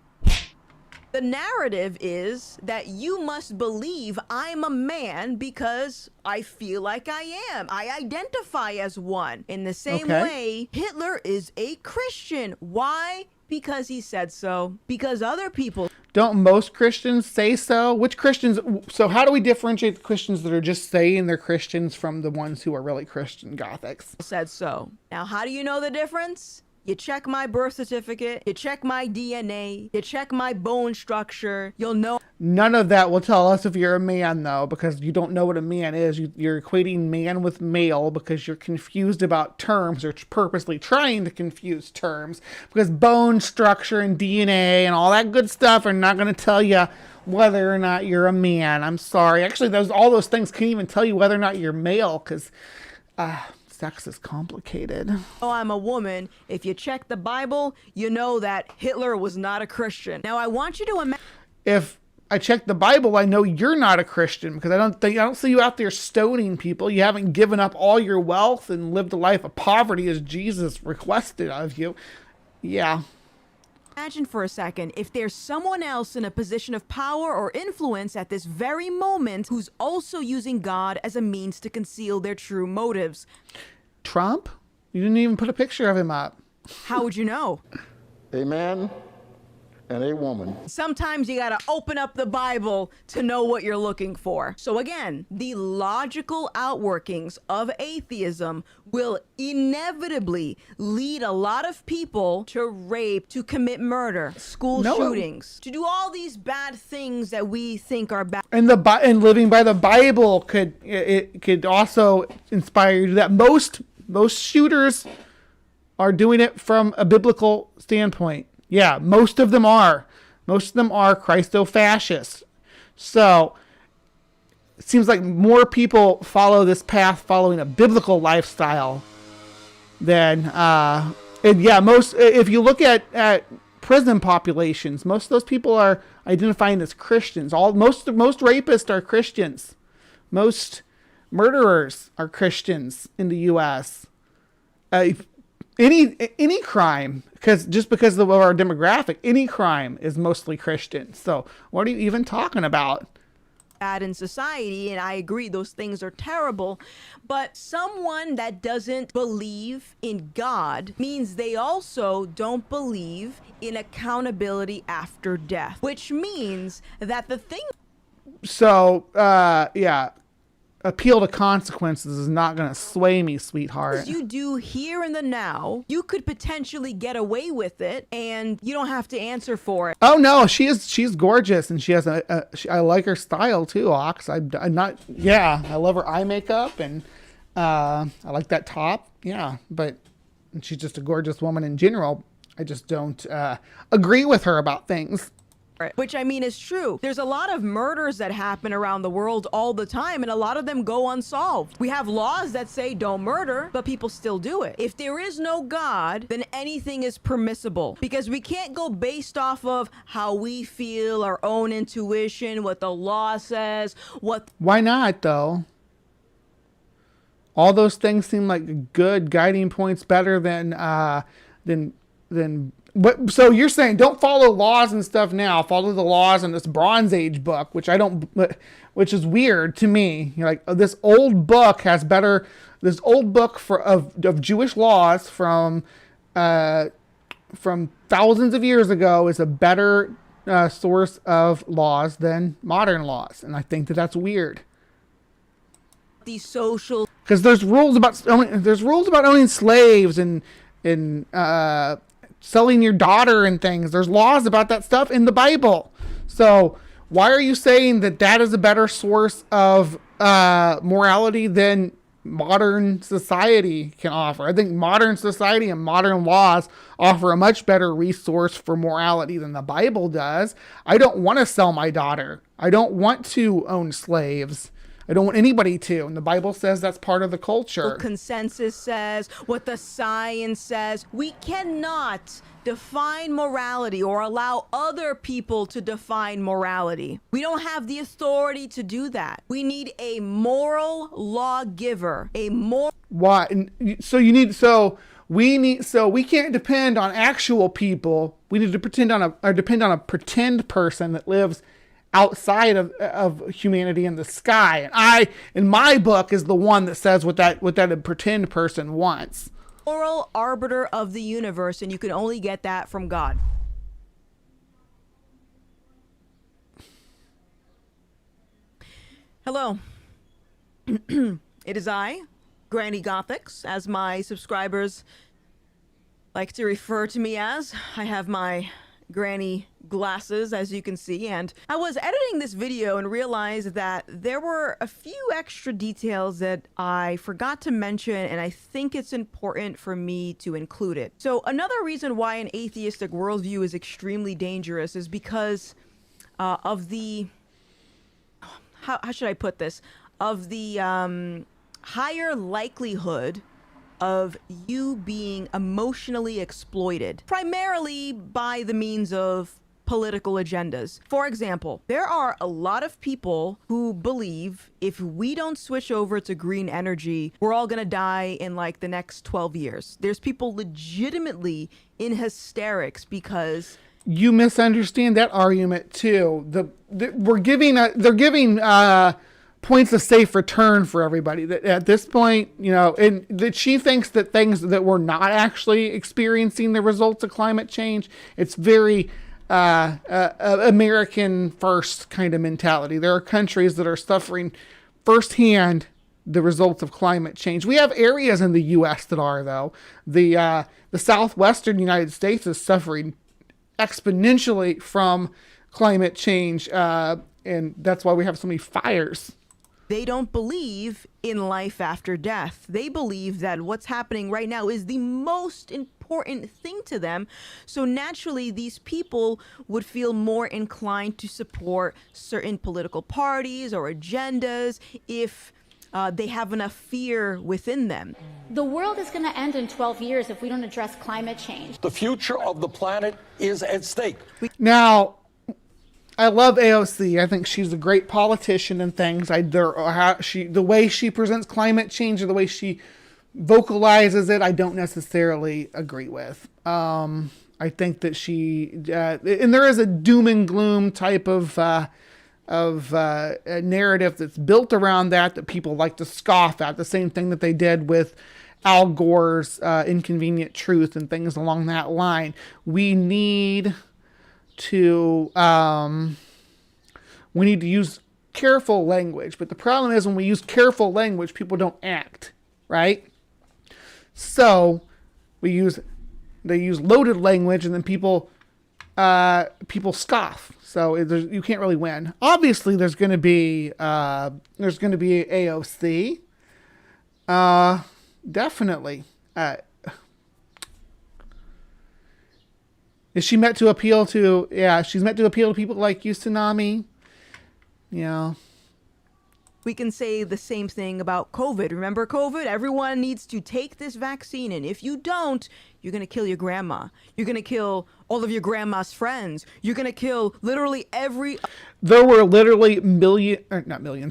The narrative is that you must believe I'm a man because I feel like I am. I identify as one. In the same way, Hitler is a Christian. Why? Because he said so. Because other people... Don't most Christians say so? Which Christians... So how do we differentiate the Christians that are just saying they're Christians from the ones who are really Christian Gothics? Said so. Now, how do you know the difference? You check my birth certificate, you check my DNA, you check my bone structure, you'll know. None of that will tell us if you're a man, though, because you don't know what a man is. You're equating man with male because you're confused about terms, or purposely trying to confuse terms, because bone structure and DNA and all that good stuff are not going to tell you whether or not you're a man. I'm sorry. Actually, all those things can't even tell you whether or not you're male, because... sex is complicated. Oh, I'm a woman. If you check the Bible, you know that Hitler was not a Christian. Now, I want you to imagine... If I check the Bible, I know you're not a Christian, because I don't see you out there stoning people. You haven't given up all your wealth and lived a life of poverty as Jesus requested of you. Yeah. Imagine for a second if there's someone else in a position of power or influence at this very moment who's also using God as a means to conceal their true motives. Trump? You didn't even put a picture of him up. How would you know? A man and a woman. Sometimes you gotta open up the Bible to know what you're looking for. So again, the logical outworkings of atheism will inevitably lead a lot of people to rape, to commit murder, school shootings, to do all these bad things that we think are bad. And living by the Bible could also inspire you to that. Most shooters are doing it from a biblical standpoint. Yeah, most of them are. Most of them are Christo-fascists. So it seems like more people follow this path following a biblical lifestyle than if you look at prison populations, most of those people are identifying as Christians. Most rapists are Christians. Most murderers are Christians in the US. Any crime, because of our demographic, any crime is mostly Christian. So what are you even talking about? Bad in society, and I agree those things are terrible, but someone that doesn't believe in God means they also don't believe in accountability after death, which means that the thing... So, appeal to consequences is not going to sway me, sweetheart. You do here in the now, you could potentially get away with it, and you don't have to answer for it. Oh no, she's gorgeous, and she has I like her style too, Ox. I love her eye makeup, and I like that top. Yeah, but she's just a gorgeous woman in general. I just don't agree with her about things. Which I mean is true. There's a lot of murders that happen around the world all the time, and a lot of them go unsolved. We have laws that say don't murder, but people still do it. If there is no God, then anything is permissible, because we can't go based off of how we feel, our own intuition, what the law says, what... Why not, though? All those things seem like good guiding points, better than But so you're saying don't follow laws and stuff now. Follow the laws in this Bronze Age book, which which is weird to me. You're like, oh, this old book has better. This old book of Jewish laws from thousands of years ago is a better source of laws than modern laws, and I think that that's weird. These social, because there's rules about owning slaves and selling your daughter and things. There's laws about that stuff in the Bible. So why are you saying that is a better source of morality than modern society can offer? I think modern society and modern laws offer a much better resource for morality than the Bible does. I don't want to sell my daughter. I don't want to own slaves. I don't want anybody to. And the Bible says that's part of the culture. Consensus says, what the science says. We cannot define morality or allow other people to define morality. We don't have the authority to do that. We need a moral lawgiver, Why? So we can't depend on actual people. We need to depend on a pretend person that lives outside of humanity in the sky. And I, in my book, is the one that says what that pretend person wants. Moral arbiter of the universe, and you can only get that from God. Hello. It is I, Granny Gothics, as my subscribers like to refer to me as. I have my granny glasses, as you can see, and I was editing this video and realized that there were a few extra details that I forgot to mention, and I think it's important for me to include it. So another reason why an atheistic worldview is extremely dangerous is because of the, how should I put this, of the higher likelihood of you being emotionally exploited, primarily by the means of political agendas. For example, there are a lot of people who believe if we don't switch over to green energy, we're all gonna die in like the next 12 years. There's people legitimately in hysterics because... You misunderstand that argument too. They're giving points of safe return for everybody. That at this point, and that she thinks that things that we're not actually experiencing the results of climate change. It's very American first kind of mentality. There are countries that are suffering firsthand the results of climate change. We have areas in the U.S. that are, though. The southwestern United States is suffering exponentially from climate change, and that's why we have so many fires. They don't believe in life after death. They believe that what's happening right now is the most important thing to them. So naturally, these people would feel more inclined to support certain political parties or agendas if they have enough fear within them. The world is going to end in 12 years if we don't address climate change. The future of the planet is at stake. Now, I love AOC. I think she's a great politician and things. The way she presents climate change or the way she vocalizes it, I don't necessarily agree with. I think that she, and there is a doom and gloom type of a narrative that's built around that people like to scoff at. The same thing that they did with Al Gore's Inconvenient Truth and things along that line. We need to use careful language, but the problem is when we use careful language, people don't act, right? So they use loaded language, and then people scoff. So you can't really win. Obviously, there's going to be AOC. Is she meant to appeal to? Yeah, she's meant to appeal to people like you, Tsunami. Yeah. We can say the same thing about COVID. Remember COVID? Everyone needs to take this vaccine, and if you don't, you're going to kill your grandma. You're going to kill all of your grandma's friends. You're going to kill literally every... There were literally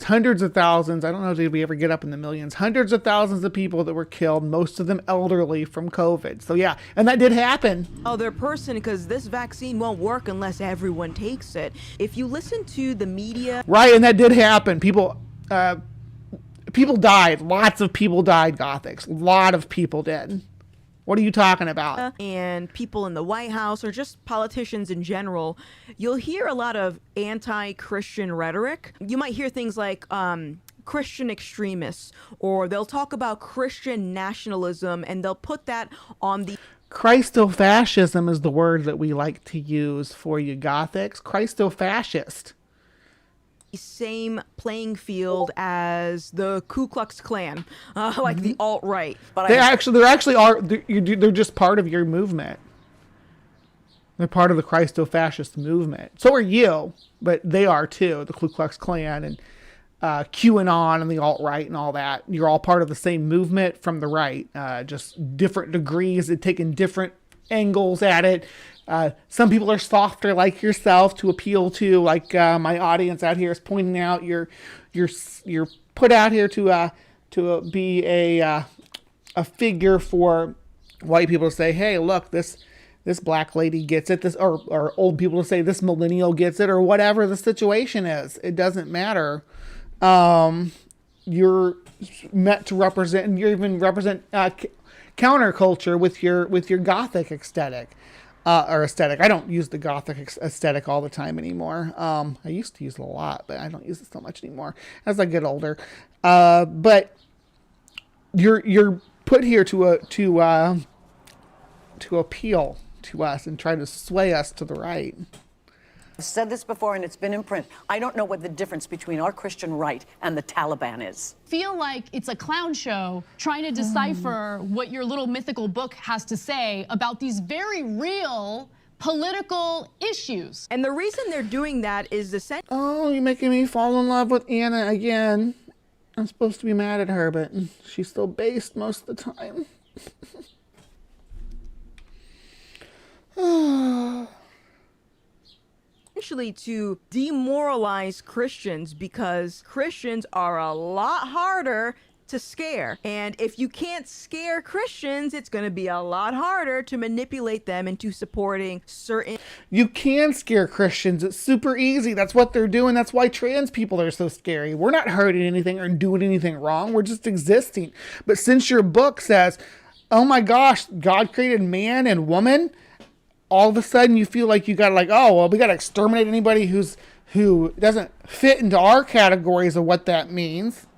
hundreds of thousands. I don't know if we ever get up in the millions. Hundreds of thousands of people that were killed, most of them elderly, from COVID. So yeah, and that did happen. Other person, because this vaccine won't work unless everyone takes it. If you listen to the media... Right, and that did happen. People died. Lots of people died, Gothics. A lot of people did. What are you talking about? And people in the White House, or just politicians in general, you'll hear a lot of anti-Christian rhetoric. You might hear things like Christian extremists, or they'll talk about Christian nationalism, and they'll put that on the... Christofascism is the word that we like to use for you Gothics. Christofascist. Same playing field as the Ku Klux Klan, like the alt-right. But they're just part of your movement. They're part of the Christofascist movement. So are you, but they are too. The Ku Klux Klan and QAnon and the alt-right and all that. You're all part of the same movement from the right, just different degrees and taking different angles at it. Some people are softer like yourself to appeal to, like my audience out here is pointing out. You're put out here to be a figure for white people to say, hey, look, this black lady gets it, or old people to say this millennial gets it, or whatever the situation is. It doesn't matter. You're meant to represent, and you even represent counterculture with your Gothic aesthetic. Or aesthetic. I don't use the Gothic aesthetic all the time anymore. I used to use it a lot, but I don't use it so much anymore as I get older. But you're put here to appeal to us and try to sway us to the right. I've said this before, and it's been in print. I don't know what the difference between our Christian right and the Taliban is. Feel like it's a clown show trying to decipher what your little mythical book has to say about these very real political issues. And the reason they're doing that is the Oh, you're making me fall in love with Anna again. I'm supposed to be mad at her, but she's still based most of the time. Essentially to demoralize Christians, because Christians are a lot harder to scare. And if you can't scare Christians, it's going to be a lot harder to manipulate them into supporting certain... You can scare Christians. It's super easy. That's what they're doing. That's why trans people are so scary. We're not hurting anything or doing anything wrong. We're just existing. But since your book says, oh my gosh, God created man and woman, all of a sudden you feel like you got we got to exterminate anybody who doesn't fit into our categories of what that means.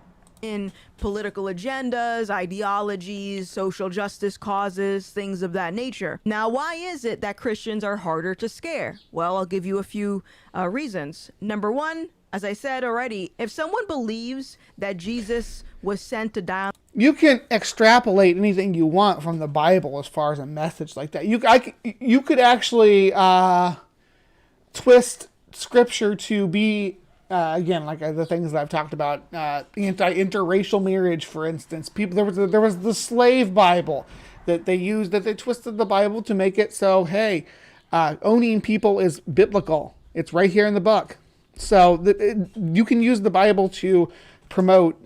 In political agendas, ideologies, social justice causes, things of that nature. Now, why is it that Christians are harder to scare? Well, I'll give you a few reasons. Number one, as I said already, if someone believes that Jesus was sent to die... You can extrapolate anything you want from the Bible as far as a message like that. You could actually twist scripture to be, again, like the things that I've talked about, interracial marriage, for instance. There was the slave Bible that they used, that they twisted the Bible to make it so, hey, owning people is biblical. It's right here in the book. So you can use the Bible to promote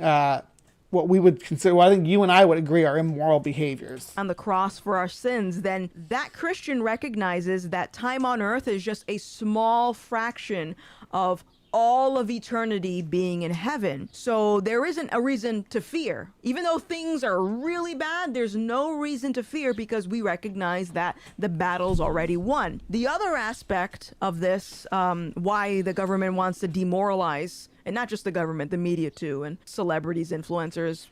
what we would consider, I think you and I would agree, are immoral behaviors. On the cross for our sins, then that Christian recognizes that time on earth is just a small fraction of all of eternity being in heaven. So there isn't a reason to fear. Even though things are really bad, there's no reason to fear because we recognize that the battle's already won. The other aspect of this, why the government wants to demoralize, and not just the government, the media too, and celebrities, influencers,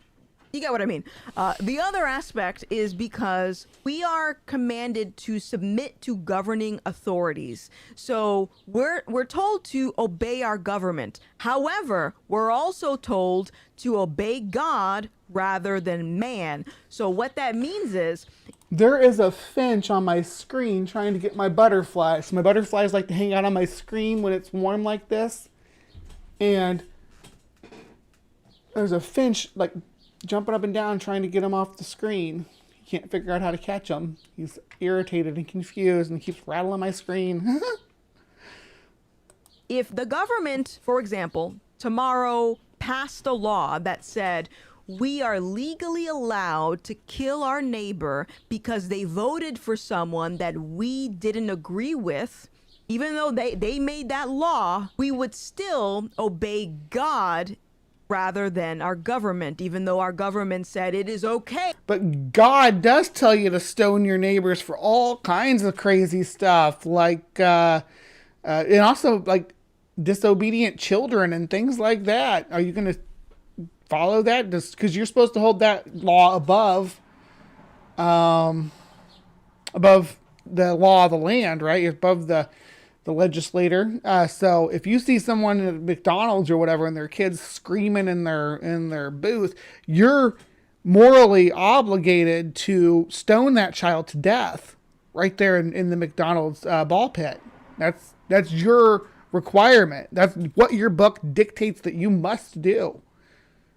you get what I mean. The other aspect is because we are commanded to submit to governing authorities. So we're told to obey our government. However, we're also told to obey God rather than man. So what that means is, There is a finch on my screen trying to get my butterflies. My butterflies like to hang out on my screen when it's warm like this. And there's a finch like jumping up and down trying to get him off the screen. He can't figure out how to catch him. He's irritated and confused and keeps rattling my screen. If the government, for example, tomorrow passed a law that said we are legally allowed to kill our neighbor because they voted for someone that we didn't agree with, even though they made that law, we would still obey God rather than our government, even though our government said it is okay. But God does tell you to stone your neighbors for all kinds of crazy stuff, like, and also like disobedient children and things like that. Are you going to follow that? Because you're supposed to hold that law above the law of the land, right? Above the legislator. So if you see someone at McDonald's or whatever and their kids screaming in their booth, you're morally obligated to stone that child to death right there in the McDonald's ball pit. That's your requirement. That's what your book dictates that you must do.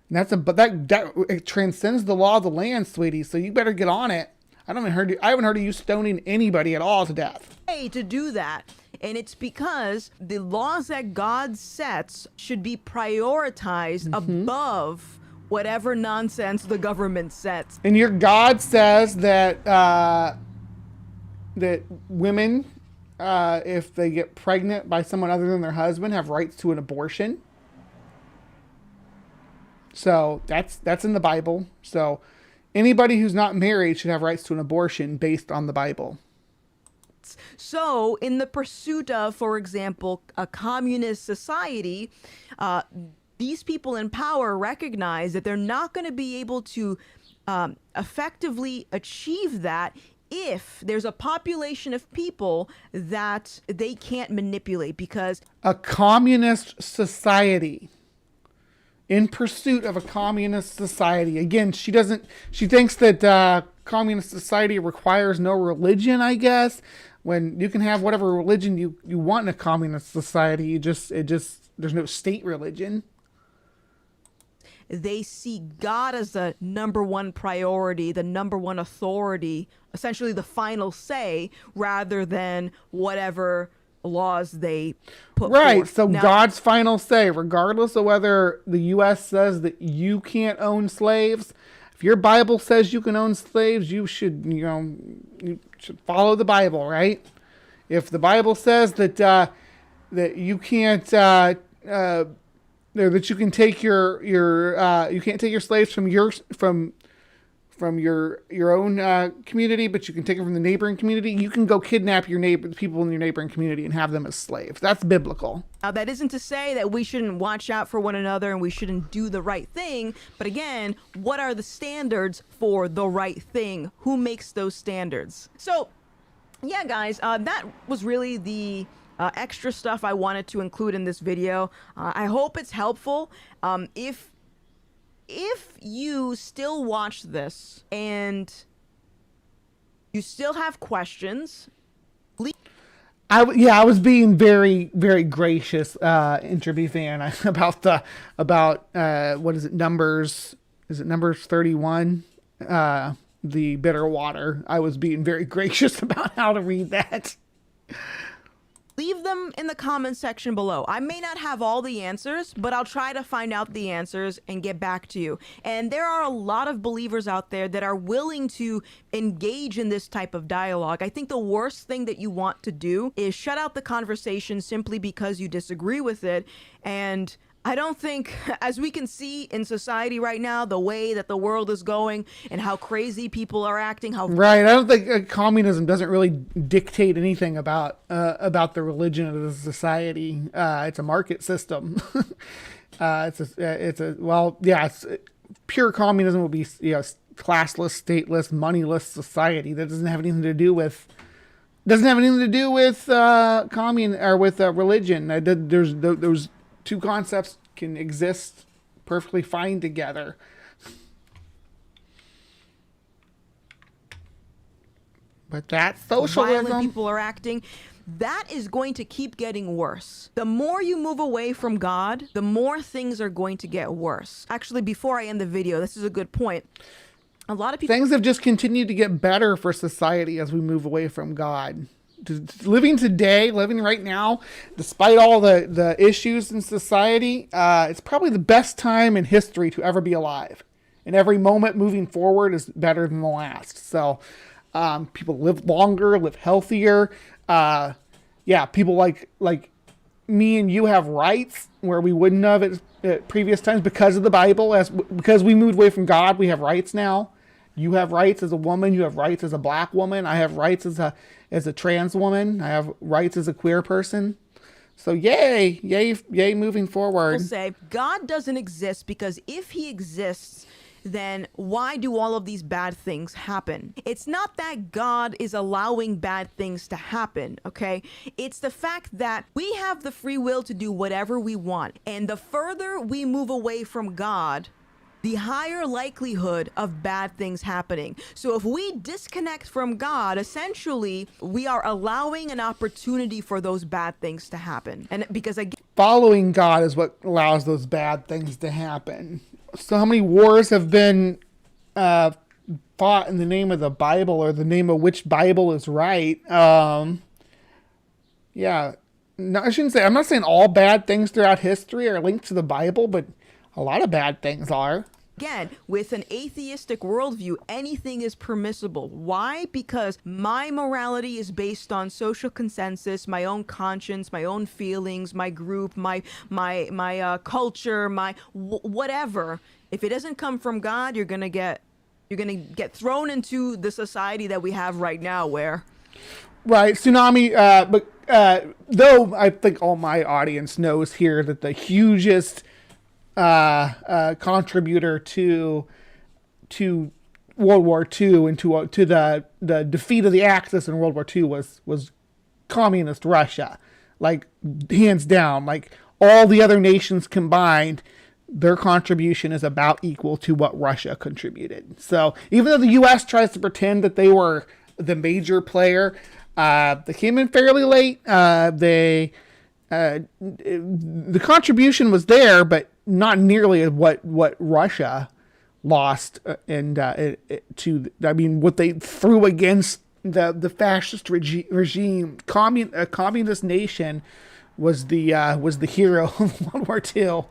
And that it transcends the law of the land, sweetie. So you better get on it. I haven't heard of you stoning anybody at all to death. To do that. And it's because the laws that God sets should be prioritized above whatever nonsense the government sets. And your God says that that women, if they get pregnant by someone other than their husband, have rights to an abortion. So that's in the Bible. So anybody who's not married should have rights to an abortion based on the Bible. So in the pursuit of, for example, a communist society, these people in power recognize that they're not going to be able to effectively achieve that if there's a population of people that they can't manipulate, because a communist society, in pursuit of a communist society. Again, she thinks that communist society requires no religion, I guess, when you can have whatever religion you want in a communist society. There's no state religion. They see God as the number one priority, the number one authority, essentially the final say, rather than whatever laws they put forth. So now, God's final say, regardless of whether the U.S. says that you can't own slaves. If your Bible says you can own slaves, you should follow the Bible, right? If the Bible says that that you can't that you can take you can't take your slaves from your own community, but you can take them from the neighboring community. You can go kidnap the people in your neighboring community and have them as slaves. That's biblical. Now, that isn't to say that we shouldn't watch out for one another and we shouldn't do the right thing. But again, what are the standards for the right thing? Who makes those standards? So, yeah, guys, that was really the extra stuff I wanted to include in this video. I hope it's helpful. If you still watch this and you still have questions, I was being very, very gracious, Interby fan, about what is it, Numbers? Is it Numbers 31? The bitter water. I was being very gracious about how to read that. leave them in the comment section below. I may not have all the answers, but I'll try to find out the answers and get back to you. And there are a lot of believers out there that are willing to engage in this type of dialogue. I think the worst thing that you want to do is shut out the conversation simply because you disagree with it. And I don't think, as we can see in society right now, the way that the world is going and how crazy people are acting, how right. I don't think communism doesn't really dictate anything about the religion of the society. It's a market system. Pure communism would be classless, stateless, moneyless society that doesn't have anything to do with religion. There's those two concepts can exist perfectly fine together. But that's violent socialism. people are acting, that is going to keep getting worse. The more you move away from God, the more things are going to get worse. Actually, before I end the video, this is a good point. A lot of people... Things have just continued to get better for society as we move away from God. Living today, living right now, despite all the issues in society, it's probably the best time in history to ever be alive. And every moment moving forward is better than the last. So people live longer, live healthier. People like me and you have rights where we wouldn't have at previous times because of the Bible. Because we moved away from God, we have rights now. You have rights as a woman. You have rights as a black woman. I have rights as a trans woman. I have rights as a queer person. So yay, moving forward. People say God doesn't exist because if he exists, then why do all of these bad things happen? It's not that God is allowing bad things to happen, okay? It's the fact that we have the free will to do whatever we want. And the further we move away from God, the higher likelihood of bad things happening. So if we disconnect from God, essentially, we are allowing an opportunity for those bad things to happen. And because again, following God is what allows those bad things to happen. So how many wars have been fought in the name of the Bible or the name of which Bible is right? No, I shouldn't say, I'm not saying all bad things throughout history are linked to the Bible, but a lot of bad things are. Again, with an atheistic worldview, anything is permissible. Why? Because my morality is based on social consensus, my own conscience, my own feelings, my group, my culture, whatever. If it doesn't come from God, you're gonna get thrown into the society that we have right now, where. Right, tsunami. But though I think all my audience knows here that the hugest contributor to World War II and to the defeat of the Axis in World War II was communist Russia, like hands down. Like all the other nations combined, their contribution is about equal to what Russia contributed. So even though the U.S. tries to pretend that they were the major player, they came in fairly late. The contribution was there, but not nearly what Russia lost what they threw against the fascist regime. A communist nation was the hero of World War II.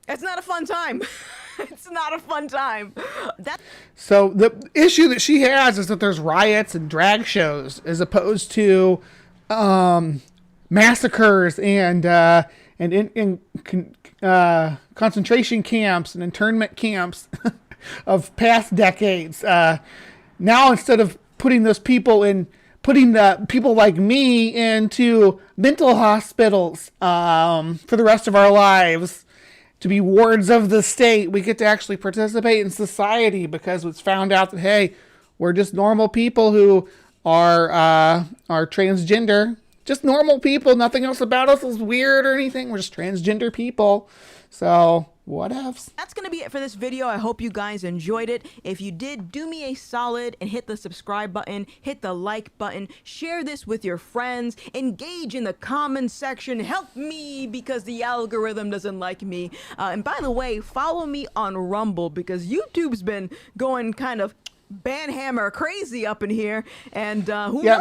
It's not a fun time. It's not a fun time. So the issue that she has is that there's riots and drag shows as opposed to massacres and concentration camps and internment camps of past decades. Now instead of putting the people like me into mental hospitals for the rest of our lives, to be wards of the state, we get to actually participate in society because it's found out that, hey, we're just normal people who are transgender. Just normal people. Nothing else about us is weird or anything. We're just transgender people. So, whatevs. That's going to be it for this video. I hope you guys enjoyed it. If you did, do me a solid and hit the subscribe button, hit the like button, share this with your friends, engage in the comment section, help me because the algorithm doesn't like me. And by the way, follow me on Rumble because YouTube's been going kind of banhammer crazy up in here, and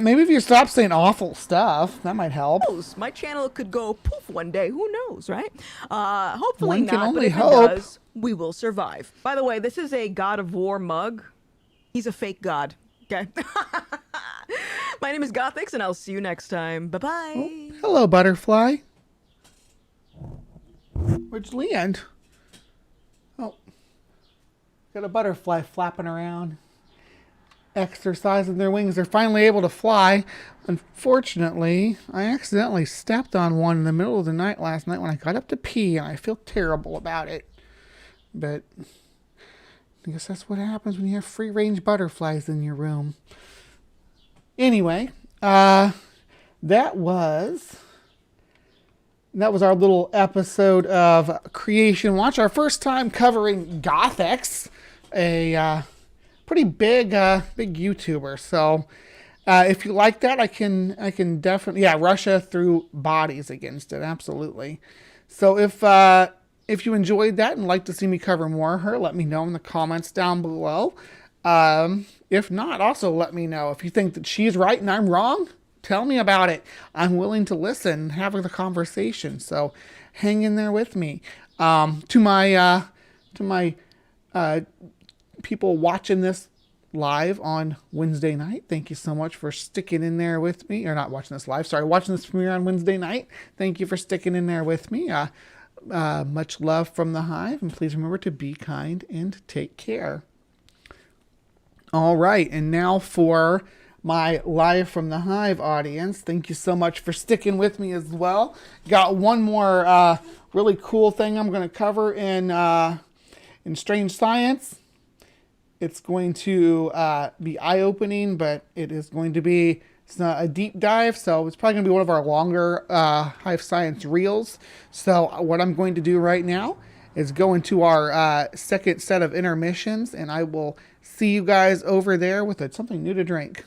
maybe if you stop saying awful stuff, that might help. My channel could go poof one day. Who knows, right? Hopefully One can not, only but if hope. it does, we will survive. By the way, this is a God of War mug. He's a fake god. Okay. My name is Gothix, and I'll see you next time. Bye bye. Oh, hello, butterfly. Where'd you land? Oh, got a butterfly flapping around, exercising their wings. They're finally able to fly. Unfortunately, I accidentally stepped on one in the middle of the night last night when I got up to pee, and I feel terrible about it. But I guess that's what happens when you have free-range butterflies in your room. Anyway, that was That was our little episode of Creation Watch, our first time covering GothX, a pretty big YouTuber. So if you like that, I can definitely, Russia threw bodies against it, absolutely. So if you enjoyed that and like to see me cover more of her, let me know in the comments down below. If not, also let me know if you think that she's right and I'm wrong. Tell me about it. I'm willing to listen, have the conversation. So hang in there with me. To my people watching this live on Wednesday night, thank you so much for sticking in there with me. Or not watching this live, sorry, watching this premiere on Wednesday night. Thank you for sticking in there with me. Much love from the Hive, and please remember to be kind and take care. All right, and now for my Live from the Hive audience. Thank you so much for sticking with me as well. Got one more really cool thing I'm going to cover in Strange Science. It's going to be eye-opening, but it is going to be a deep dive, so it's probably going to be one of our longer HiveScience reels. So what I'm going to do right now is go into our second set of intermissions, and I will see you guys over there with something new to drink.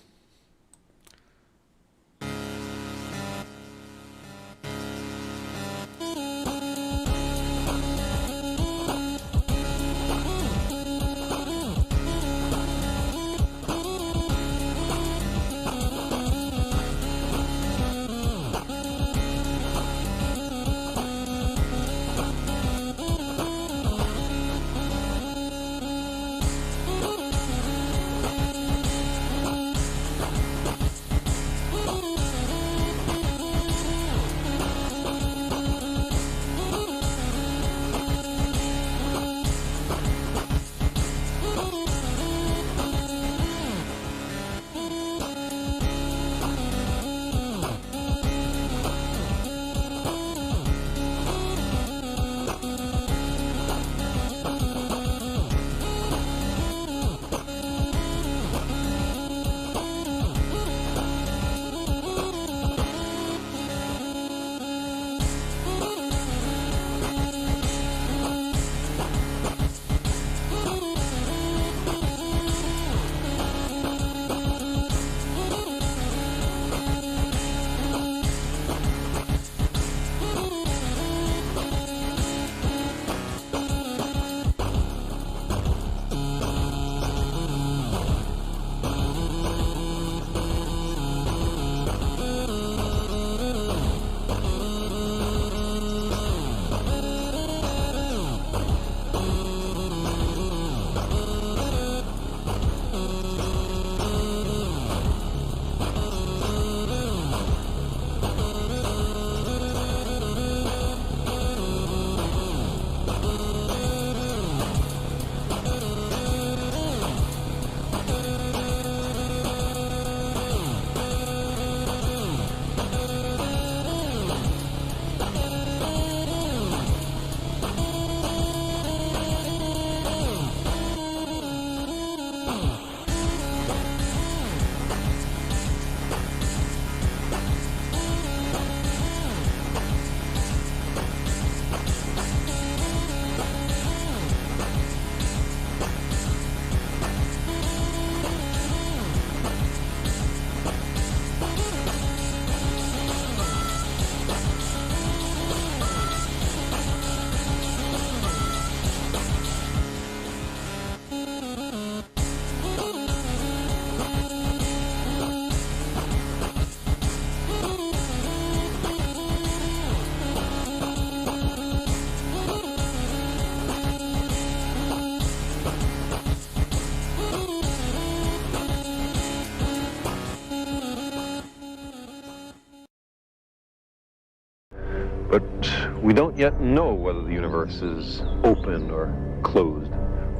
But we don't yet know whether the universe is open or closed.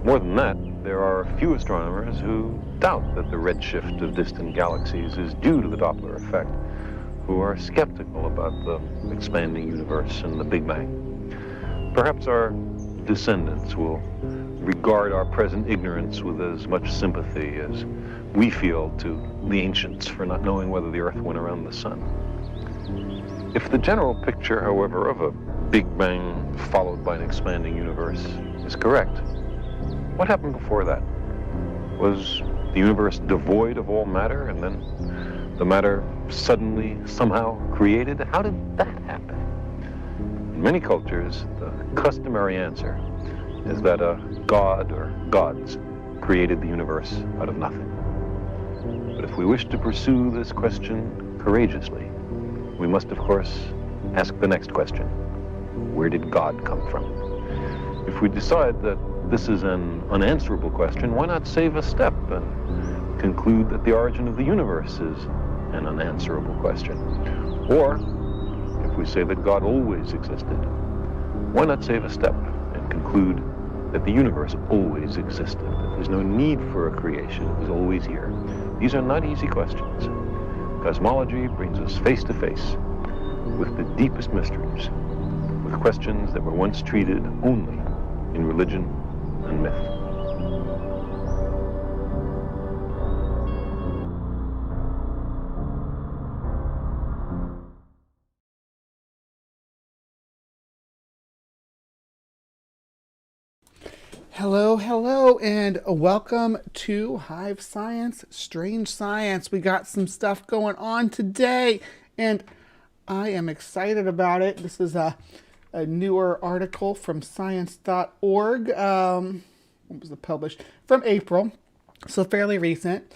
More than that, there are a few astronomers who doubt that the redshift of distant galaxies is due to the Doppler effect, who are skeptical about the expanding universe and the Big Bang. Perhaps our descendants will regard our present ignorance with as much sympathy as we feel to the ancients for not knowing whether the Earth went around the sun. If the general picture, however, of a Big Bang followed by an expanding universe is correct, what happened before that? Was the universe devoid of all matter and then the matter suddenly somehow created? How did that happen? In many cultures, the customary answer is that a god or gods created the universe out of nothing. But if we wish to pursue this question courageously, we must, of course, ask the next question. Where did God come from? If we decide that this is an unanswerable question, why not save a step and conclude that the origin of the universe is an unanswerable question? Or, if we say that God always existed, why not save a step and conclude that the universe always existed, that there's no need for a creation, it was always here? These are not easy questions. Cosmology brings us face to face with the deepest mysteries, with questions that were once treated only in religion and myth. Hello, hello, and welcome to HiveScience, Strange Science. We got some stuff going on today, and I am excited about it. This is a newer article from science.org. When was it published? From April, so fairly recent.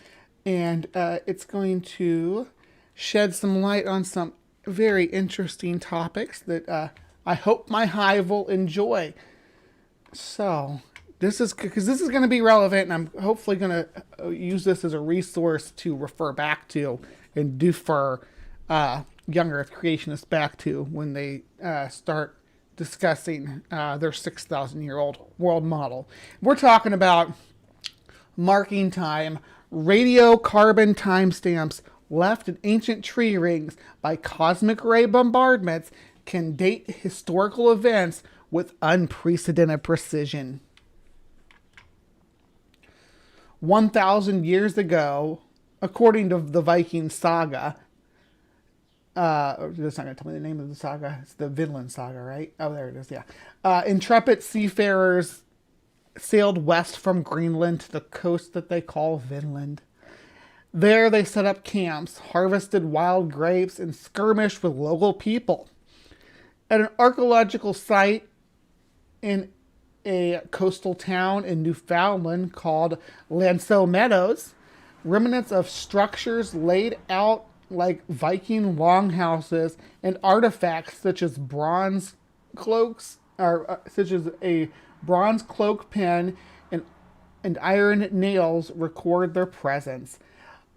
And it's going to shed some light on some very interesting topics that I hope my hive will enjoy. So this is because this is going to be relevant, and I'm hopefully going to use this as a resource to refer back to and defer young Earth creationists back to when they start discussing their 6,000-year-old world model. We're talking about marking time, radiocarbon timestamps left in ancient tree rings by cosmic ray bombardments can date historical events with unprecedented precision. 1,000 years ago, according to the Viking saga, that's not going to tell me the name of the saga. It's the Vinland saga, right? Oh, there it is, yeah. Intrepid seafarers sailed west from Greenland to the coast that they call Vinland. There they set up camps, harvested wild grapes, and skirmished with local people. At an archaeological site in a coastal town in Newfoundland called Lanceau Meadows, remnants of structures laid out like Viking longhouses and artifacts such as bronze cloaks, or such as a bronze cloak pin and iron nails record their presence.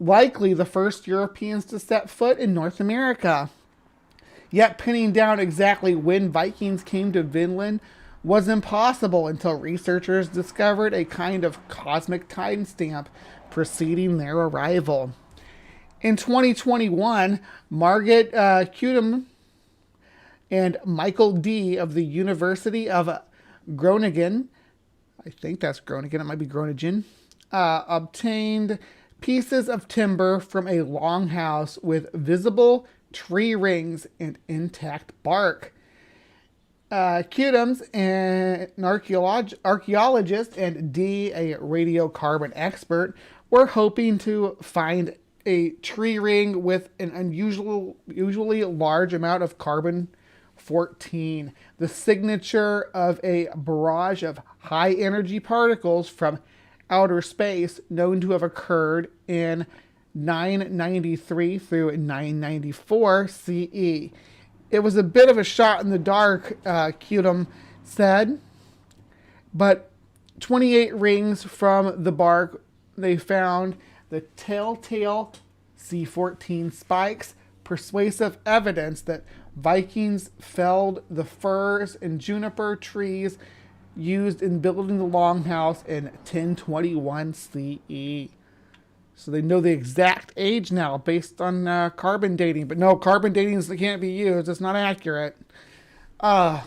Likely the first Europeans to set foot in North America. Yet pinning down exactly when Vikings came to Vinland was impossible until researchers discovered a kind of cosmic timestamp preceding their arrival. In 2021, Margaret Cudem and Michael D. of the University of Groningen, I think that's Groningen, it might be Groningen, obtained pieces of timber from a longhouse with visible tree rings and intact bark. Cudems, an archaeologist, and D, a radiocarbon expert, were hoping to find a tree ring with an unusually large amount of carbon-14, the signature of a barrage of high-energy particles from outer space known to have occurred in 993 through 994 CE. It was a bit of a shot in the dark, Cudem said, but 28 rings from the bark, they found the telltale C14 spikes, persuasive evidence that Vikings felled the firs and juniper trees used in building the longhouse in 1021 CE. So they know the exact age now based on carbon dating. But no, carbon dating can't be used. It's not accurate. The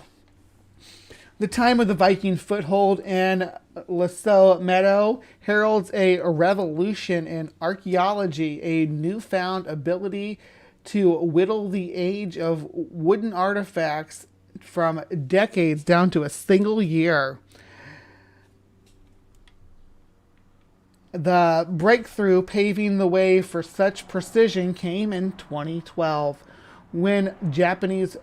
time of the Viking foothold in Lanceau Meadow heralds a revolution in archaeology, a newfound ability to whittle the age of wooden artifacts from decades down to a single year. The breakthrough paving the way for such precision came in 2012 when Japanese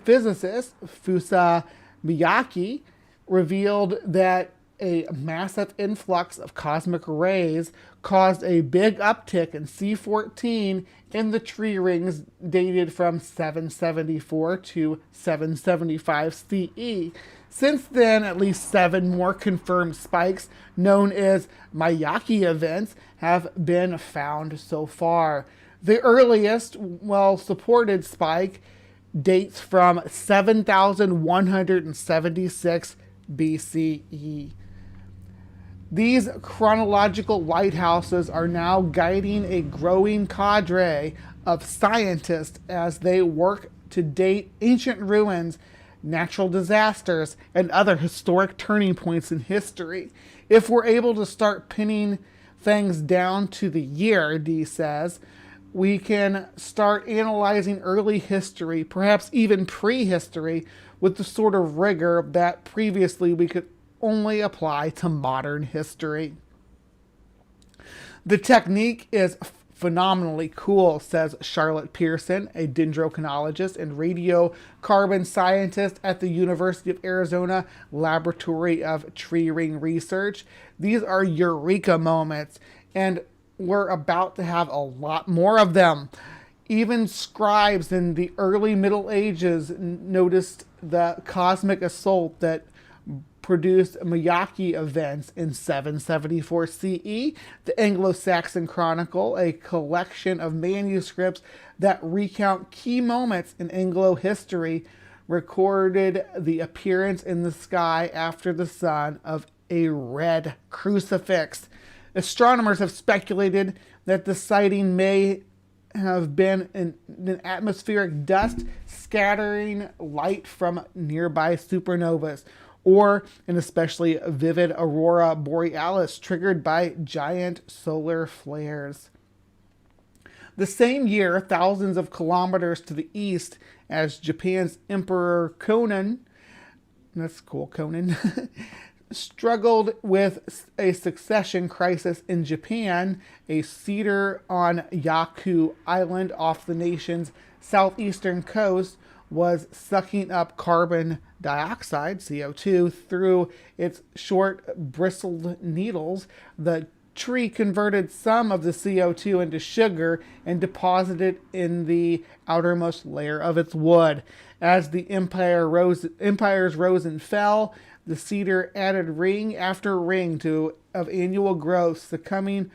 physicist Fusa Miyake revealed that a massive influx of cosmic rays caused a big uptick in C14 in the tree rings dated from 774 to 775 CE. Since then, at least 7 more confirmed spikes, known as Miyake events, have been found so far. The earliest well-supported spike dates from 7,176 BCE. These chronological lighthouses are now guiding a growing cadre of scientists as they work to date ancient ruins, natural disasters, and other historic turning points in history. If we're able to start pinning things down to the year, Dee says, we can start analyzing early history, perhaps even prehistory, with the sort of rigor that previously we could only apply to modern history. The technique is phenomenally cool, says Charlotte Pearson, a dendrochronologist and radiocarbon scientist at the University of Arizona Laboratory of Tree Ring Research. These are eureka moments, and we're about to have a lot more of them. Even scribes in the early Middle Ages noticed the cosmic assault that produced Miyake events in 774 CE. The Anglo-Saxon Chronicle, a collection of manuscripts that recount key moments in Anglo history, recorded the appearance in the sky after the sun of a red crucifix. Astronomers have speculated that the sighting may have been an atmospheric dust scattering light from nearby supernovas, or an especially vivid aurora borealis triggered by giant solar flares. The same year, thousands of kilometers to the east, as Japan's Emperor Conan, that's cool, Conan, struggled with a succession crisis in Japan, a cedar on Yaku Island off the nation's southeastern coast was sucking up carbon dioxide, CO2, through its short bristled needles. The tree converted some of the CO2 into sugar and deposited it in the outermost layer of its wood. As the empires rose and fell, the cedar added ring after ring of annual growth, succumbing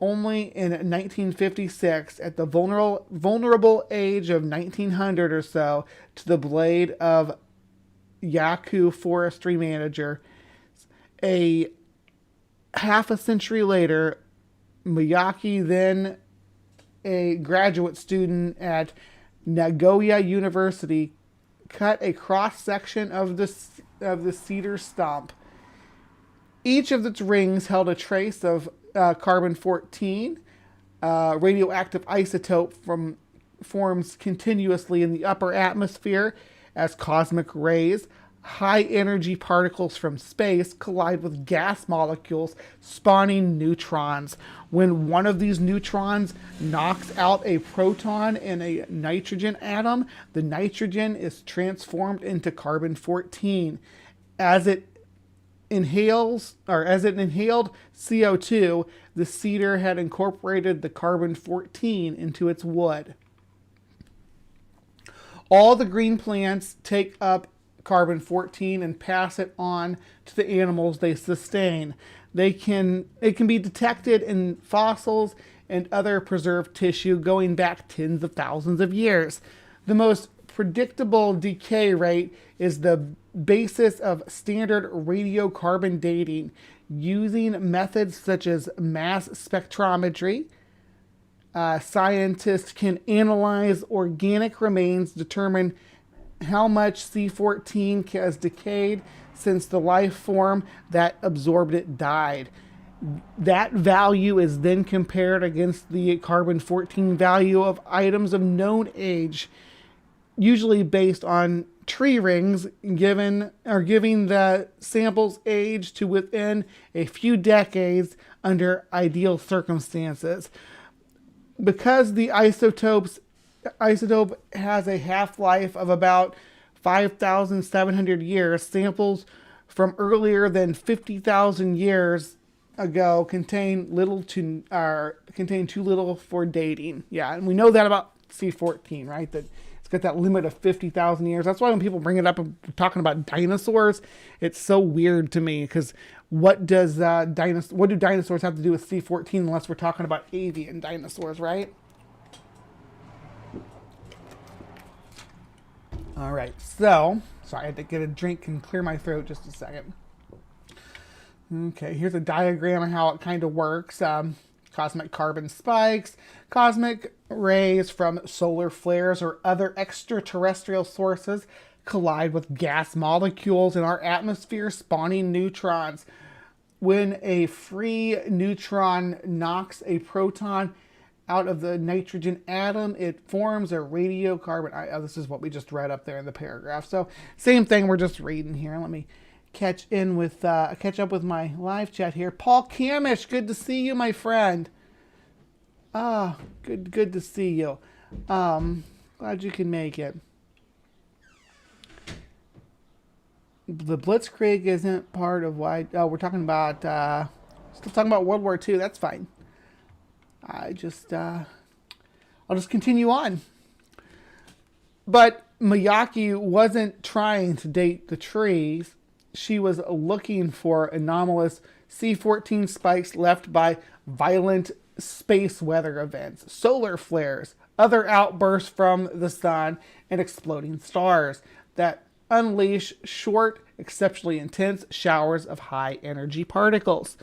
only in 1956, at the vulnerable age of 1900 or so, to the blade of Yaku forestry manager. A half a century later, Miyake, then a graduate student at Nagoya University, cut a cross-section of the cedar stump. Each of its rings held a trace of carbon-14, radioactive isotope forms continuously in the upper atmosphere as cosmic rays. High-energy particles from space collide with gas molecules, spawning neutrons. When one of these neutrons knocks out a proton in a nitrogen atom, the nitrogen is transformed into carbon-14. As it inhaled CO2, the cedar had incorporated the carbon-14 into its wood. All the green plants take up carbon-14 and pass it on to the animals they sustain. It can be detected in fossils and other preserved tissue going back tens of thousands of years. The most predictable decay rate is the basis of standard radiocarbon dating. Using methods such as mass spectrometry, scientists can analyze organic remains, determine how much C14 has decayed since the life form that absorbed it died. That value is then compared against the carbon-14 value of items of known age, usually based on tree rings giving the sample's age to within a few decades under ideal circumstances. Because the isotope has a half-life of about 5,700 years, samples from earlier than 50,000 years ago contain too little for dating. Yeah, and we know that about C14, right? That it's got that limit of 50,000 years. That's why when people bring it up and talking about dinosaurs, it's so weird to me, because what do dinosaurs have to do with C14 unless we're talking about avian dinosaurs, right? All right, so sorry, I had to get a drink and clear my throat just a second. Okay, here's a diagram of how it kind of works. Cosmic carbon spikes, cosmic rays from solar flares or other extraterrestrial sources collide with gas molecules in our atmosphere, spawning neutrons. When a free neutron knocks a proton out of the nitrogen atom, it forms a radiocarbon. This is what we just read up there in the paragraph. So same thing we're just reading here. Let me catch up with my live chat here. Paul Camish, good to see you, my friend. Good to see you. Glad you can make it. The Blitzkrieg isn't part of why. Oh, we're talking about still talking about World War II. That's fine. I'll just continue on. But Miyake wasn't trying to date the trees. She was looking for anomalous C14 spikes left by violent space weather events, solar flares, other outbursts from the sun, and exploding stars that unleash short, exceptionally intense showers of high-energy particles.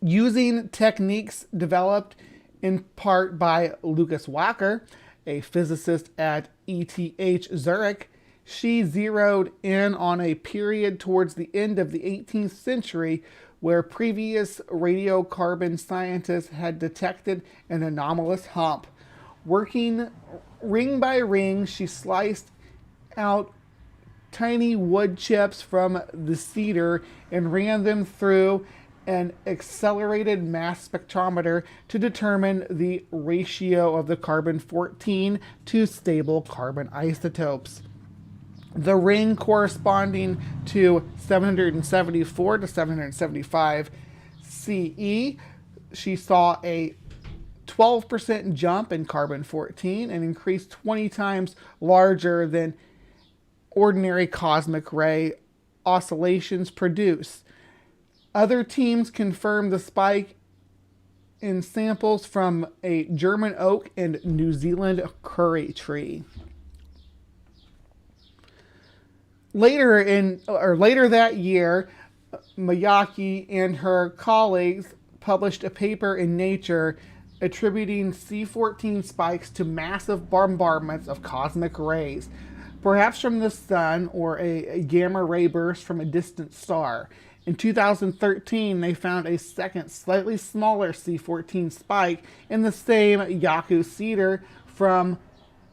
Using techniques developed in part by Lucas Wacker, a physicist at ETH Zurich, she zeroed in on a period towards the end of the 18th century where previous radiocarbon scientists had detected an anomalous hump. Working ring by ring, she sliced out tiny wood chips from the cedar and ran them through an accelerated mass spectrometer to determine the ratio of the carbon-14 to stable carbon isotopes. The ring corresponding to 774 to 775 CE, she saw a 12% jump in carbon-14 and increased 20 times larger than ordinary cosmic ray oscillations produce. Other teams confirmed the spike in samples from a German oak and New Zealand curry tree. Later that year, Miyake and her colleagues published a paper in Nature attributing C14 spikes to massive bombardments of cosmic rays, perhaps from the sun or a gamma ray burst from a distant star. In 2013, they found a second, slightly smaller C14 spike in the same Yaku cedar from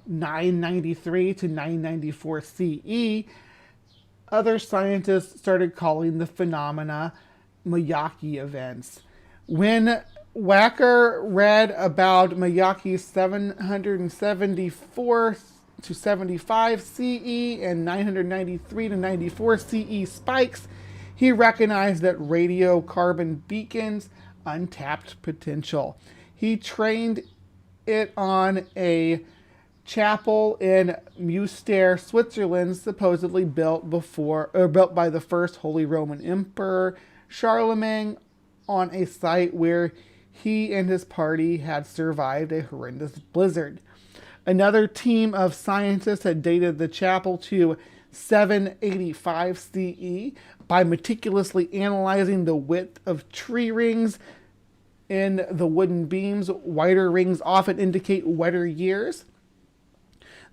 993 to 994 CE. Other scientists started calling the phenomena Miyake events. When Wacker read about Miyake's 774 to 75 CE and 993 to 94 CE spikes, he recognized that radiocarbon beacons untapped potential. He trained it on a chapel in Münster, Switzerland, supposedly built by the first Holy Roman Emperor Charlemagne, on a site where he and his party had survived a horrendous blizzard. Another team of scientists had dated the chapel to 785 CE by meticulously analyzing the width of tree rings in the wooden beams. Wider rings often indicate wetter years.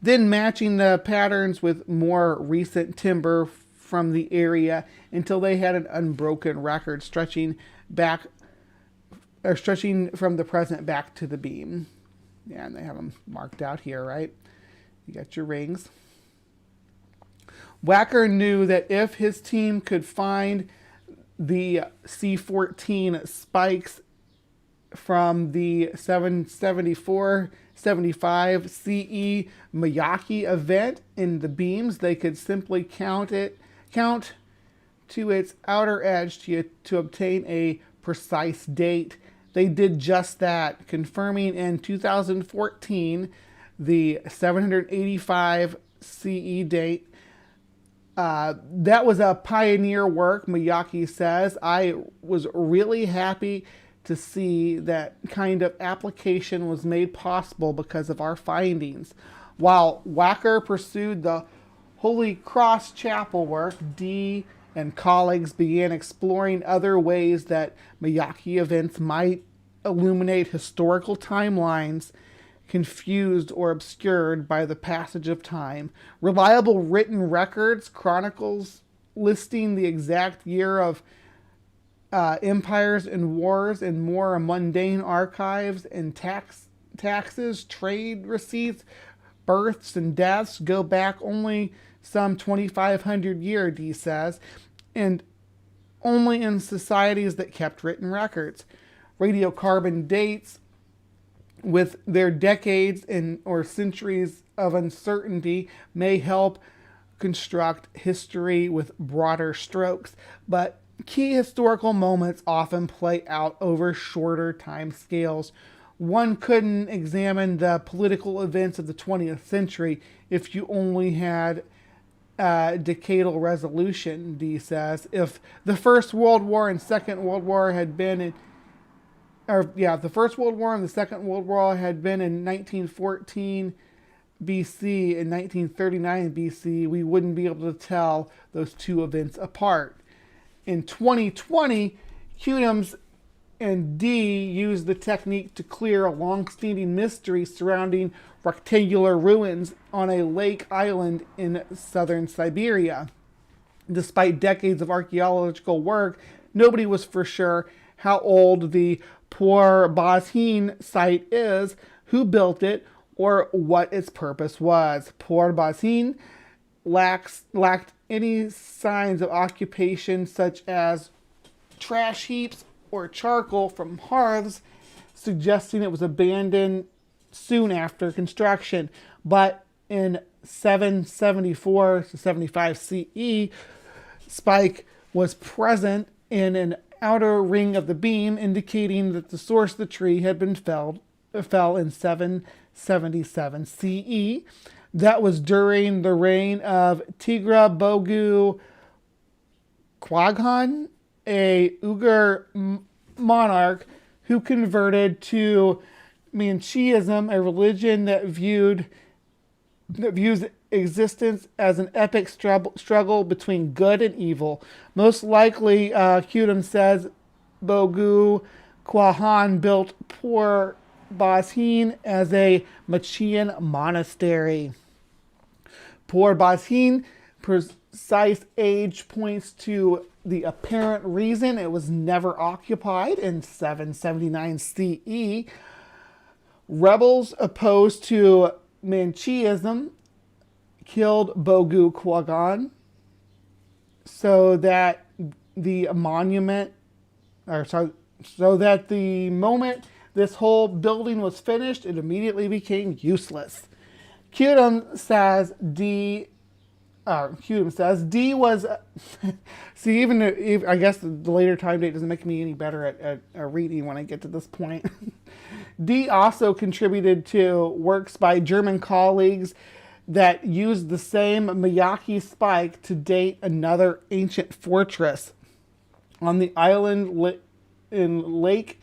Then matching the patterns with more recent timber from the area until they had an unbroken record stretching back or stretching from the present back to the beam. Yeah, and they have them marked out here, right? You got your rings. Wacker knew that if his team could find the C14 spikes from the 774-75 CE Miyake event in the beams, they could simply count to its outer edge to obtain a precise date. They did just that, confirming in 2014 the 785 CE date. That was a pioneer work, Miyake says. I was really happy to see that kind of application was made possible because of our findings. While Wacker pursued the Holy Cross Chapel work, Dee and colleagues began exploring other ways that Miyake events might illuminate historical timelines confused or obscured by the passage of time. Reliable written records, chronicles listing the exact year of empires and wars, and more mundane archives and taxes, trade receipts, births and deaths go back only some 2,500 years, Dee says, and only in societies that kept written records. Radiocarbon dates, with their decades or centuries of uncertainty, may help construct history with broader strokes, but key historical moments often play out over shorter time scales. One couldn't examine the political events of the 20th century if you only had decadal resolution, Dee says. If the First World War and Second World War had been the First World War and the Second World War had been in 1914 BC and 1939 BC, we wouldn't be able to tell those two events apart. In 2020, Hudums and Dee used the technique to clear a long-standing mystery surrounding rectangular ruins on a lake island in southern Siberia. Despite decades of archaeological work, nobody was for sure how old the Por-Bazhin site is, who built it, or what its purpose was. Por-Bazhin lacked any signs of occupation, such as trash heaps or charcoal from hearths, suggesting it was abandoned soon after construction. But in 774-75 CE, spike was present in an outer ring of the beam, indicating that the source of the tree had been fell in 777 CE. That was during the reign of Tigra Bogu Quaghan, a Uyghur monarch who converted to Manchaeism, a religion that views existence as an epic struggle between good and evil. Most likely, Hudum says, Bogu Quaghan built Por-Bazhin as a Machian monastery. Por-Bazhin precise age points to the apparent reason it was never occupied in 779 CE. Rebels opposed to Manchaeism killed Bogu Quaghan so that the moment this whole building was finished, it immediately became useless. Hudum says Dee was see, even I guess the later time date doesn't make me any better at reading when I get to this point. Dee also contributed to works by German colleagues that used the same Miyake spike to date another ancient fortress on the island in Lake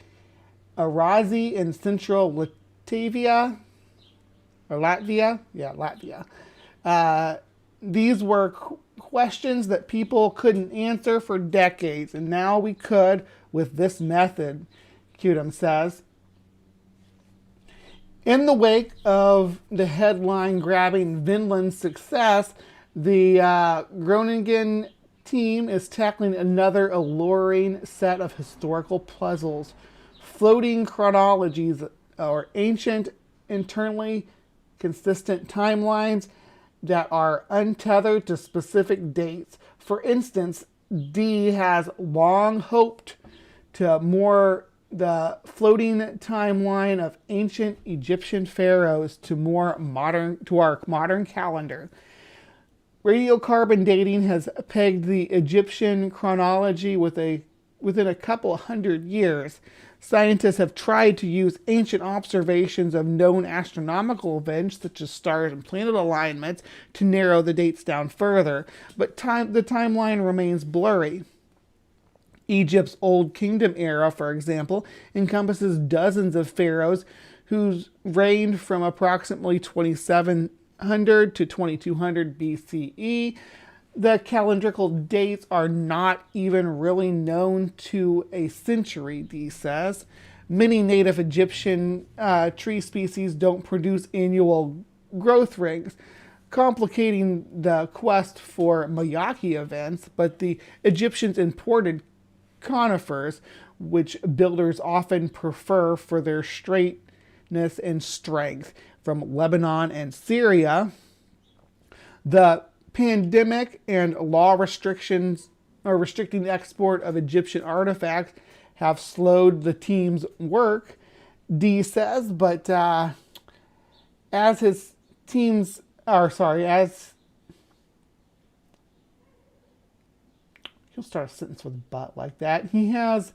Arazi in central Latvia. These were questions that people couldn't answer for decades, and now we could with this method, Hudum says. In the wake of the headline-grabbing Vinland success, the Groningen team is tackling another alluring set of historical puzzles. floating chronologies or ancient, internally consistent timelines that are untethered to specific dates. For instance, D has long hoped to the floating timeline of ancient Egyptian pharaohs to our modern calendar. Radiocarbon dating has pegged the Egyptian chronology within a couple hundred years. Scientists have tried to use ancient observations of known astronomical events, such as stars and planet alignments, to narrow the dates down further, but the timeline remains blurry. Egypt's Old Kingdom era, for example, encompasses dozens of pharaohs who reigned from approximately 2700 to 2200 BCE. The calendrical dates are not even really known to a century, D says. Many native Egyptian tree species don't produce annual growth rings, complicating the quest for Miyake events, but the Egyptians imported conifers, which builders often prefer for their straightness and strength, from Lebanon and Syria. The pandemic and law restrictions or restricting the export of Egyptian artifacts have slowed the team's work, D says, but as his teams as he'll start a sentence with but like that. He has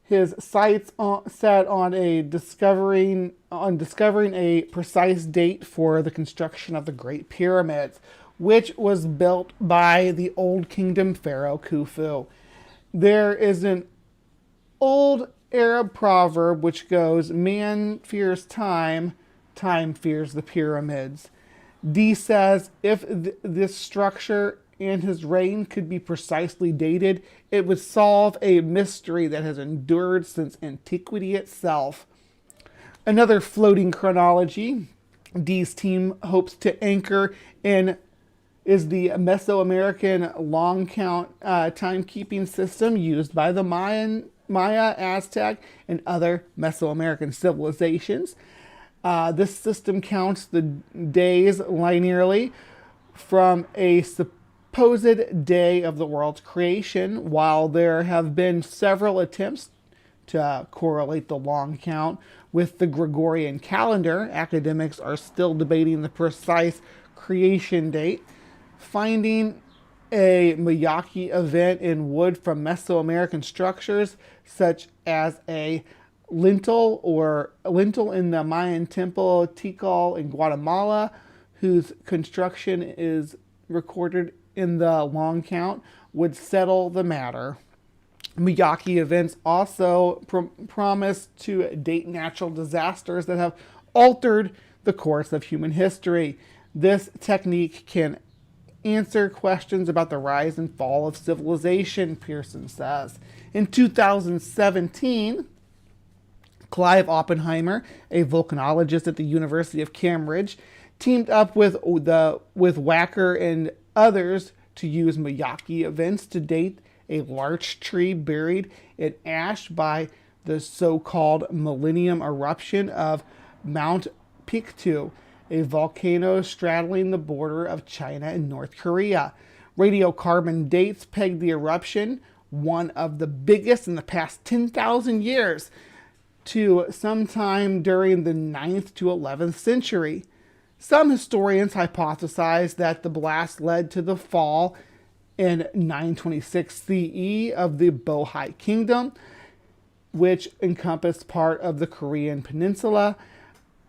his sights set on discovering a precise date for the construction of the Great Pyramids, which was built by the Old Kingdom pharaoh Khufu. There is an old Arab proverb which goes, "Man fears time, time fears the pyramids." D says if this structure and his reign could be precisely dated, it would solve a mystery that has endured since antiquity itself. Another floating chronology D's team hopes to anchor in is the Mesoamerican long count timekeeping system used by the Maya, Aztec, and other Mesoamerican civilizations. This system counts the days linearly from a supposed day of the world's creation. While there have been several attempts to correlate the long count with the Gregorian calendar, academics are still debating the precise creation date. Finding a Miyake event in wood from Mesoamerican structures, such as a lintel in the Mayan temple Tikal in Guatemala, whose construction is recorded in the long count, would settle the matter. Miyake events also promise to date natural disasters that have altered the course of human history. This technique can answer questions about the rise and fall of civilization, Pearson says. In 2017, Clive Oppenheimer, a volcanologist at the University of Cambridge, teamed up with Wacker and others to use Miyake events to date a large tree buried in ash by the so-called Millennium eruption of Mount Pictou, a volcano straddling the border of China and North Korea. Radiocarbon dates peg the eruption, one of the biggest in the past 10,000 years, to sometime during the 9th to 11th century. Some historians hypothesize that the blast led to the fall in 926 CE of the Bohai Kingdom, which encompassed part of the Korean Peninsula,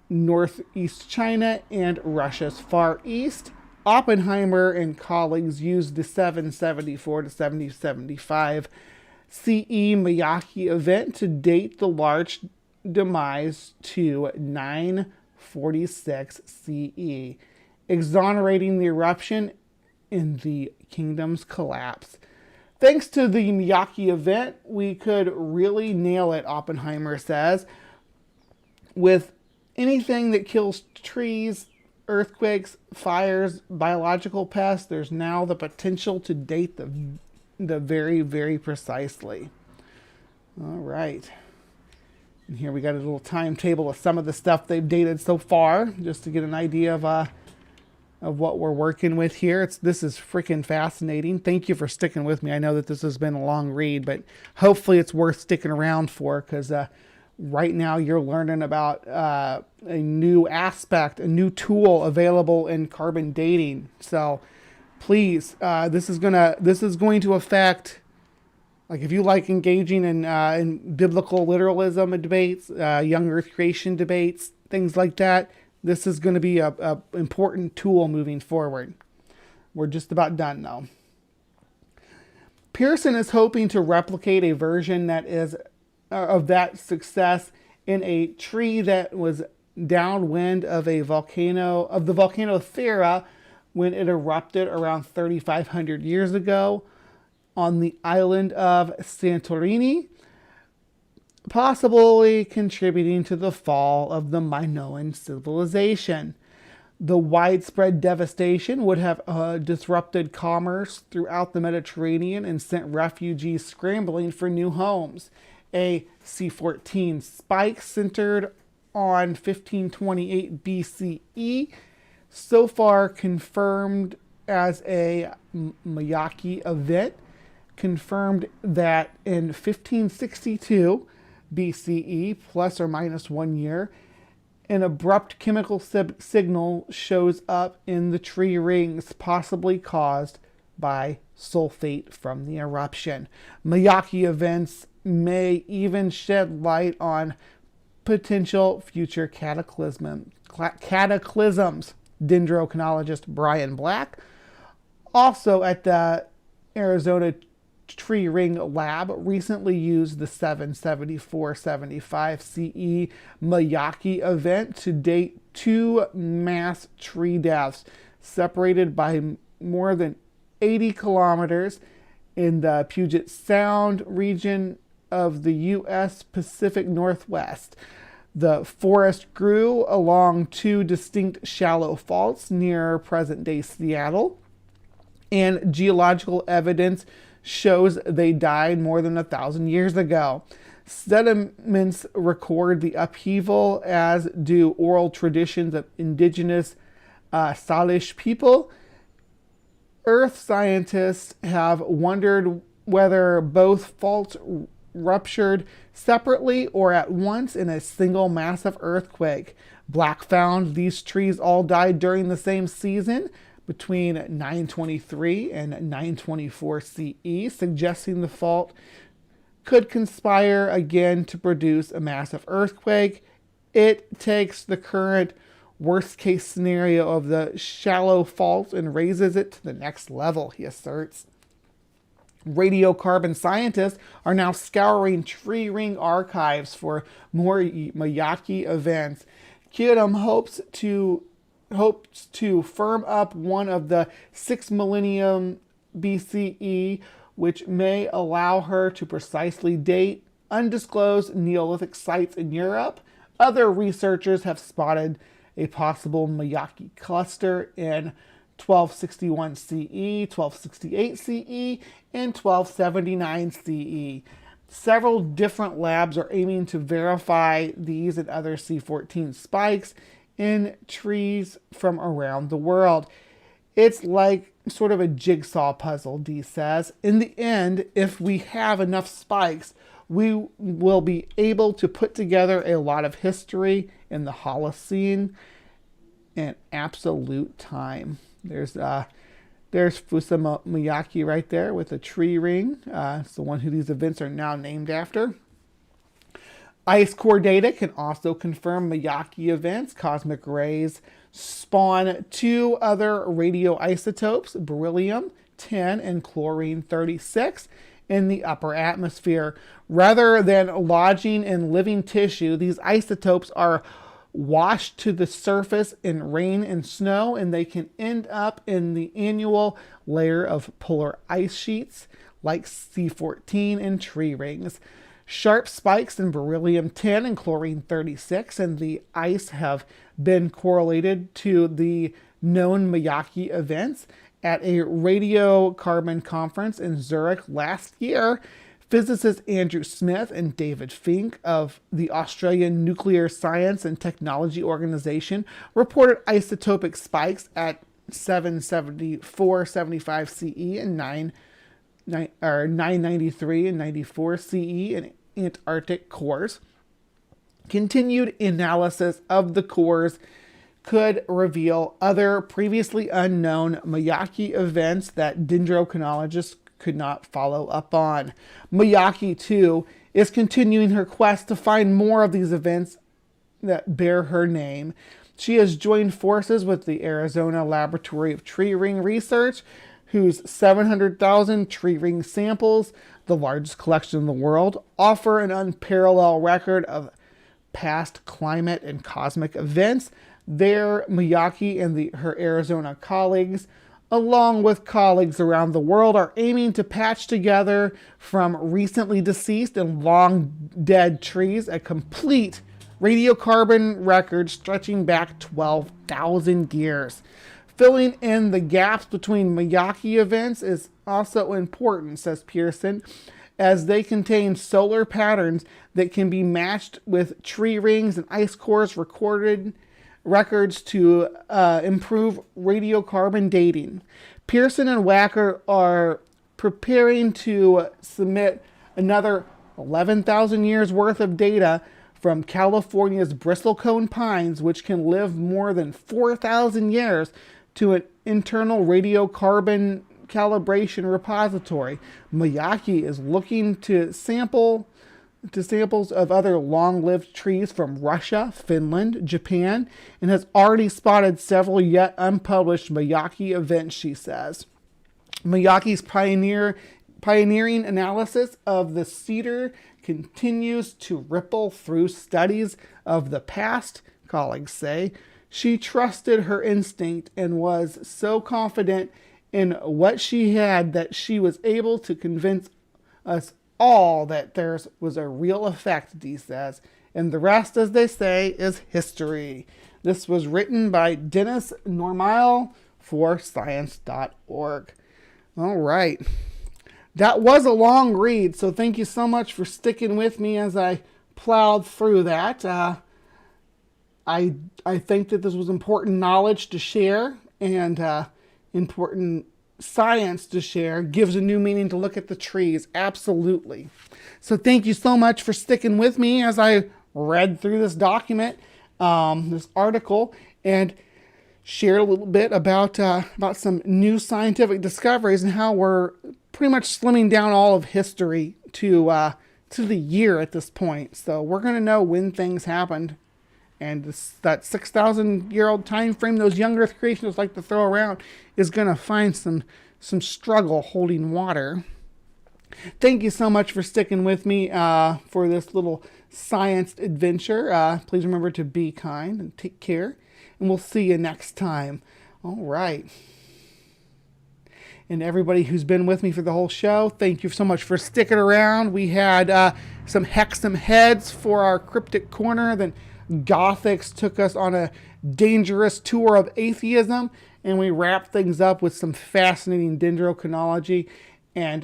northeast China, and Russia's Far East. Oppenheimer and colleagues used the 774 to 775 CE Miyake event to date the large demise to 946 CE, exonerating the eruption in the kingdom's collapse. Thanks to the Miyake event, we could really nail it, Oppenheimer says. With anything that kills trees, earthquakes, fires, biological pests, there's now the potential to date the very, very precisely. All right. And here we got a little timetable of some of the stuff they've dated so far, just to get an idea of what we're working with here. This is freaking fascinating. Thank you for sticking with me. I know that this has been a long read, but hopefully it's worth sticking around for, because right now you're learning about a new aspect, a new tool available in carbon dating. So please, this is going to affect, like, if you like engaging in biblical literalism debates, young Earth creation debates, things like that, this is going to be a important tool moving forward. We're just about done, though. Pearson is hoping to replicate a version that is of that success in a tree that was downwind of the volcano Thera when it erupted around 3,500 years ago on the island of Santorini, possibly contributing to the fall of the Minoan civilization. The widespread devastation would have disrupted commerce throughout the Mediterranean and sent refugees scrambling for new homes. A C-14 spike centered on 1528 BCE, so far confirmed as a Miyake event, confirmed that in 1562 BCE, plus or minus 1 year, an abrupt chemical signal shows up in the tree rings, possibly caused by sulfate from the eruption. Miyake events may even shed light on potential future cataclysms. Dendrochronologist Brian Black, also at the Arizona Tree Ring Lab, recently used the 774-75 CE Miyake event to date 2 mass tree deaths separated by more than 80 kilometers in the Puget Sound region of the U.S. Pacific Northwest. The forest grew along 2 distinct shallow faults near present-day Seattle, and geological evidence shows they died more than 1,000 years ago. Sediments record the upheaval, as do oral traditions of indigenous Salish people. Earth scientists have wondered whether both faults ruptured separately or at once in a single massive earthquake. Black found these trees all died during the same season, between 923 and 924 CE, suggesting the fault could conspire again to produce a massive earthquake. It takes the current worst-case scenario of the shallow fault and raises it to the next level, he asserts. Radiocarbon scientists are now scouring tree ring archives for more Miyake events. Kidam hopes to firm up one of the 6 millennium BCE, which may allow her to precisely date undisclosed Neolithic sites in Europe. Other researchers have spotted a possible Miyake cluster in 1261 CE, 1268 CE, and 1279 CE. Several different labs are aiming to verify these and other C14 spikes in trees from around the world. It's like sort of a jigsaw puzzle, Dee says. In the end, if we have enough spikes, we will be able to put together a lot of history in the Holocene in absolute time. There's Fusa Miyake right there with a tree ring. It's the one who these events are now named after. Ice core data can also confirm Miyake events. Cosmic rays spawn 2 other radioisotopes, beryllium-10 and chlorine-36, in the upper atmosphere. Rather than lodging in living tissue, these isotopes are washed to the surface in rain and snow, and they can end up in the annual layer of polar ice sheets like C14 and tree rings. Sharp spikes in beryllium-10 and chlorine-36 in the ice have been correlated to the known Miyake events. At a radiocarbon conference in Zurich last year, Physicists Andrew Smith and David Fink of the Australian Nuclear Science and Technology Organization reported isotopic spikes at 774.75 CE and 993 and 94 CE in Antarctic cores. Continued analysis of the cores could reveal other previously unknown Miyake events that dendrochronologists could not follow up on. Miyake, too, is continuing her quest to find more of these events that bear her name. She has joined forces with the Arizona Laboratory of Tree Ring Research, whose 700,000 tree ring samples, the largest collection in the world, offer an unparalleled record of past climate and cosmic events. There, Miyake and her Arizona colleagues, along with colleagues around the world, are aiming to patch together from recently deceased and long dead trees a complete radiocarbon record stretching back 12,000 years. Filling in the gaps between Miyake events is also important, says Pearson, as they contain solar patterns that can be matched with tree rings and ice cores records to improve radiocarbon dating. Pearson and Wacker are preparing to submit another 11,000 years worth of data from California's bristlecone pines, which can live more than 4,000 years, to an internal radiocarbon calibration repository. Miyake is looking to samples of other long-lived trees from Russia, Finland, Japan, and has already spotted several yet unpublished Miyake events, she says. Miyake's pioneering analysis of the cedar continues to ripple through studies of the past, colleagues say. She trusted her instinct and was so confident in what she had that she was able to convince us all that there was a real effect, Dee says. And the rest, as they say, is history. This was written by Dennis Normile for Science.org. All right. That was a long read, so thank you so much for sticking with me as I plowed through that. I think that this was important knowledge to share and important science to share. Gives a new meaning to look at the trees. Absolutely. So thank you so much for sticking with me as I read through this document, this article, and shared a little bit about some new scientific discoveries and how we're pretty much slimming down all of history to the year at this point. So we're going to know when things happened. And that 6,000-year-old time frame those young Earth creationists like to throw around is going to find some struggle holding water. Thank you so much for sticking with me for this little science adventure. Please remember to be kind and take care. And we'll see you next time. All right. And everybody who's been with me for the whole show, thank you so much for sticking around. We had some Hexam heads for our Cryptic Corner. Then Gothics took us on a dangerous tour of atheism, and we wrapped things up with some fascinating dendrochronology and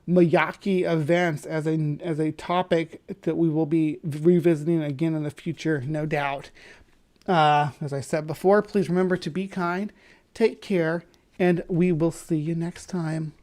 Miyake events as a topic that we will be revisiting again in the future, no doubt. As I said before, please remember to be kind, take care, and we will see you next time.